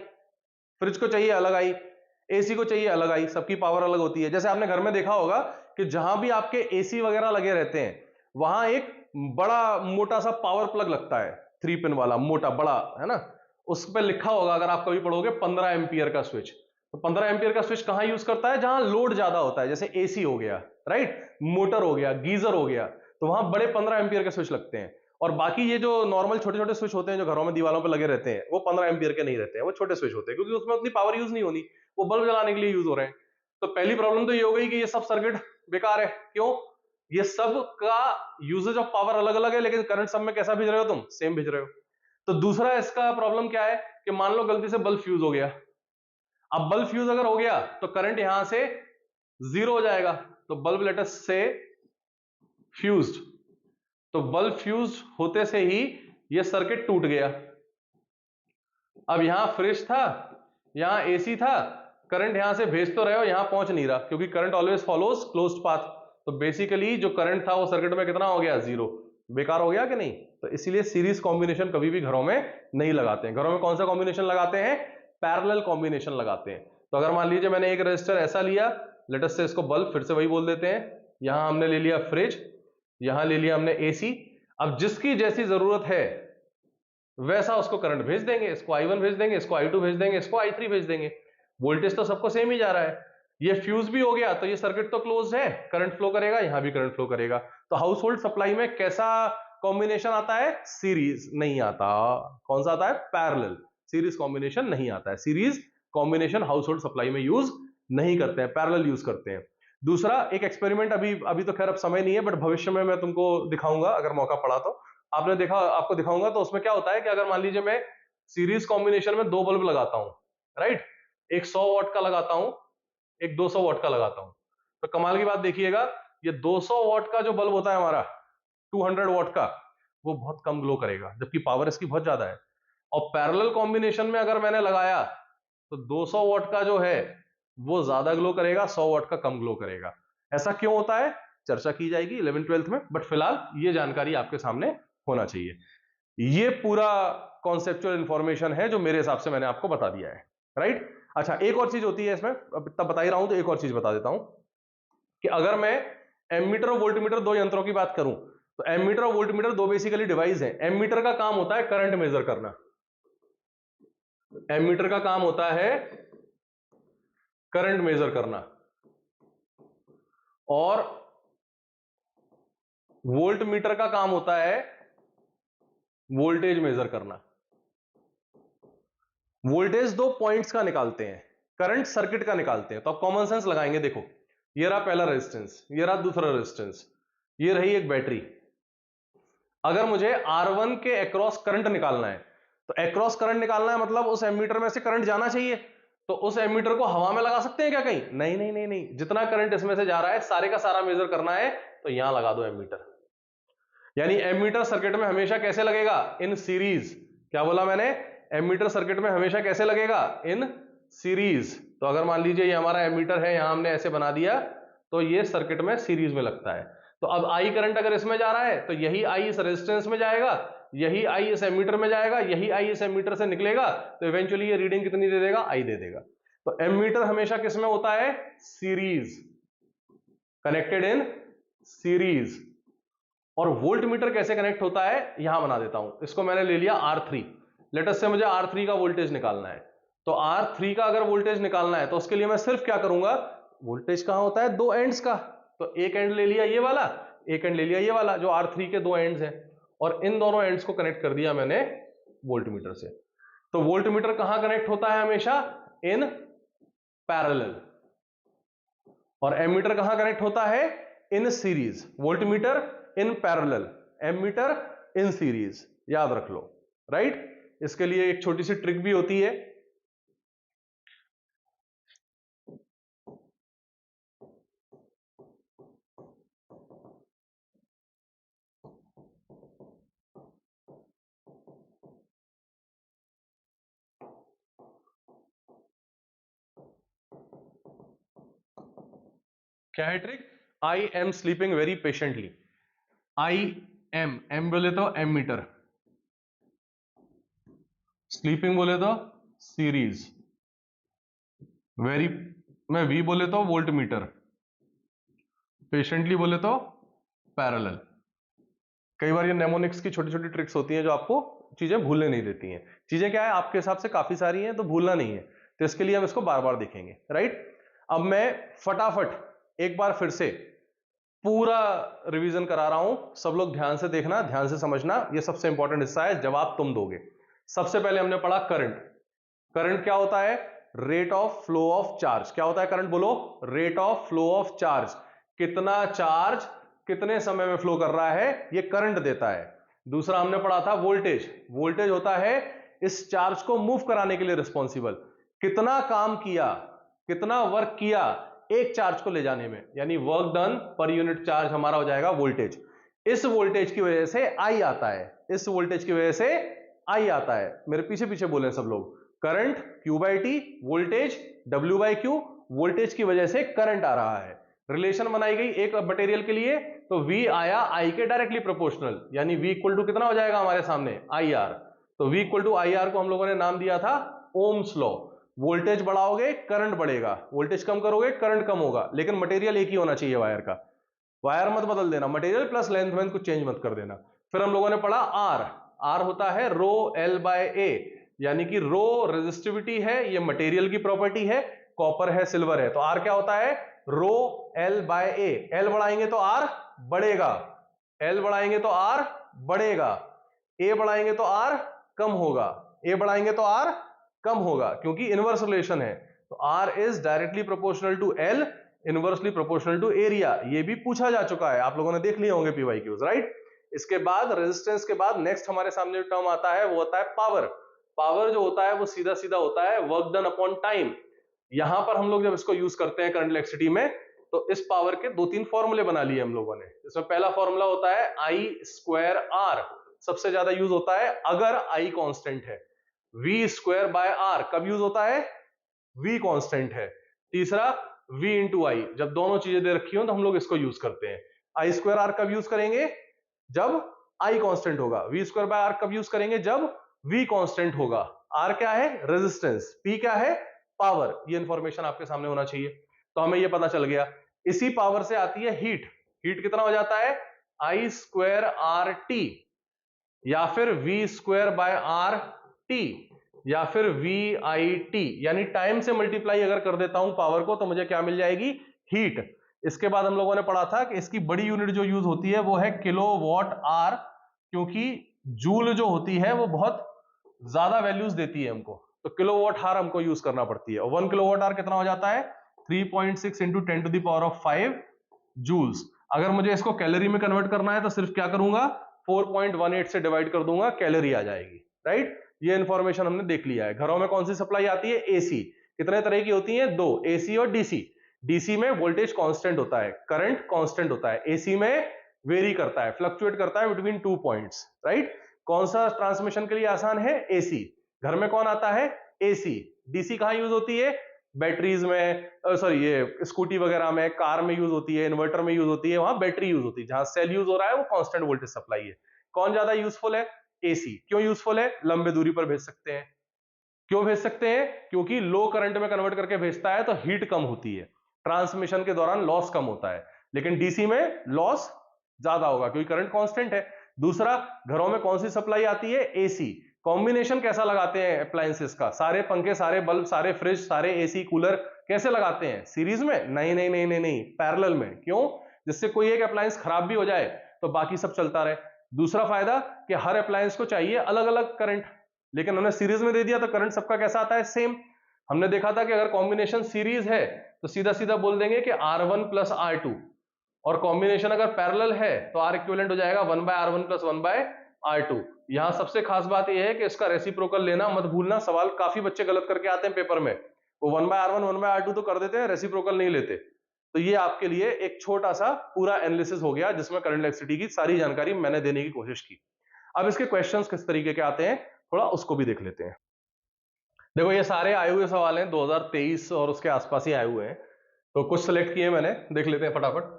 फ्रिज को चाहिए अलग आई, एसी को चाहिए अलग आई, सबकी पावर अलग होती है। जैसे आपने घर में देखा होगा कि जहां भी आपके एसी वगैरह लगे रहते हैं वहां एक बड़ा मोटा सा पावर प्लग लगता है, 3 पिन वाला मोटा बड़ा, है ना? उस पर लिखा होगा, अगर आप कभी पढ़ोगे, 15 एम्पियर का स्विच। तो 15 एम्पियर का स्विच कहां यूज करता है? जहां लोड ज्यादा होता है, जैसे एसी हो गया, राइट, मोटर हो गया, गीजर हो गया, तो वहां बड़े 15 एम्पियर के स्विच लगते हैं। और बाकी ये जो नॉर्मल छोटे छोटे स्विच होते हैं जो घरों में दीवारों पे लगे रहते हैं, वो 15 एम्पियर के नहीं रहते हैं, वो छोटे स्विच होते हैं, क्योंकि उसमें उतनी पावर यूज नहीं होनी, वो बल्ब जलाने के लिए यूज हो रहे हैं। तो पहली प्रॉब्लम तो ये हो गई कि ये सब सर्किट बेकार है। क्यों? ये सब का यूजेज ऑफ पावर अलग अलग है, लेकिन करंट सब में कैसा भेज रहे हो तुम? सेम भेज रहे हो। तो दूसरा इसका प्रॉब्लम क्या है कि मान लो गलती से बल्ब फ्यूज हो गया। अब बल्ब फ्यूज अगर हो गया तो करंट यहां से 0 हो जाएगा। तो बल्ब लेट अस से फ्यूज्ड, तो बल्ब फ्यूज होते से ही ये सर्किट टूट गया। अब यहां फ्रिज था, यहां एसी था, करंट यहां से भेज तो रहे हो, यहां पहुंच नहीं रहा, क्योंकि current always follows closed path. तो बेसिकली जो करंट था वो सर्किट में कितना हो गया, 0, बेकार हो गया कि नहीं। तो इसीलिए सीरीज कॉम्बिनेशन कभी भी घरों में नहीं लगाते हैं। घरों में कौन सा कॉम्बिनेशन लगाते हैं, पैरेलल कॉम्बिनेशन लगाते हैं। तो अगर मान लीजिए मैंने एक रजिस्टर ऐसा लिया, लेट अस से इसको बल्ब, फिर से वही बोल देते हैं, यहां हमने ले लिया फ्रिज, यहां ले लिया हमने एसी। अब जिसकी जैसी जरूरत है वैसा उसको करंट भेज देंगे, इसको I1 भेज देंगे, इसको I2 भेज देंगे, इसको I3 भेज देंगे। वोल्टेज तो सबको सेम ही जा रहा है। ये फ्यूज भी हो गया तो ये सर्किट तो क्लोज है, करंट फ्लो करेगा, यहां भी करंट फ्लो करेगा। तो हाउस होल्ड सप्लाई में कैसा कॉम्बिनेशन आता है, सीरीज नहीं आता। कौन सा आता है, पैरेलल। सीरीज कॉम्बिनेशन नहीं आता है। Series combination house hold supply में यूज नहीं करते हैं, पैरेलल यूज करते हैं। दूसरा एक एक्सपेरिमेंट, अभी तो खैर अब समय नहीं है, बट भविष्य में मैं तुमको दिखाऊंगा अगर मौका पड़ा तो। आपने देखा, आपको दिखाऊंगा। तो उसमें क्या होता है कि अगर मान लीजिए मैं सीरीज कॉम्बिनेशन में 2 बल्ब लगाता हूं, राइट, एक 100 वॉट का लगाता हूं, एक 200 वॉट का लगाता हूं, तो कमाल की बात देखिएगा, ये 200 वॉट का जो बल्ब होता है हमारा, 200 वॉट का, वो बहुत कम ग्लो करेगा, जबकि पावर इसकी बहुत ज्यादा है। और पैरेलल कॉम्बिनेशन में अगर मैंने लगाया तो 200 वॉट का जो है वो ज्यादा ग्लो करेगा, 100 वॉट का कम ग्लो करेगा। ऐसा क्यों होता है, चर्चा की जाएगी 11th-12th में, बट फिलहाल ये जानकारी आपके सामने होना चाहिए। ये पूरा कॉन्सेप्चुअल इंफॉर्मेशन है जो मेरे हिसाब से मैंने आपको बता दिया है, राइट। अच्छा, एक और चीज होती है इसमें, अब तब बता ही रहा हूं तो एक और चीज बता देता हूं कि अगर मैं एमीटर और वोल्टमीटर, 2 यंत्रों की बात करूं, तो एमीटर और वोल्टमीटर 2 बेसिकली डिवाइस है। एमीटर का काम होता है करंट मेजर करना, एमीटर का काम होता है करंट मेजर करना, और वोल्ट मीटर का काम होता है वोल्टेज मेजर करना। वोल्टेज 2 पॉइंट्स का निकालते हैं, करंट सर्किट का निकालते हैं। तो आप कॉमन सेंस लगाएंगे, देखो ये रहा पहला रेजिस्टेंस, ये रहा दूसरा रेजिस्टेंस, ये रही एक बैटरी। अगर मुझे R1 के अक्रॉस करंट निकालना है, तो अक्रॉस करंट निकालना है मतलब उस एमीटर में से करंट जाना चाहिए। तो उस एमीटर को हवा में लगा सकते हैं क्या कहीं, नहीं नहीं नहीं नहीं, जितना करंट इसमें से जा रहा है सारे का सारा मेजर करना है, तो यहां लगा दो एमीटर। यानी एमीटर सर्किट में हमेशा कैसे लगेगा, इन सीरीज। क्या बोला मैंने, एमीटर सर्किट में हमेशा कैसे लगेगा, इन सीरीज। तो अगर मान लीजिए ये हमारा एमीटर है, यहां हमने ऐसे बना दिया, तो ये सर्किट में सीरीज में लगता है। तो अब आई करंट अगर इसमें जा रहा है तो यही आई इस रेजिस्टेंस में जाएगा, यही आई इस एमीटर में जाएगा, यही आई इस एमीटर से निकलेगा, तो इवेंचुअली ये रीडिंग कितनी दे देगा, आई दे देगा। तो एमीटर हमेशा किस में होता है, सीरीज, कनेक्टेड इन सीरीज। और वोल्ट मीटर कैसे कनेक्ट होता है, यहां बना देता हूं। इसको मैंने ले लिया R3, लेटेस्ट से मुझे R3 का वोल्टेज निकालना है। तो R3 का अगर वोल्टेज निकालना है तो उसके लिए मैं सिर्फ क्या करूंगा, वोल्टेज कहां होता है, 2 एंड्स का। तो एक एंड ले लिया ये वाला, एक एंड ले लिया ये वाला, जो R3 के 2 एंड्स हैं, और इन दोनों एंड्स को कनेक्ट कर दिया मैंने वोल्ट मीटर से। तो वोल्ट मीटर कहां कनेक्ट होता है हमेशा, इन पैरेलल। और एमीटर कहां कनेक्ट होता है, in series. Volt meter in parallel, ammeter in series, याद रख लो, राइट। इसके लिए एक छोटी सी ट्रिक भी होती है। क्या है trick, I am sleeping very patiently. I am बोले तो एमीटर, स्लीपिंग बोले तो सीरीज, वेरी में वी बोले तो वोल्ट मीटर, पेशेंटली बोले तो पैरेलल। कई बार ये नेमोनिक्स की छोटी छोटी ट्रिक्स होती हैं जो आपको चीजें भूलने नहीं देती हैं। चीजें क्या है, आपके हिसाब से काफी सारी हैं तो भूलना नहीं है, तो इसके लिए हम इसको बार बार देखेंगे, राइट। अब मैं फटाफट एक बार फिर से पूरा रिवीजन करा रहा हूं, सब लोग ध्यान से देखना, ध्यान से समझना, ये सबसे इंपॉर्टेंट हिस्सा है, जवाब तुम दोगे। सबसे पहले हमने पढ़ा करंट। करंट क्या होता है, rate of flow of charge. क्या होता है करंट, बोलो, rate of flow of charge. कितना चार्ज कितने समय में फ्लो कर रहा है, ये करंट देता है। दूसरा हमने पढ़ा था वोल्टेज। वोल्टेज होता है इस चार्ज को मूव कराने के लिए रिस्पॉन्सिबल। कितना काम किया, कितना वर्क किया, एक चार्ज को ले जाने में, यानी work done per unit charge हमारा हो जाएगा वोल्टेज। इस वोल्टेज की वजह से आई आता है, इस वोल्टेज की वजह से आई आता है। मेरे पीछे पीछे बोले सब लोग, current Q by T, voltage W by Q, voltage की वजह से करंट आ रहा है। रिलेशन बनाई गई एक मटेरियल के लिए, तो V आया I के डायरेक्टली प्रोपोर्शनल, यानी V इक्वल टू कितना हो जाएगा हमारे सामने IR। तो V इक्वल टू IR को हम लोगों ने नाम दिया था ओम्स लॉ। वोल्टेज बढ़ाओगे करंट बढ़ेगा, वोल्टेज कम करोगे करंट कम होगा, लेकिन मटेरियल एक ही होना चाहिए वायर का। वायर मत बदल देना, मटेरियल प्लस लेंथ वेंथ कुछ चेंज मत कर देना। फिर हम लोगों ने पढ़ा आर, आर होता है रो एल बाय ए, यानी कि रो रेजिस्टिविटी है, ये मटेरियल की प्रॉपर्टी है, कॉपर है सिल्वर है, तो आर क्या होता है रो एल बाय ए। एल बढ़ाएंगे तो आर बढ़ेगा, एल बढ़ाएंगे तो आर बढ़ेगा, ए बढ़ाएंगे तो आर कम होगा, ए बढ़ाएंगे तो आर कम होगा, क्योंकि इनवर्स रिलेशन है। तो R is directly proportional to L, inversely proportional to area. ये भी पूछा जा चुका है, आप लोगों ने देख लिए होंगे पीवाईक्यूज, राइट। इसके बाद रेजिस्टेंस के बाद नेक्स्ट हमारे सामने जो टर्म आता है वो होता है पावर। पावर जो होता है वो सीधा सीधा होता है वर्क डन अपॉन टाइम। यहां पर हम लोग जब इसको यूज करते हैं करंट इलेक्ट्रिसिटी में, तो इस पावर के दो तीन फॉर्मूले बना लिए हम लोगों ने। इसमें पहला फॉर्मूला होता है आई स्क्वायर आर, सबसे ज्यादा यूज होता है अगर आई कांस्टेंट है। वी स्क्वायर बाय आर कब यूज होता है, वी कांस्टेंट है। तीसरा v इंटू आई, जब दोनों चीजें दे रखी हो तो हम लोग इसको यूज करते हैं। आई स्क्वायर आर कब यूज करेंगे, जब आई कांस्टेंट होगा। वी स्क्वायर बाय आर कब यूज करेंगे, जब v कांस्टेंट होगा। आर क्या है रेजिस्टेंस, p क्या है पावर। ये इंफॉर्मेशन आपके सामने होना चाहिए, तो हमें ये पता चल गया। इसी पावर से आती है हीट। हीट कितना हो जाता है आई स्क्वायर आर टी, या फिर V square by R T, या फिर वी आई टी, यानी टाइम से मल्टीप्लाई अगर कर देता हूं पावर को तो मुझे क्या मिल जाएगी हीट। इसके बाद हम लोगों ने पढ़ा था कि इसकी बड़ी यूनिट जो यूज होती है वो है किलोवाट आर, क्योंकि जूल जो होती है वो बहुत ज्यादा वैल्यूज देती है हमको, तो किलोवाट आर हमको यूज करना पड़ती है। और 1 किलोवाट आर कितना हो जाता है 3.6 into 10 to the power of 5 joules. अगर मुझे इसको कैलोरी में कन्वर्ट करना है तो सिर्फ क्या करूंगा 4.18 से डिवाइड कर दूंगा, कैलोरी आ जाएगी, राइट। ये इंफॉर्मेशन हमने देख लिया है। घरों में कौन सी सप्लाई आती है एसी, कितने तरह की होती है दो, एसी और डीसी। डीसी में वोल्टेज कांस्टेंट होता है, करंट कांस्टेंट होता है, एसी में वेरी करता है, फ्लक्चुएट करता है बिटवीन 2 पॉइंट्स, राइट। कौन सा ट्रांसमिशन के लिए आसान है एसी। घर में कौन आता है एसी। डीसी कहां यूज होती है बैटरीज में, सॉरी ये स्कूटी वगैरह में, कार में यूज होती है, इन्वर्टर में यूज होती है, वहां बैटरी यूज होती है। जहां सेल यूज हो रहा है वो कांस्टेंट वोल्टेज सप्लाई है। कौन ज्यादा यूजफुल है एसी। क्यों यूजफुल है, लंबे दूरी पर भेज सकते हैं। क्यों भेज सकते हैं, क्योंकि लो करंट में कन्वर्ट करके भेजता है तो हीट कम होती है, ट्रांसमिशन के दौरान लॉस कम होता है। लेकिन डीसी में लॉस ज्यादा होगा क्योंकि करंट कांस्टेंट है। दूसरा, घरों में कौन सी सप्लाई आती है एसी। कॉम्बिनेशन कैसा लगाते हैं अप्लायंसेस का, सारे पंखे सारे बल्ब सारे फ्रिज सारे एसी कूलर कैसे लगाते हैं सीरीज में, नहीं नहीं नहीं नहीं नहीं पैरेलल में। क्यों, जिससे कोई एक अप्लायंस खराब भी हो जाए तो बाकी सब चलता रहे। दूसरा फायदा कि हर अप्लायंस को चाहिए अलग अलग करंट, लेकिन हमने सीरीज में दे दिया तो करंट सबका कैसा आता है सेम। हमने देखा था कि अगर कॉम्बिनेशन सीरीज है तो सीधा सीधा बोल देंगे कि R1 प्लस R2, और कॉम्बिनेशन अगर पैरेलल है तो R इक्विवेलेंट हो जाएगा 1 bye R1 plus 1 bye R2। यहां सबसे खास बात यह है कि इसका रेसिप्रोकल लेना मत भूलना, सवाल काफी बच्चे गलत करके आते हैं पेपर में, वो 1 बाय R1 1 बाय R2 तो कर देते हैं, रेसिप्रोकल नहीं लेते। तो ये आपके लिए एक छोटा सा पूरा एनालिसिस हो गया जिसमें करंट इलेक्ट्रिसिटी की सारी जानकारी मैंने देने की कोशिश की। अब इसके क्वेश्चंस किस तरीके के आते हैं थोड़ा उसको भी देख लेते हैं। देखो ये सारे आए हुए सवाल हैं 2023 और उसके आसपास ही आए हुए हैं, तो कुछ सिलेक्ट किए मैंने, देख लेते हैं फटाफट।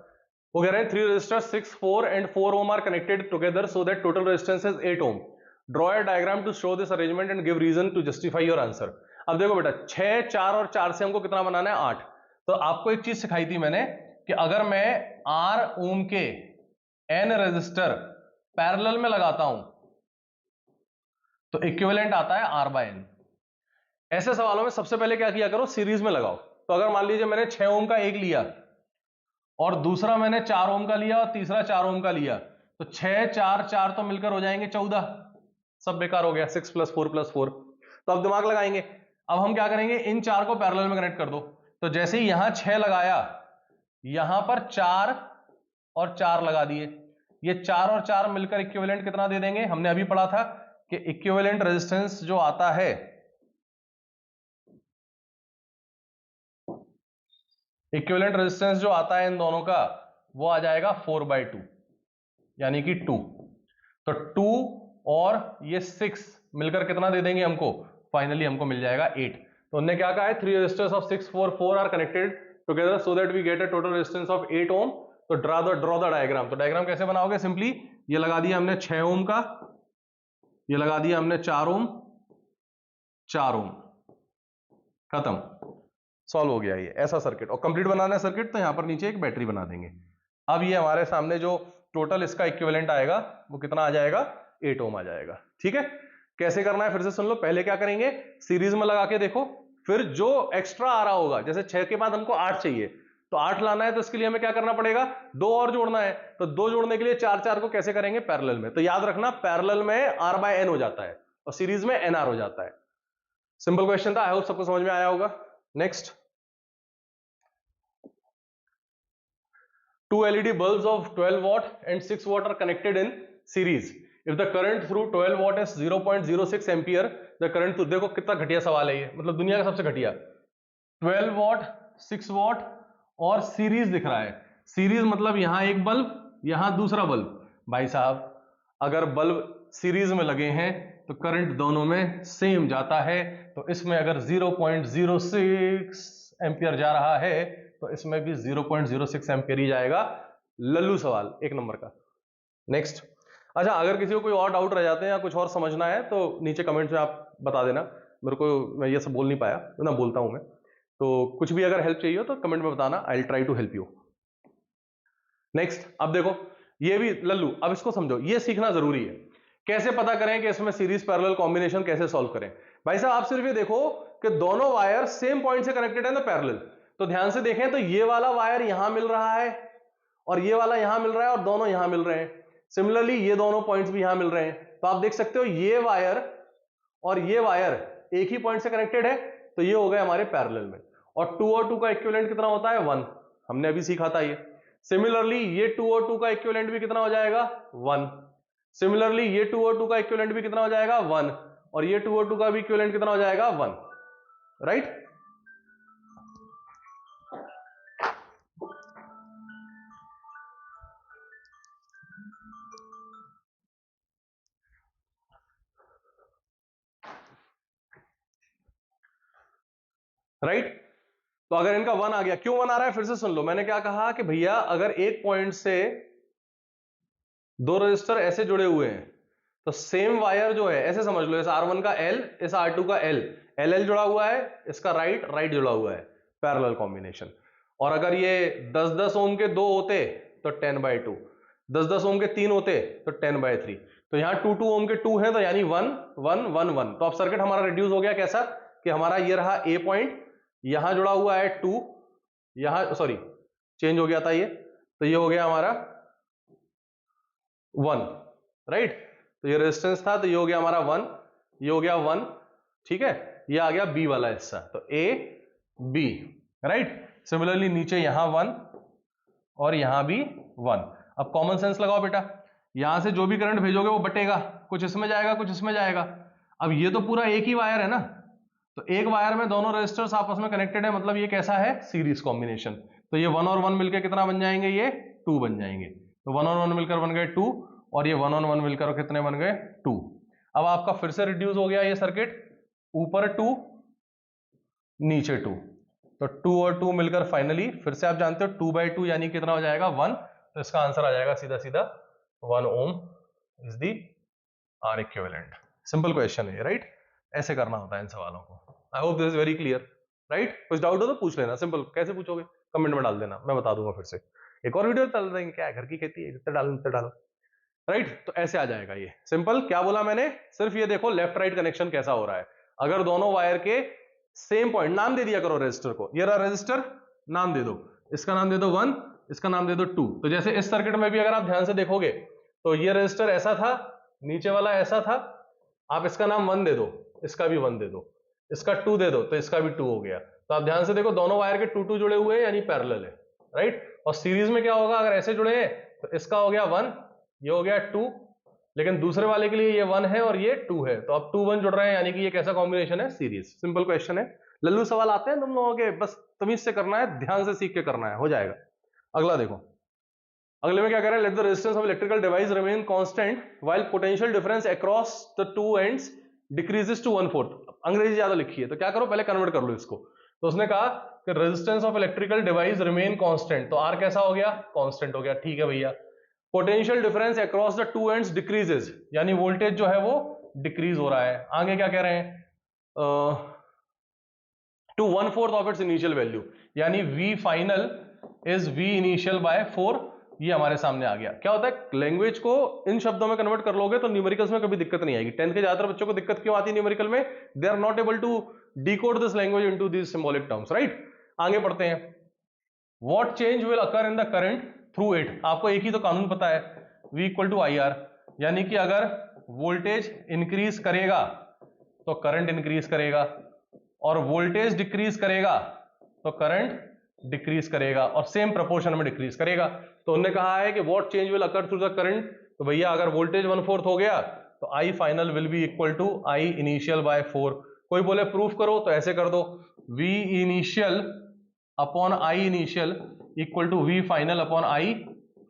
वो कह रहे हैं 3 resistors 6, 4 and 4 ohm are connected together so that total resistance is 8 ohm. Draw a diagram to show this arrangement and give reason to justify your answer. अब देखो बेटा 6, 4 और 4 से हमको कितना बनाना है 8। तो आपको एक चीज सिखाई थी मैंने कि अगर मैं R ओम के n रेजिस्टर पैरेलल में लगाता हूं तो इक्विवेलेंट आता है R बाय n। ऐसे सवालों में सबसे पहले क्या किया करो सीरीज में लगाओ। तो अगर मान लीजिए मैंने 6 ओम का एक लिया और दूसरा मैंने 4 ओम का लिया और तीसरा 4 ओम का लिया, तो 6 4 4 तो मिलकर हो जाएंगे 14, सब बेकार हो गया, 6 प्लस 4 प्लस 4। तो अब दिमाग लगाएंगे, अब हम क्या करेंगे इन 4 को पैरेलल में कनेक्ट कर दो। तो जैसे ही यहां 6 लगाया यहां पर 4 और 4 लगा दिए, ये 4 और 4 मिलकर इक्विवेलेंट कितना दे देंगे, हमने अभी पढ़ा था कि इक्विवेलेंट रेजिस्टेंस जो आता है इक्विवेलेंट रेजिस्टेंस जो आता है इन दोनों का वो आ जाएगा 4/2 यानी कि 2। तो 2 और ये 6 मिलकर कितना दे देंगे हमको, फाइनली हमको मिल जाएगा 8। तो उन्होंने क्या कहा है, 3 resistors of 6, 4, 4 are connected together so that we get a total resistance of 8 ohm. तो ड्रॉ द डायग्राम। तो डायग्राम कैसे बनाओगे, सिंपली ये लगा दिया हमने 6 ओम का, ये लगा दिया हमने 4 ओम, 4 ओम, खत्म, सॉल्व हो गया ये ऐसा सर्किट। और कंप्लीट बनाना है सर्किट तो यहां पर नीचे एक बैटरी बना देंगे। अब ये हमारे सामने जो टोटल इसका इक्विवेलेंट आएगा वो कितना आ जाएगा, 8 ओम आ जाएगा। ठीक है, कैसे करना है फिर से सुन लो। पहले क्या करेंगे, सीरीज में लगा के देखो, फिर जो एक्स्ट्रा आ रहा होगा, जैसे 6 के बाद हमको 8 चाहिए तो 8 लाना है, तो इसके लिए हमें क्या करना पड़ेगा, 2 और जोड़ना है। तो 2 जोड़ने के लिए 4 4 को कैसे करेंगे, पैरेलल में। तो याद रखना पैरेलल में R/N हो जाता है और सीरीज में NR हो जाता है। सिंपल क्वेश्चन था, आई होप सबको समझ में आया होगा। Next, 2 LED bulbs of 12 watt and 6 watt are connected in series. If the current through 12 watt is 0.06 ampere, the current through, देखो कितना घटिया सवाल है ये, मतलब दुनिया का सबसे घटिया। 12 watt, 6 watt और सीरीज दिख रहा है। सीरीज मतलब यहां एक बल्ब, यहां दूसरा बल्ब। भाई साहब अगर बल्ब सीरीज में लगे हैं तो करंट दोनों में सेम जाता है, तो इसमें अगर 0.06 एम्पियर जा रहा है तो इसमें भी 0.06 एम्पियर ही जाएगा। लल्लू सवाल, एक नंबर का। नेक्स्ट, अच्छा अगर किसी को कोई और डाउट रह जाते हैं या कुछ और समझना है तो नीचे कमेंट में आप बता देना मेरे को, मैं ये सब बोल नहीं पाया ना, बोलता हूं मैं, तो कुछ भी अगर हेल्प चाहिए हो तो कमेंट में बताना, I will try to help you. Next, अब देखो ये भी लल्लू, अब इसको समझो, ये सीखना जरूरी है। कैसे पता करें कि इसमें सीरीज पैरेलल कॉम्बिनेशन कैसे सॉल्व करें। भाई साहब आप सिर्फ ये देखो कि दोनों वायर सेम पॉइंट से कनेक्टेड है ना पैरेलल, तो ध्यान से देखें तो ये वाला वायर यहां मिल रहा है और ये वाला यहां मिल रहा है और दोनों यहां मिल रहे हैं। सिमिलरली ये दोनों पॉइंट्स भी यहां मिल रहे हैं, तो आप देख सकते हो ये वायर और ये वायर एक ही पॉइंट से कनेक्टेड है, तो ये हो गए हमारे पैरेलल में। और 2 और 2 का इक्विवेलेंट कितना होता है, 1, हमने अभी सीखा था ये। सिमिलरली ये 2 और 2 का इक्विवेलेंट भी कितना हो जाएगा, 1। सिमिलरली ये 2 और 2 का इक्विवेलेंट भी कितना हो जाएगा, 1। और ये 2 और 2 का भी इक्विवेलेंट कितना हो जाएगा, 1। Right, right. तो अगर इनका 1 आ गया, क्यों 1 आ रहा है फिर से सुन लो। मैंने क्या कहा कि भैया अगर एक पॉइंट से 2 रजिस्टर ऐसे जुड़े हुए हैं तो सेम वायर जो है, ऐसे समझ लो, इस R1 का L, इस R2 का L, LL जुड़ा हुआ है, इसका राइट जुड़ा हुआ है, पैरेलल कॉम्बिनेशन। और अगर ये 10-10 ओम के 2 होते तो 10/2, 10-10 ओम के 3 होते तो 10/3। तो यहां 2-2 ओम के 2 है, तो यानी 1-1-1-1। तो अब सर्किट हमारा रिड्यूस हो गया कैसा, कि हमारा ये रहा A पॉइंट, यहां जुड़ा हुआ है 2, यहां सॉरी चेंज हो गया था ये, तो ये हो गया हमारा 1, राइट। तो ये रेजिस्टेंस था, तो ये हो गया हमारा 1, ये हो गया 1, ठीक है। ये आ गया B वाला हिस्सा, तो A B, राइट। सिमिलरली नीचे यहां 1 और यहां भी 1। अब कॉमन सेंस लगाओ बेटा, यहां से जो भी करंट भेजोगे वो बटेगा, कुछ इसमें जाएगा कुछ इसमें जाएगा। अब ये तो पूरा एक ही वायर है ना, तो एक वायर में दोनों रेजिस्टर्स आपस में कनेक्टेड है, मतलब ये कैसा है, सीरीज कॉम्बिनेशन। तो ये 1 और 1 मिलकर कितना बन जाएंगे, ये 2 बन जाएंगे। तो 1 और 1 मिलकर बन गए 2, और ये 1 और 1 मिलकर कितने बन गए, 2। अब आपका फिर से रिड्यूस हो गया ये सर्किट, ऊपर 2 नीचे 2, तो 2 और 2 मिलकर फाइनली फिर से आप जानते हो 2/2 यानी कितना हो जाएगा, 1। तो इसका आंसर आ जाएगा सीधा सीधा 1 ohm is the R equivalent. Simple question है, राइट। ऐसे करना होता है इन सवालों को। I hope this is very clear, right. कुछ डाउट हो तो पूछ लेना, सिंपल। कैसे पूछोगे, कमेंट में डाल देना, मैं बता दूंगा फिर से। एक और वीडियो डाल देंगे, क्या है, घर की खेती है, जितने डालो उतने डालो, राइट। तो ऐसे आ जाएगा ये सिंपल। क्या बोला मैंने, सिर्फ ये देखो लेफ्ट राइट कनेक्शन कैसा हो रहा है। अगर दोनों वायर के सेम पॉइंट, नाम दे दिया करो रजिस्टर को, ये रहा रजिस्टर, नाम दे दो, इसका नाम दे दो 1, इसका नाम दे दो 2। तो जैसे इस सर्किट में भी अगर आप ध्यान से देखोगे तो ये रजिस्टर ऐसा था, नीचे वाला ऐसा था, आप इसका नाम 1 दे दो, इसका भी 1 दे दो, इसका 2 दे दो, तो इसका भी 2 हो गया। तो आप ध्यान से देखो दोनों वायर के 2-2 जुड़े हुए हैं, यानी पैरेलल है, राइट। और सीरीज में क्या होगा, अगर ऐसे जुड़े हैं तो इसका हो गया 1, ये हो गया 2, लेकिन दूसरे वाले के लिए ये 1 है और ये 2 है, तो अब 2 1 जुड़ रहे हैं, यानी कि ये कैसा कॉम्बिनेशन है, सीरीज। सिंपल क्वेश्चन है। लल्लू सवाल आते हैं तुम लोगों के, बस तमीज से करना है, ध्यान से सीख के करना है, हो जाएगा। अगला देखो, अगले में क्या कह रहे हैं, let the resistance of electrical device remain constant while potential difference across the two ends decreases to 1/4। अंग्रेजी ज्यादा लिखी है तो क्या करो, पहले कन्वर्ट कर लो इसको। तो उसने कहा कि resistance of electrical device remain constant, तो आर कैसा हो गया, कांस्टेंट हो गया, ठीक है भैया। Potential difference across the two ends decreases, यानी वोल्टेज जो है वो डिक्रीज हो रहा है। आगे क्या कह रहे हैं, to 1/4 of its initial value, यानी V final is V initial by 4। ये हमारे सामने आ गया। क्या होता है, लैंग्वेज को इन शब्दों में कन्वर्ट कर लोगे तो न्यूमेरिकल्स में कभी दिक्कत नहीं आएगी। 10th के ज्यादातर बच्चों को दिक्कत क्यों आती है न्यूमेरिकल में, they are not able to decode this language into this symbolic terms, right. आगे पढ़ते हैं, what change will occur in the current through it. आपको एक ही तो कानून पता है, V इक्वल टू IR, यानी कि अगर वोल्टेज इंक्रीज करेगा तो करंट इंक्रीज करेगा, और वोल्टेज डिक्रीज करेगा तो करंट डिक्रीज करेगा, और सेम प्रोपोर्शन में डिक्रीज करेगा। तो उन्होंने कहा है कि what change will occur through the current, तो भैया अगर वोल्टेज 1/4 हो गया तो I final will be equal to I initial by 4। कोई बोले प्रूफ करो तो ऐसे कर दो, V initial upon I initial equal to V final upon I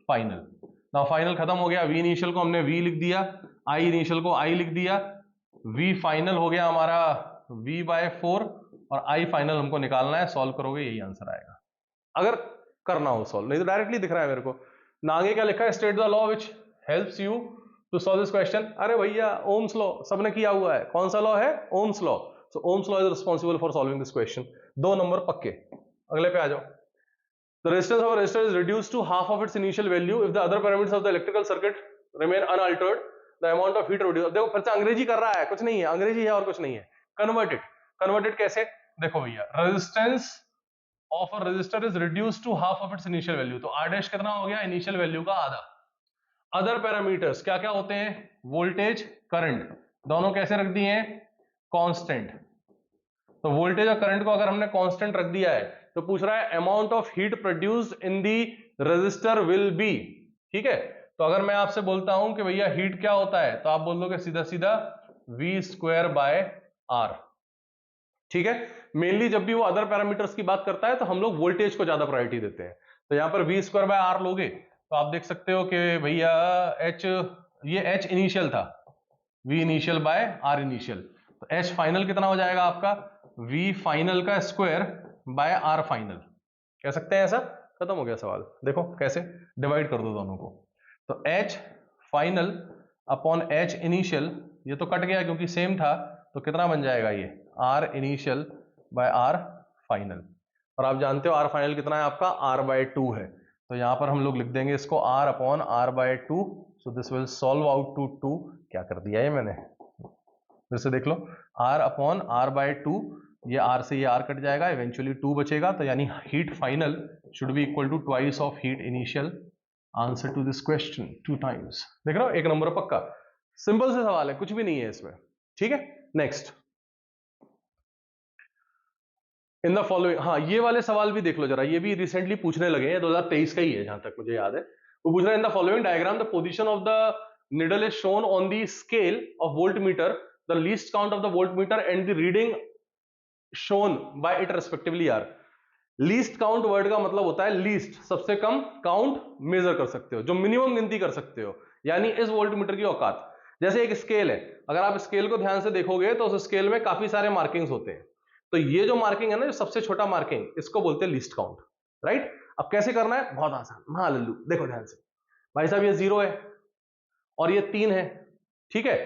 final. Now final खत्म हो गया, V इनिशियल को हमने V लिख दिया, I इनिशियल को I लिख दिया, V फाइनल हो गया हमारा V बाय 4, और I फाइनल हमको निकालना है। सॉल्व करोगे यही आंसर आएगा, अगर करना हो सॉल्व, नहीं तो डायरेक्टली दिख रहा है मेरे को ना। आगे क्या लिखा है, state the law which helps you to solve this question. अरे भैया ओम्स लॉ सबने किया हुआ है, कौन सा लॉ है, Ohm's law. So Ohm's law is responsible for solving this question. 2 number पक्के। अगले पे आ जाओ, the resistance of resistor is reduced to half of its initial value if the other parameters of the electrical circuit remain unaltered, the amount of heat reduce. देखो फिर से अंग्रेजी कर रहा है, कुछ नहीं है, अंग्रेजी है और कुछ नहीं है। कन्वर्टेड, कन्वर्टेड कैसे, देखो भैया, resistance of a resistor is reduced to half of its initial value, तो R डैश कितना हो गया, इनिशियल वैल्यू का आधा। अदर पैरामीटर्स क्या क्या होते हैं, वोल्टेज करंट, दोनों कैसे रख दिए हैं, कांस्टेंट। तो वोल्टेज और करंट को अगर हमने कांस्टेंट रख दिया है तो पूछ रहा है amount of heat produced in the resistor will be, ठीक है। तो अगर मैं आपसे बोलता हूं कि भैया हीट क्या होता है, तो आप बोल दोगे सीधा सीधा V² बाय R, ठीक है। मेनली जब भी वो अदर पैरामीटर्स की बात करता है तो हम लोग वोल्टेज को ज्यादा प्रायोरिटी देते हैं। तो यहां पर V² बाय R लोगे तो आप देख सकते हो कि भैया H, ये H इनिशियल था, V initial by R initial, तो H फाइनल कितना हो जाएगा आपका, V फाइनल का स्क्वायर बाय R फाइनल। कह सकते हैं ऐसा, खत्म हो गया सवाल। देखो कैसे डिवाइड कर दो दोनों को, तो H final upon H initial, ये तो कट गया क्योंकि सेम था, तो कितना बन जाएगा ये R initial by R final. और आप जानते हो R फाइनल कितना है आपका, R/2 है, तो यहां पर हम लोग लिख देंगे इसको R upon R/2। So this will solve out to 2। क्या कर दिया है मैंने, फिर से देख लो, R अपॉन R/2, ये R से ये R कट जाएगा, इवेंचुअली 2 बचेगा, तो यानी heat final should be equal to twice of heat initial. Answer to this question 2 times. देख रहे हो, एक नंबर पक्का, सिंपल से सवाल है, कुछ भी नहीं है इसमें, ठीक है। नेक्स्ट, इन द फॉलोइंग, हाँ ये वाले सवाल भी देख लो जरा, ये भी रिसेंटली पूछने लगे हैं, 2023 का ही है जहां तक मुझे याद है। वो पूछ रहे हैं, in the following diagram the position of the needle is shown on the scale of volt meter, the least count of the volt meter and the reading shown by it respectively are. Least count word का मतलब होता है लीस्ट, सबसे कम, काउंट मेजर कर सकते हो, जो मिनिमम गिनती कर सकते हो, यानी इस वोल्ट मीटर की औकात। जैसे एक स्केल है, अगर आप स्केल को ध्यान से देखोगे तो उस स्केल में काफी सारे मार्किंग्स होते हैं, तो ये जो मार्किंग है ना, जो सबसे छोटा मार्किंग, इसको बोलते हैं लीस्ट काउंट, राइट। अब कैसे करना है, बहुत आसान, हाँ लल्लू देखो ध्यान से, भाई साहब ये 0 है और ये 3 है, ठीक है।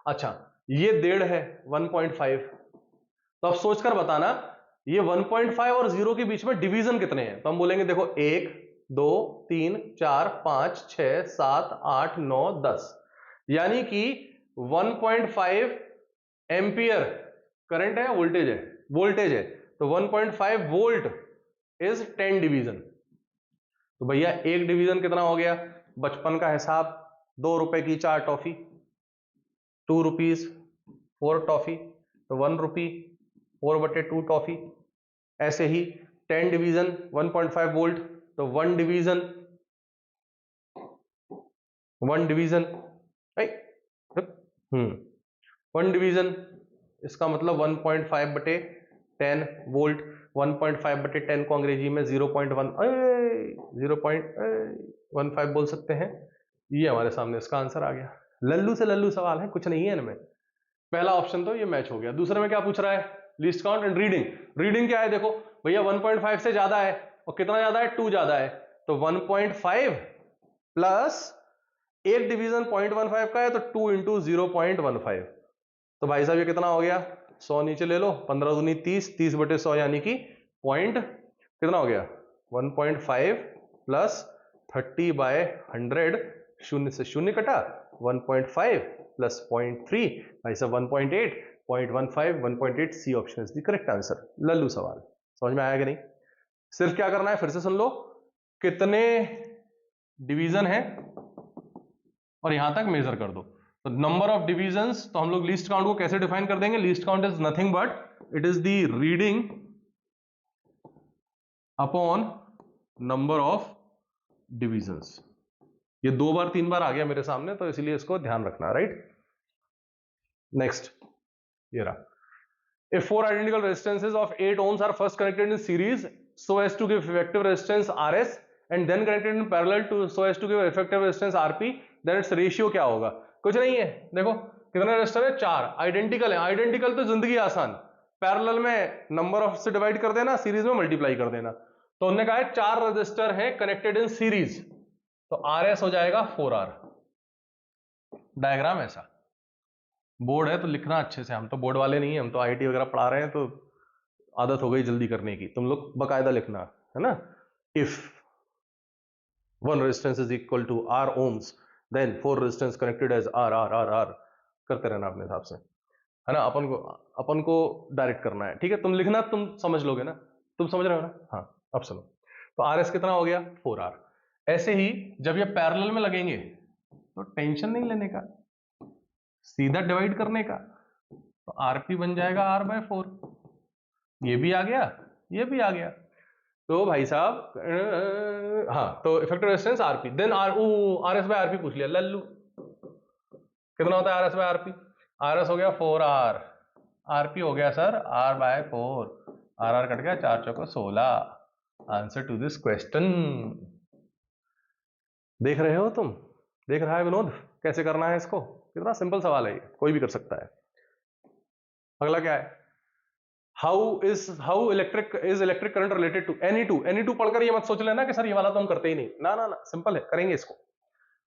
अच्छा ये 1.5 है, 1.5, तो अब सोचकर बताना ये 1.5 और 0 के बीच में डिवीजन कितने हैं, तो हम बोलेंगे देखो 1 2 3 4 5 6 7 8 9 10, यानी कि 1.5 एम्पियर करंट है, वोल्टेज है, वोल्टेज है, तो 1.5 वोल्ट इज 10 डिवीजन। तो भैया एक डिवीजन कितना हो गया, बचपन का हिसाब, 2 रुपए की 4 टॉफी, 2 रुपीज 4 टॉफी, तो 1 रुपी 4/2 टॉफी। ऐसे ही 10 डिवीजन 1.5 वोल्ट, तो 1 डिवीजन 1 डिवीजन, इसका मतलब 1.5 बटे 10 वोल्ट। 1.5 बटे 10 को अंग्रेजी में 0.15 बोल सकते हैं। ये हमारे सामने इसका आंसर आ गया। लल्लू से लल्लू सवाल है, कुछ नहीं है इनमें। पहला ऑप्शन तो ये मैच हो गया। दूसरे में क्या पूछ रहा है? Least count and reading. Reading क्या है? देखो भैया 1.5 से ज्यादा है, और कितना ज्यादा है? 2 ज्यादा है। तो 1.5 प्लस एक डिवीजन 0.15 का है, तो 2 इंटू 0.15। तो भाई साहब ये कितना हो गया? 100 नीचे ले लो, 15 दूनी 30, 30 बटे 100 यानी कि पॉइंट कितना हो गया? 1.5 प्लस 30/100, शून्य से शून्य कटा, 1.5 प्लस 0.3, भाई साहब 1.8, 0.15, 1.8। C option is the correct answer. लल्लू सवाल समझ में आया कि नहीं? सिर्फ क्या करना है, फिर से सुन लो, कितने डिवीजन है और यहां तक मेजर कर दो। तो नंबर ऑफ डिविजन्स, तो हम लोग लीस्ट काउंट को कैसे डिफाइन कर देंगे? Least count is nothing but it is the reading upon number of divisions. ये 2 बार 3 बार आ गया मेरे सामने, तो इसलिए इसको ध्यान रखना, राइट? नेक्स्ट, ये रहा। If 4 identical resistances of 8 ohms are first connected in series so as to give effective resistance Rs and then connected in parallel to so as to give effective resistance Rp, then its ratio क्या होगा? कुछ नहीं है, देखो कितने रेजिस्टर है? 4 आइडेंटिकल है। आइडेंटिकल तो जिंदगी आसान, पैरेलल में नंबर ऑफ से डिवाइड कर देना, सीरीज में मल्टीप्लाई कर देना। तो उन्होंने कहा है 4 रजिस्टर है कनेक्टेड इन सीरीज, तो Rs हो जाएगा 4R। डायग्राम ऐसा, बोर्ड है तो लिखना अच्छे से, हम तो बोर्ड वाले नहीं है, हम तो आईटी वगैरह पढ़ा रहे हैं, तो आदत हो गई जल्दी करने की। तुम लोग बकायदा लिखना है ना। If 1 resistance is equal to R ohms then 4 resistance connected as R करते रहना अपने हिसाब से, है ना। अपन को डायरेक्ट करना है, ठीक है। तुम लिखना, तुम समझ लोगे ना, तुम समझ रहे हो ना? हाँ, अब सुनो। तो RS कितना हो गया? 4R। ऐसे ही जब ये पैरेलल में लगेंगे तो टेंशन नहीं लेने का, सीधा डिवाइड करने का। तो आरपी बन जाएगा R/4। ये भी आ गया, ये भी आ गया। तो भाई साहब हाँ, तो effective resistance RP, then RS/RP पूछ लिया लल्लू। कितना होता है RS/RP? RS हो गया 4R, RP हो गया सर R/4। RR कट गया, 4 चौको 16। Answer to this question. देख रहे हो तुम? देख रहा है विनोद कैसे करना है इसको? कितना सिंपल सवाल है ये, कोई भी कर सकता है। अगला क्या है? How electric current related to Ni2 पढ़कर ये मत सोच लेना कि सर ये वाला तो हम करते ही नहीं, ना ना ना, सिंपल है, करेंगे इसको।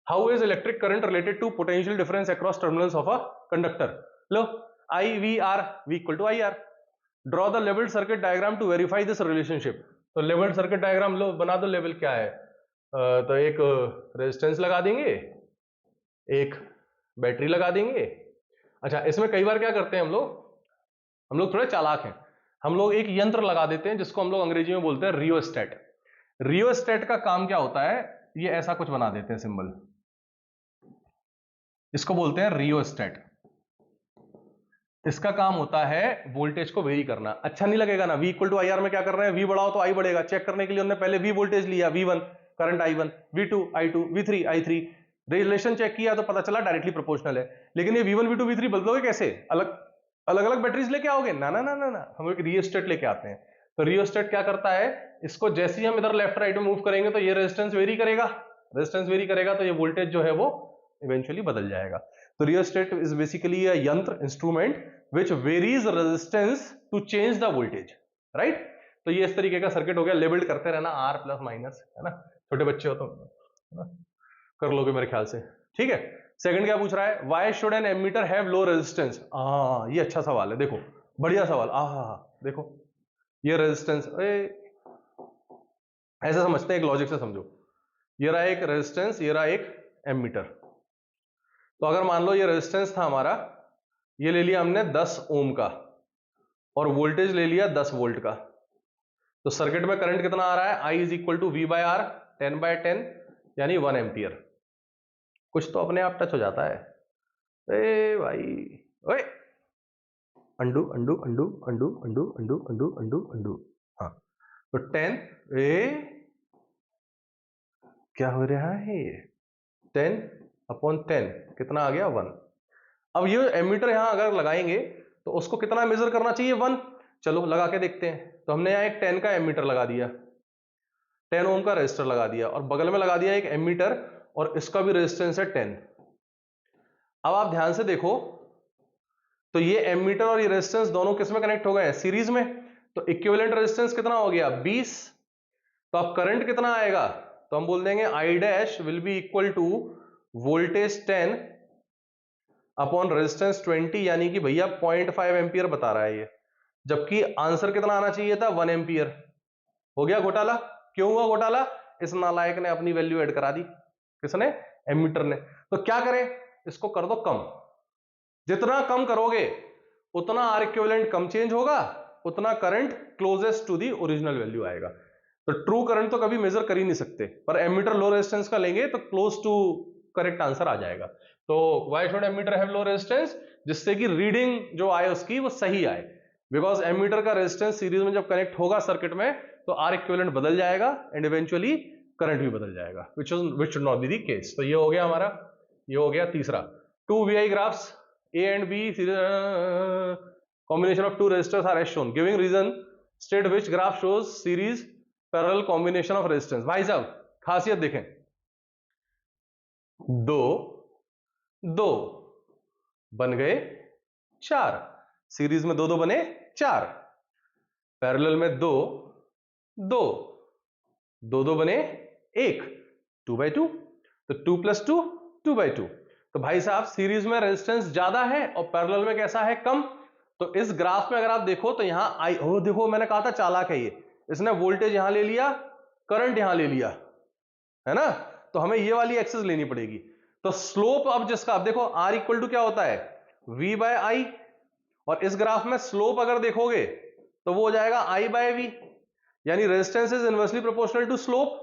How is electric current related to potential difference across terminals of a conductor? लो, IVR V equal to IR। Draw the labelled circuit diagram to verify this relationship. तो लेवल्ड सर्किट डायग्राम लो, बना दो। लेवल क्या है? तो एक रेजिस्टेंस लगा देंगे, एक बैटरी लगा देंगे। अच्छा, इसमें कई बार क्या करते हैं हम लोग थोड़े चालाक हैं, हम लोग एक यंत्र लगा देते हैं जिसको हम लोग अंग्रेजी में बोलते हैं रियोस्टेट। रियोस्टेट का काम क्या होता है? ये ऐसा कुछ बना देते हैं सिंबल, इसको बोलते हैं रियोस्टेट। इसका काम होता है वोल्टेज को वेरी करना। अच्छा नहीं लगेगा ना? V इक्वल टू IR में क्या कर रहे हैं? V बढ़ाओ तो I बढ़ेगा। चेक करने के लिए उन्होंने पहले V वोल्टेज लिया, V1 current I1, V2 I2, V3 I3, relation check किया तो पता चला डायरेक्टली प्रोपोर्शनल है। लेकिन ये V1 V2 V3 बदलोगे कैसे? अलग अलग बैटरीज लेके आओगे? ना ना ना ना ना, हम एक रियोस्टेट लेके आते हैं। तो रियोस्टेट क्या करता है? इसको जैसे ही हम इधर लेफ्ट राइट में मूव करेंगे तो ये रेजिस्टेंस वेरी करेगा, तो ये वोल्टेज जो है वो इवेंचुअली बदल जाएगा। तो रियोस्टेट इज बेसिकली अ यंत्र, instrument which varies resistance to change the voltage, right? तो ये इस तरीके का सर्किट हो गया। लेबल्ड करते रहना, R प्लस माइनस, है ना। छोटे बच्चे हो तो कर लोगे मेरे ख्याल से, ठीक है। सेकंड क्या पूछ रहा है? Why should an ammeter have low resistance? ये अच्छा सवाल है, देखो बढ़िया सवाल। देखो ये रेजिस्टेंस, ऐसे समझते हैं, एक लॉजिक से समझो। ये रहा एक रेजिस्टेंस, ये रहा एक एमीटर। तो अगर मान लो ये रेजिस्टेंस था हमारा, ये ले लिया हमने 10 ओम का, और वोल्टेज ले लिया 10 वोल्ट का। तो सर्किट में करंट कितना आ रहा है? I is equal to V/R 10/10 यानी 1 एम्पियर। कुछ तो अपने आप टच हो जाता है। ए भाई, ओए undo undo undo undo undo undo undo undo undo. हाँ, तो 10 क्या हो रहा है? 10/10 कितना आ गया? 1। अब ये एमीटर यहां अगर लगाएंगे तो उसको कितना मेजर करना चाहिए? 1। चलो लगा के देखते हैं। तो हमने यहां एक 10 का एमीटर लगा दिया, 10 ओम का रेजिस्टर लगा दिया, और बगल में लगा दिया एक एमीटर, और इसका भी रेजिस्टेंस है 10। अब आप ध्यान से देखो, तो ये एमीटर और ये रेजिस्टेंस दोनों किस में कनेक्ट हो गए हैं? सीरीज में। तो इक्विवेलेंट रेजिस्टेंस कितना हो गया? 20। तो अब करंट कितना आएगा? तो हम बोल देंगे I dash will be equal to voltage 10 upon resistance 20, यानी कि भैया 0.5 एम्पियर बता रहा है ये, जबकि आंसर कितना आना चाहिए था? 1 एम्पियर। हो गया घोटाला। क्यों हुआ घोटाला? इस नालायक ने अपनी वैल्यू ऐड करा दी। किसने? एमीटर ने। तो क्या करें? इसको कर दो कम। जितना कम करोगे उतना आर इक्विवेलेंट कम चेंज होगा, उतना current closest to the original value आएगा। तो ट्रू करंट तो कभी मेजर कर ही नहीं सकते, पर एमीटर लो रेजिस्टेंस का लेंगे तो क्लोज टू करेक्ट आंसर आ जाएगा। तो why should ammeter have low resistance? जिससे कि रीडिंग जो आए उसकी वो सही आए। बिकॉज एमीटर का रेजिस्टेंस सीरीज में जब कनेक्ट होगा सर्किट में तो आर इक्विवेलेंट बदल जाएगा एंड इवेंचुअली करंट भी बदल जाएगा, which should not be the case. तो ये हो गया हमारा, ये हो गया तीसरा। 2 VI graphs A and B combination of two resistors are as shown. Giving reason, state which graph shows series parallel combination of resistance. भाई साहब खासियत देखें, दो दो बन गए 4, सीरीज में दो दो बने 4, पैरेलल में दो दो दो दो बने 1, 2/2, तो 2 + 2 2/2। तो भाई साहब सीरीज में रेजिस्टेंस ज्यादा है और पैरेलल में कैसा है? कम। तो इस ग्राफ में अगर आप देखो तो यहां आई हो, देखो मैंने कहा था चालाक है ये, इसने वोल्टेज यहां ले लिया, करंट यहां ले लिया, है ना? तो हमें ये वाली एक्सेस लेनी पड़ेगी। तो स्लोप अब जिसका, अब देखो R इक्वल टू क्या होता है? V/I, और इस ग्राफ में स्लोप अगर देखोगे तो वो हो जाएगा I/V, यानी resistance is inversely proportional to slope.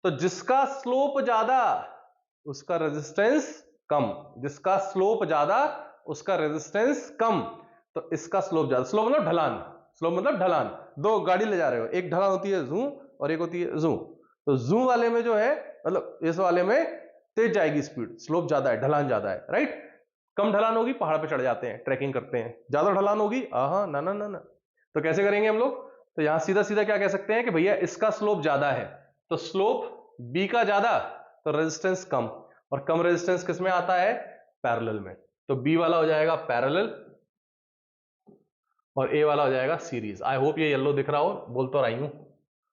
तो जिसका स्लोप ज्यादा उसका रेजिस्टेंस कम, जिसका स्लोप ज्यादा उसका रेजिस्टेंस कम। तो इसका स्लोप ज्यादा, स्लोप मतलब ढलान, स्लोप मतलब ढलान। दो गाड़ी ले जा रहे हो, एक ढलान होती है जू और एक होती है जू। तो जू वाले में जो है, मतलब इस वाले में तेज जाएगी स्पीड, स्लोप ज्यादा है, ढलान ज्यादा है, राइट? कम ढलान होगी पहाड़ पे चढ़ जाते हैं, ट्रैकिंग करते हैं। ज्यादा ढलान होगी आहा ना ना ना ना। तो कैसे करेंगे हम लोग? तो यहां सीधा सीधा क्या कह सकते हैं कि भैया इसका स्लोप ज्यादा है, तो स्लोप बी का ज्यादा, तो रेजिस्टेंस कम, और कम रेजिस्टेंस किस में आता है? पैरेलल में। तो बी वाला हो जाएगा पैरेलल और ए वाला हो जाएगा सीरीज। आई होप ये येलो दिख रहा हो, बोल तो रही हूं,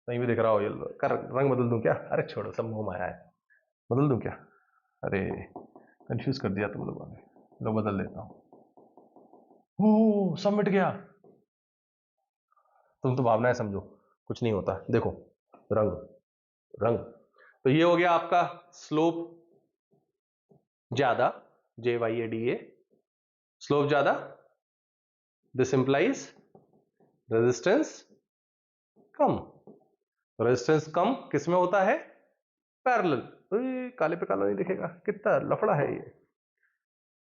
नहीं भी दिख रहा हो येलो। कर रंग बदल दूं क्या? अरे छोड़ो, सब मुंह माया है, बदल दूं क्या? अरे कंफ्यूज कर दिया तुम लोगों ने, लो बदल देता हूं। सब मिट गया। तुम तो भावनाएं समझो, कुछ नहीं होता। देखो रंग रंग। तो ये हो गया आपका स्लोप ज्यादा, JYADA, स्लोप ज्यादा, दिस इंप्लाइज रेजिस्टेंस कम। रेजिस्टेंस कम किस में होता है? पैरेलल। काले पे काला नहीं दिखेगा, कितना लफड़ा है ये।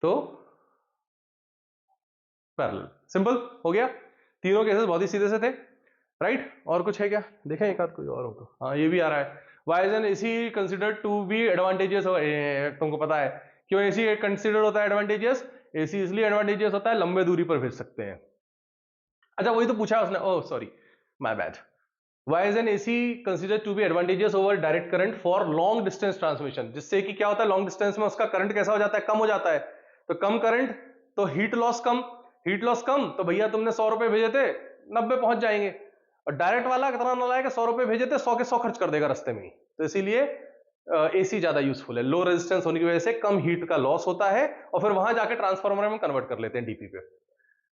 तो पैरेलल, सिंपल हो गया। तीनों केसेस बहुत ही सीधे से थे, राइट? और कुछ है क्या? देखें एक आध कोई और हो तो। हाँ ये भी आ रहा है, why is an AC considered to be advantageous? तुमको पता है क्यों एसी कंसिडर्ड होता है एडवांटेजियस? एसी इसलिए एडवांटेजियस होता है, लंबे दूरी पर भेज सकते हैं। अच्छा वही तो पूछा उसने, oh sorry my bad. Why is an AC considered to be advantageous over direct current for long distance transmission? जिससे कि क्या होता है, लॉन्ग डिस्टेंस में उसका करंट कैसा हो जाता है? कम हो जाता है। तो कम करंट तो हीट लॉस कम, हीट लॉस कम, तो भैया तुमने 100 रुपए भेजे थे 90 पहुंच जाएंगे। और डायरेक्ट वाला कितना नालायक है, 100 रुपए भेजे थे 100 के 100 खर्च कर देगा रास्ते में ही। तो इसीलिए एसी ज्यादा यूजफुल है। लो रेजिस्टेंस होने की वजह से कम हीट का लॉस होता है और फिर वहां जाके ट्रांसफार्मर में कन्वर्ट कर लेते हैं डीपी पे।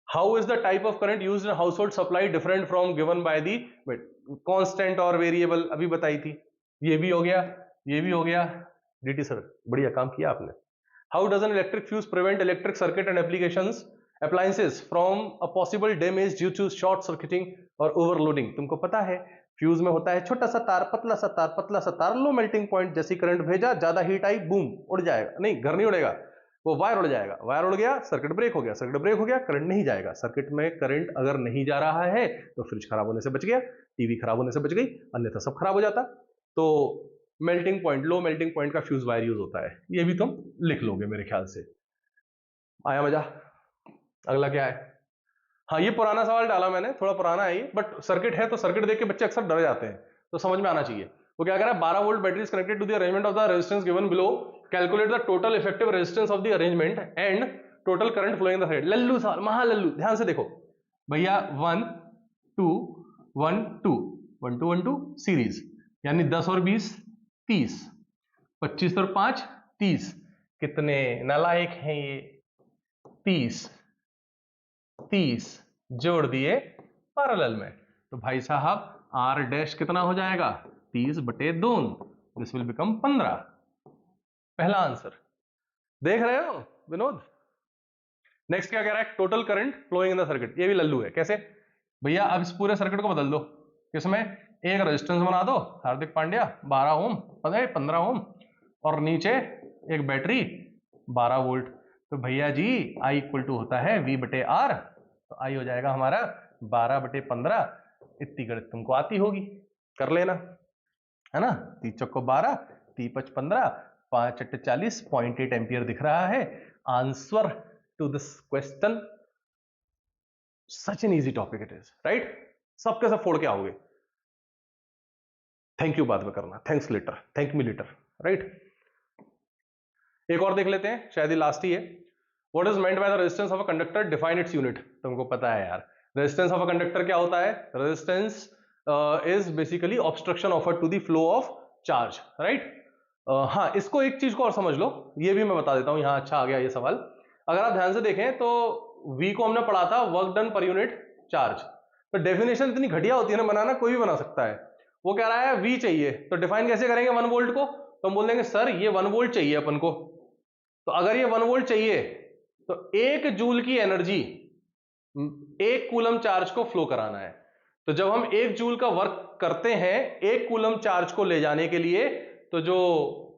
How is the type of current used in household supply different from given by the constant और वेरिएबल? अभी बताई थी। ये भी हो गया, ये भी हो गया। डीटी सर बढ़िया काम किया आपने। How does an electric fuse prevent electric circuit and applications appliances from a possible damage due to short circuiting और overloading? तुमको पता है फ्यूज में होता है छोटा सा तार, पतला सा तार, पतला सा तार, लो मेल्टिंग पॉइंट। जैसी करंट भेजा, ज्यादा हीट आई, बूम उड़ जाएगा, नहीं घर नहीं उड़ेगा, वो वायर उड़ जाएगा। वायर उड़ गया, सर्किट ब्रेक हो गया, सर्किट ब्रेक हो गया, करंट नहीं जाएगा। सर्किट में करंट अगर नहीं जा रहा है तो फ्रिज खराब होने से बच गया, टीवी खराब होने से बच गई, अन्यथा सब खराब हो जाता। तो melting point, low melting point का फ्यूज वायर यूज होता है। ये भी तुम लिख लोगे मेरे ख्याल से। आया मजा? अगला क्या है? हाँ, ये पुराना सवाल डाला मैंने, थोड़ा पुराना है ये, बट सर्किट है तो सर्किट देख के बच्चे अक्सर डर जाते हैं, तो समझ में आना चाहिए। वो क्या कह रहा है, 12 volt battery is connected to the arrangement of the resistance given below, calculate the total effective resistance of the arrangement and total current flowing in the circuit. लल्लू सवाल, महा लल्लू। ध्यान से देखो भैया, 1 2 1 2 1 2 1 2 सीरीज, यानी 10 और 20 30, 25 और 5 30, कितने नालायक हैं ये, 30 30 जोड़ दिए पैरेलल में, तो भाई साहब आर डैश कितना हो जाएगा, 30/2, दिस विल बिकम 15। पहला आंसर देख रहे हो विनोद। नेक्स्ट क्या कह रहा है, total current flowing in the circuit, ये भी लल्लू है। कैसे भैया, अब इस पूरे सर्किट को बदल दो, किसमें, एक रेजिस्टेंस बना दो हार्दिक पांड्या 12 ओम, 15 ओम, और नीचे एक बैटरी 12 वोल्ट, तो भैया जी I इक्वल टू होता है V/R, तो I हो जाएगा हमारा 12/15। इतनी गणित तुमको आती होगी, कर लेना, है ना। 3 चौको 12, 3 5 15, 5 8 40, 0.8 एम्पियर दिख रहा है answer to this question. Such an easy topic it is, right. सबके सब फोड़ के आओगे। थैंक यू बाद में करना, thanks later, thank me later, right. एक और देख लेते हैं, शायद ही लास्ट ही है। What is meant by the resistance of a conductor, define its unit. तुमको पता है यार, रेजिस्टेंस ऑफ अ कंडक्टर क्या होता है, resistance is basically obstruction offered to the flow of charge, right. हाँ, इसको एक चीज को और समझ लो, ये भी मैं बता देता हूं, यहां अच्छा आ गया ये सवाल। अगर आप ध्यान से देखें तो V को हमने पढ़ा था work done per unit charge, तो डेफिनेशन इतनी घटिया होती है ना बनाना, कोई भी बना सकता है। वो कह रहा है V चाहिए, तो डिफाइन कैसे करेंगे 1 वोल्ट को, तो हम बोल देंगे सर ये 1 वोल्ट चाहिए अपन को, तो अगर ये 1 वोल्ट चाहिए तो 1 जूल की एनर्जी 1 कूलम चार्ज को फ्लो कराना है। तो जब हम 1 जूल का वर्क करते हैं 1 कूलम चार्ज को ले जाने के लिए, तो जो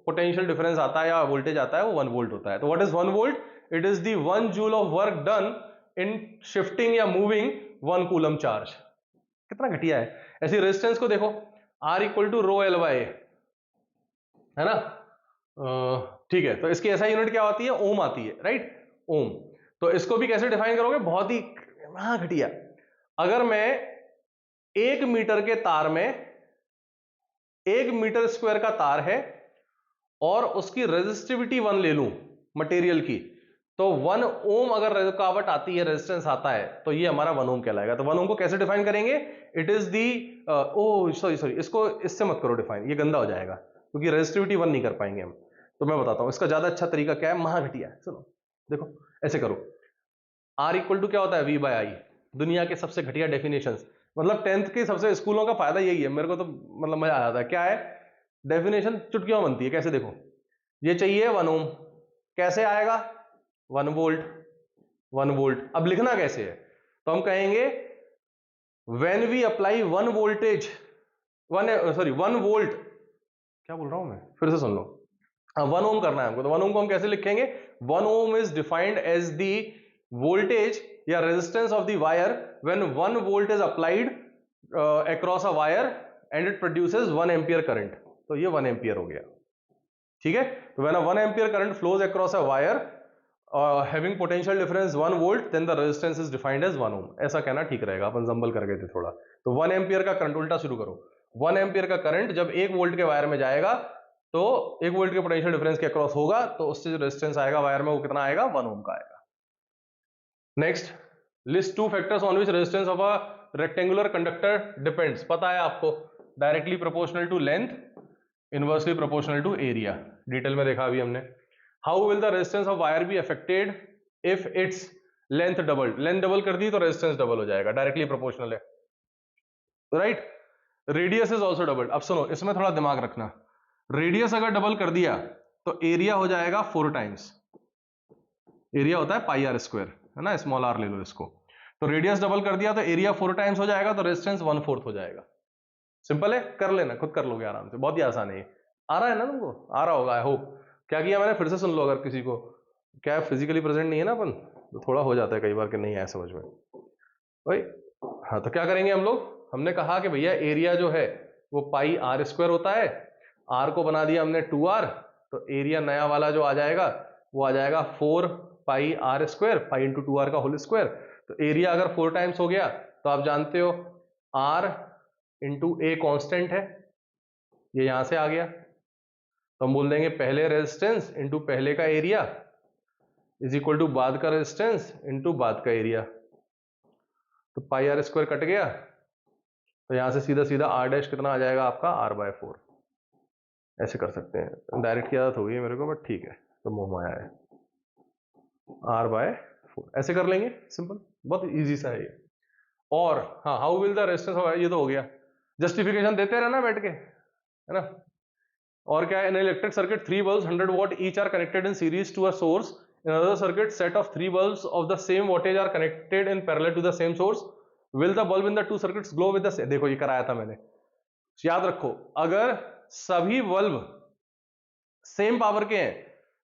पोटेंशियल डिफरेंस आता है या वोल्टेज आता है वो 1 वोल्ट होता है। तो what is 1 volt, it is the 1 joule of work done in shifting या मूविंग 1 कूलम चार्ज। कितना घटिया है। ऐसी रेजिस्टेंस को देखो, R equal to rho L by, है ना, ठीक है। तो इसकी ऐसा यूनिट क्या होती है, ओम आती है, राइट, ओम। तो इसको भी कैसे डिफाइन करोगे, बहुत ही घटिया। अगर मैं 1 मीटर के तार में 1 मीटर स्क्वायर का तार है और उसकी रेजिस्टिविटी 1 ले लूं मटेरियल की, तो 1 ओम अगर रुकावट आती है, रेजिस्टेंस आता है, तो ये हमारा 1 ओम कहलाएगा। तो 1 ओम को कैसे डिफाइन करेंगे, इट इज दी सॉरी, इसको इससे मत करो डिफाइन, ये गंदा हो जाएगा क्योंकि रेजिस्टिविटी 1 नहीं कर पाएंगे हम। तो मैं बताता हूं इसका ज्यादा अच्छा तरीका क्या है, महाघटिया है। सुनो देखो, ऐसे करो, R इक्वल टू क्या होता है, V/I। दुनिया के सबसे घटिया डेफिनेशंस, मतलब 10th के सबसे स्कूलों का फायदा यही है, मेरे को तो मतलब मजा आ जाता है। क्या है डेफिनेशन, चुटकियों बनती है। कैसे देखो, ये चाहिए 1 ओम, कैसे आएगा 1 वोल्ट, 1 वोल्ट। अब लिखना कैसे है, तो हम कहेंगे when we apply 1 voltage 1 volt, क्या बोल रहा हूं मैं, फिर से सुन लो। 1 ओम करना है हमको, तो 1 ओम को हम कैसे लिखेंगे, 1 ohm is defined as the voltage या resistance of the wire when 1 volt is applied across a wire and it produces 1 ampere current. तो ये 1 एम्पियर हो गया, ठीक है। तो when 1 ampere current flows across a wire having potential difference 1 volt, then the resistance is defined as 1 ohm. ऐसा कहना ठीक रहेगा, अपन जंबल कर गए थे थोड़ा। तो 1 एम्पियर का करंट, उल्टा शुरू करो, 1 एम्पियर का करंट जब 1 वोल्ट के वायर में जाएगा तो 1 वोल्ट के पोटेंशियल डिफरेंस के अक्रॉस होगा, तो उससे जो रेजिस्टेंस आएगा वायर में वो कितना आएगा, 1 ओम का आएगा। Next, list 2 factors on which resistance of a rectangular conductor depends. पता है आपको, directly proportional to length, inversely proportional to area, detail में देखा अभी हमने। How will the resistance of wire be affected if its length double, length double कर दी तो रेजिस्टेंस डबल हो जाएगा, डायरेक्टली प्रोपोर्शनल है, right. Radius is also double. अब सुनो, इसमें थोड़ा दिमाग रखना, रेडियस अगर डबल कर दिया तो एरिया हो जाएगा 4 टाइम्स, एरिया होता है पाई आर स्क्वायर, है ना, स्मॉल आर ले लो इसको। तो रेडियस डबल कर दिया तो एरिया 4 टाइम्स हो जाएगा, तो रेजिस्टेंस 1/4 हो जाएगा। सिंपल है, कर लेना, खुद कर लोगे आराम से, बहुत ही आसान है। आ रहा है ना तुमको, आ रहा होगा आई होप। क्या किया मैंने, फिर से सुन लो, अगर किसी को क्या फिजिकली प्रेजेंट नहीं है ना अपन, तो थोड़ा हो जाता है कई बार कि नहीं आया समझ में भाई। हाँ, तो क्या करेंगे हम लोग, हमने कहा कि भैया एरिया जो है वो पाई आर स्क्वायर होता है, आर को बना दिया हमने 2r, तो एरिया नया वाला जो आ जाएगा वो आ जाएगा 4 pi R square, pi into 2r का होल स्क्वायर। तो एरिया अगर 4 टाइम्स हो गया तो आप जानते हो r इंटू ए कॉन्स्टेंट है, ये यहां से आ गया, तो हम बोल देंगे पहले रेजिस्टेंस इंटू पहले का एरिया इज इक्वल टू बाद का रेजिस्टेंस इंटू बाद का एरिया। तो पाई आर स्क्वायर कट गया, तो यहां से सीधा सीधा r डैश कितना आ जाएगा आपका r/4। ऐसे कर सकते हैं, डायरेक्ट की आदत हो गई है मेरे को, बट ठीक है, तो मुंह में आया है r/4, ऐसे कर लेंगे, सिंपल, बहुत इजी सा है ये। और हाँ, हाउ विल द रेजिस्टेंस, ये तो हो गया, जस्टिफिकेशन देते रहना बैठ के, है ना। और क्या है, इन electric circuit 3 bulbs 100 watt each are connected in series to a source. In another circuit, set of 3 bulbs of the same wattage are connected in parallel to the same source. Will the bulb in the two circuits glow with the same? देखो ये कराया था मैंने, याद रखो, अगर सभी बल्ब सेम पावर के हैं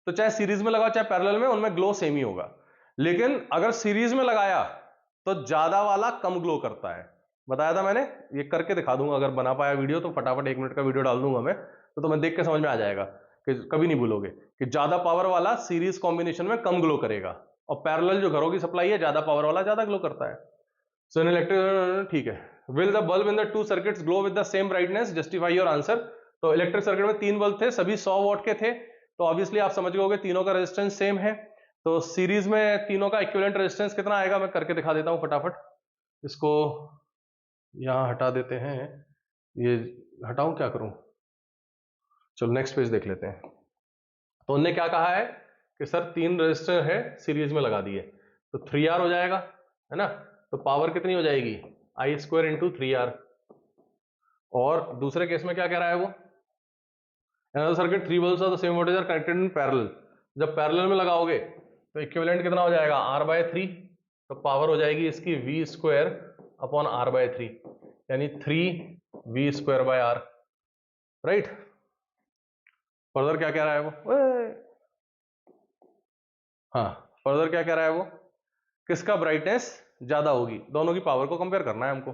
तो चाहे सीरीज में लगाओ चाहे पैरेलल में, उनमें ग्लो सेम ही होगा। लेकिन अगर सीरीज में लगाया तो ज्यादा वाला कम ग्लो करता है, बताया था मैंने, ये करके दिखा दूंगा, अगर बना पाया वीडियो तो फटाफट 1 मिनट का वीडियो डाल दूंगा मैं, तो तुम्हें देख के समझ में आ जाएगा कि कभी नहीं भूलोगे कि ज्यादा पावर वाला सीरीज कॉम्बिनेशन में कम ग्लो करेगा, और पैरेलल जो घरों की सप्लाई है ज्यादा पावर वाला ज्यादा ग्लो करता है। सो इन इलेक्ट्रिक, ठीक है, will the bulb in the two circuits glow with the same brightness, justify your answer. तो इलेक्ट्रिक सर्किट में 3 बल्ब थे, सभी 100 वॉट के थे, तो ऑब्वियसली आप समझ गए तीनों का रेजिस्टेंस सेम है, तो सीरीज में तीनों का इक्विवेलेंट रेजिस्टेंस कितना आएगा, मैं करके दिखा देता हूं फटाफट। इसको यहां हटा देते हैं, ये हटाऊं, क्या करूं, चलो नेक्स्ट पेज देख लेते हैं। तो उन्होंने क्या कहा है कि सर 3 रेजिस्टर है, सीरीज में लगा दिए, तो 3R हो जाएगा, है ना। तो पावर कितनी हो जाएगी, I² इंटू 3R। और दूसरे केस में क्या कह रहा है वो, another circuit 3 bulbs of the same voltage are connected in parallel। जब पैरेलल में लगाओगे तो इक्विवेलेंट कितना हो जाएगा, R/3, तो पावर हो जाएगी इसकी V² अपॉन R/3, यानी 3V²/R, राइट। फर्दर क्या कह रहा है वो, हाँ, फर्दर क्या कह रहा है वो, किसका ब्राइटनेस ज्यादा होगी, दोनों की पावर को कंपेयर करना है हमको।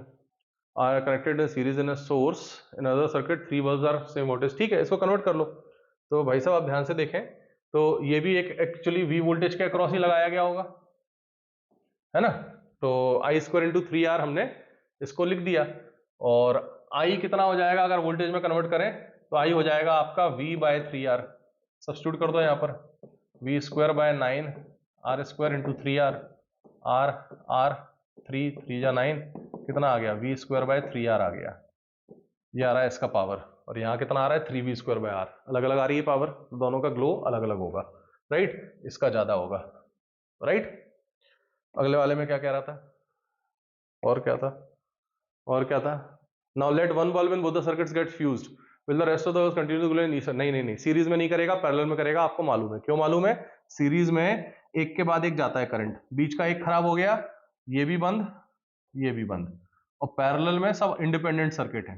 Are connected in series in a source, in other circuit 3 bulbs are same voltage, ठीक है, इसको कन्वर्ट कर लो। तो भाई साहब आप ध्यान से देखें, तो ये भी एक एक्चुअली V वोल्टेज के अक्रॉस ही लगाया गया होगा, है ना। तो I² इंटू 3R हमने इसको लिख दिया, और I कितना हो जाएगा अगर वोल्टेज में कन्वर्ट करें, तो I हो जाएगा आपका V/3R, सब्स्टिट्यूट कर दो यहाँ पर, V²/9 R² into 3R, R 3 3 जा 9, कितना आ गया, V²/3R आ गया, ये आ रहा है इसका पावर, और यहाँ कितना आ रहा है 3V²/R, अलग अलग आ रही है पावर, दोनों का ग्लो अलग अलग होगा, राइट, इसका ज्यादा होगा, राइट। अगले वाले में क्या कह रहा था, और क्या था, और क्या था, now let one bulb in both the circuits get fused, will the rest of the bulbs continue to glow, नहीं नहीं नहीं, सीरीज में नहीं करेगा, पैरेलल में करेगा, आपको मालूम है, क्यों मालूम है, सीरीज में एक के बाद एक जाता है करंट, बीच का एक खराब हो गया, ये भी बंद, ये भी बंद, और पैरेलल में सब इंडिपेंडेंट सर्किट है,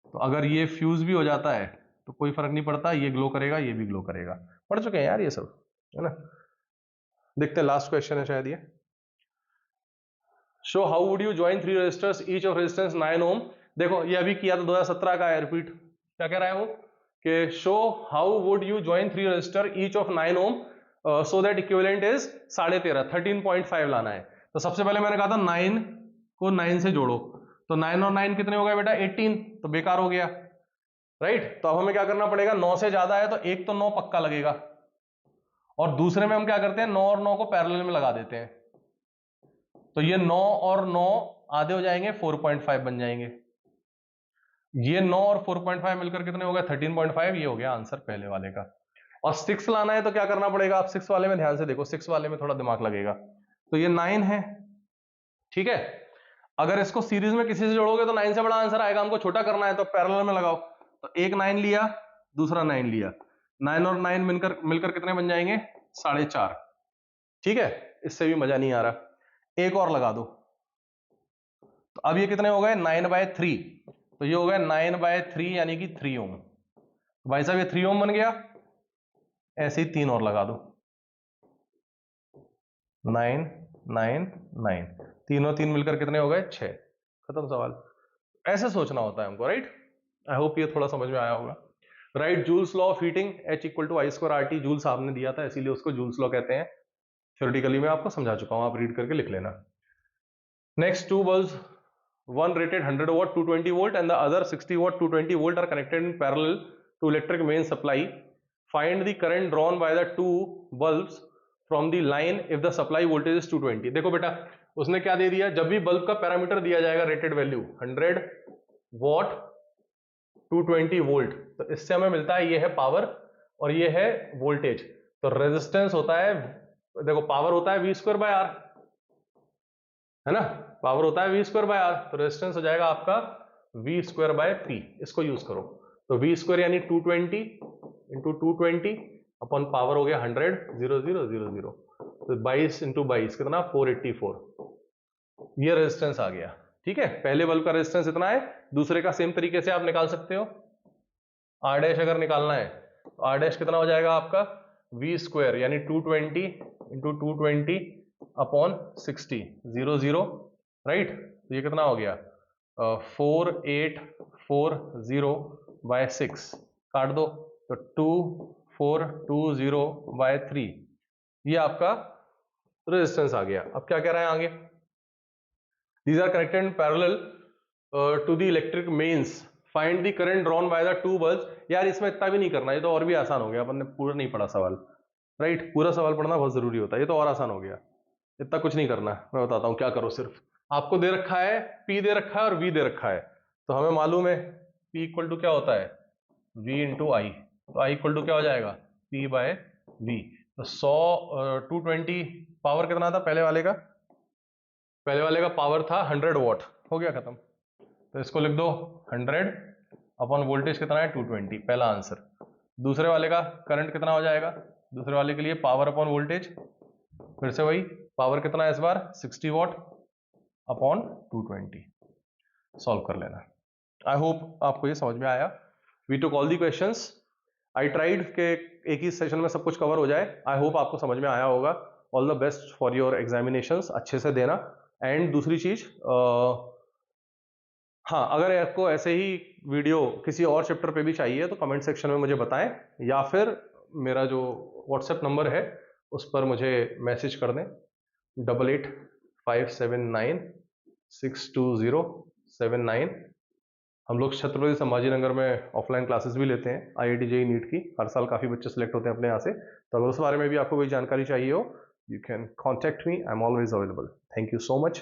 तो अगर ये फ्यूज भी हो जाता है तो कोई फर्क नहीं पड़ता, ये ग्लो करेगा, ये भी ग्लो करेगा, पढ़ चुके हैं यार ये सब, है ना। देखते हैं, लास्ट क्वेश्चन है शायद ये, show how would you join 3 resistors each of resistance 9 ohm. देखो ये अभी किया था 2017 का है, रिपीट, क्या कह रहा है वो, कि show how would you join 3 resistor each of 9 ohm so that equivalent is 13.5 लाना है। तो सबसे पहले मैंने कहा था 9 को 9 से जोड़ो, तो 9 और 9 कितने हो गए बेटा, 18, तो बेकार हो गया, राइट। तो अब हमें क्या करना पड़ेगा, 9 से ज्यादा है तो एक तो 9 पक्का लगेगा, और दूसरे में हम क्या करते हैं, 9 और 9 को पैरेलल में लगा देते हैं, तो ये 9 और 9 आधे हो जाएंगे, 4.5 बन जाएंगे, ये 9 और 4.5 मिलकर कितने हो गए, 13.5, ये हो गया आंसर पहले वाले का। और 6 लाना है तो क्या करना पड़ेगा, आप 6 वाले में ध्यान से देखो, 6 वाले में थोड़ा दिमाग लगेगा, तो ये 9 है, ठीक है। अगर इसको सीरीज में किसी से जोड़ोगे तो 9 से बड़ा आंसर आएगा, हमको छोटा करना है तो पैरेलल में लगाओ, तो एक 9 लिया, दूसरा 9 लिया, 9 और 9 मिलकर कितने बन जाएंगे, 4.5, ठीक है। इससे भी मजा नहीं आ रहा, एक और लगा दो, तो अब ये कितने हो गए, 9/3, तो ये हो गए 9/3 यानी कि 3 ओम, तो भाई साहब ये 3 ओम बन गया, ऐसे ही 3 और लगा दो, 9 9 9, 3 और 3 मिलकर कितने हो गए, 6, खत्म सवाल। ऐसे सोचना होता है हमको, राइट। आई होप ये थोड़ा समझ में आया होगा, right. Joule's law of heating, H = I² RT, joules आपने दिया था इसीलिए उसको जूल्स लॉ कहते हैं, थ्योरेटिकली मैं आपको समझा चुका हूं, आप रीड करके लिख लेना। Next, two bulbs, one rated 100 watt 220 volt and the other 60 watt 220 volt are connected in parallel to electric main supply. Find the current drawn by the two bulbs from the line if the supply voltage is 220. देखो बेटा, उसने क्या दे दिया, जब भी बल्ब का पैरामीटर दिया जाएगा रेटेड वैल्यू 100 वॉट 220 वोल्ट, तो इससे हमें मिलता है ये है पावर और ये है वोल्टेज। तो रेजिस्टेंस होता है, देखो पावर होता है वी स्क्वायर बाय आर, है ना, पावर होता है वी स्क्वायर बाय आर, तो रेजिस्टेंस हो जाएगा आपका वी स्क्वायर बाय पी। इसको यूज करो, तो वी स्क्वायर यानी 220 इंटू 220 अपॉन पावर हो गया 100 0 0 0 0, तो 22 इंटू 22 कितना 484, ये रेजिस्टेंस आ गया। ठीक है, पहले बल्ब का रेजिस्टेंस इतना है, दूसरे का सेम तरीके से आप निकाल सकते हो। आर डैश अगर निकालना है तो आर डैश कितना हो जाएगा आपका वी स्क्वायर यानी 220 इंटू 220 अपॉन 60 0 0, राइट, तो ये कितना हो गया 4840 बाय 6, काट दो तो 2420 बाय 3, ये आपका रेजिस्टेंस आ गया। अब क्या कह रहा है आगे, these are connected in parallel to the electric mains, find the current drawn by the two bulbs। यार इसमें इतना भी नहीं करना, ये तो और भी आसान हो गया, अपन ने पूरा नहीं पढ़ा सवाल, राइट, पूरा सवाल पढ़ना बहुत जरूरी होता है, ये तो और आसान हो गया, इतना कुछ नहीं करना। मैं बताता हूँ क्या करो, सिर्फ आपको दे रखा है P दे रखा है और V दे रखा है, तो हमें मालूम है P इक्वल टू क्या होता है V इंटू आई, तो I इक्वल टू क्या हो जाएगा P बाय V। तो 220 पावर कितना था पहले वाले का, पहले वाले का पावर था 100 वॉट, हो गया खत्म, तो इसको लिख दो 100 अपॉन वोल्टेज कितना है 220, पहला आंसर। दूसरे वाले का करंट कितना हो जाएगा, दूसरे वाले के लिए पावर अपॉन वोल्टेज, फिर से वही पावर कितना है इस बार 60 वॉट अपॉन 220, सॉल्व कर लेना। आई होप आपको ये समझ में आया। We took all the questions, I tried के एक ही सेशन में सब कुछ कवर हो जाए। आई होप आपको समझ में आया होगा। All the best for your examinations, अच्छे से देना। एंड दूसरी चीज, हाँ, अगर आपको ऐसे ही वीडियो किसी और चैप्टर पे भी चाहिए तो कमेंट सेक्शन में मुझे बताएं, या फिर मेरा जो व्हाट्सएप नंबर है उस पर मुझे मैसेज कर दें 8857962079। हम लोग छत्रपति संभाजी नगर में ऑफलाइन क्लासेस भी लेते हैं, IIT JEE नीट की, हर साल काफ़ी बच्चे सेलेक्ट होते हैं अपने यहाँ से, तो अगर उस बारे में भी आपको कोई जानकारी चाहिए हो, you can contact me, I am always available. Thank you so much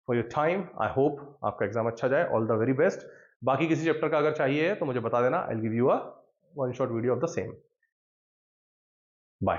for your time. I hope आपका एग्जाम अच्छा जाए, ऑल द वेरी बेस्ट। बाकी किसी चैप्टर का अगर चाहिए तो मुझे बता देना, I will give you a one shot video of the same. Bye.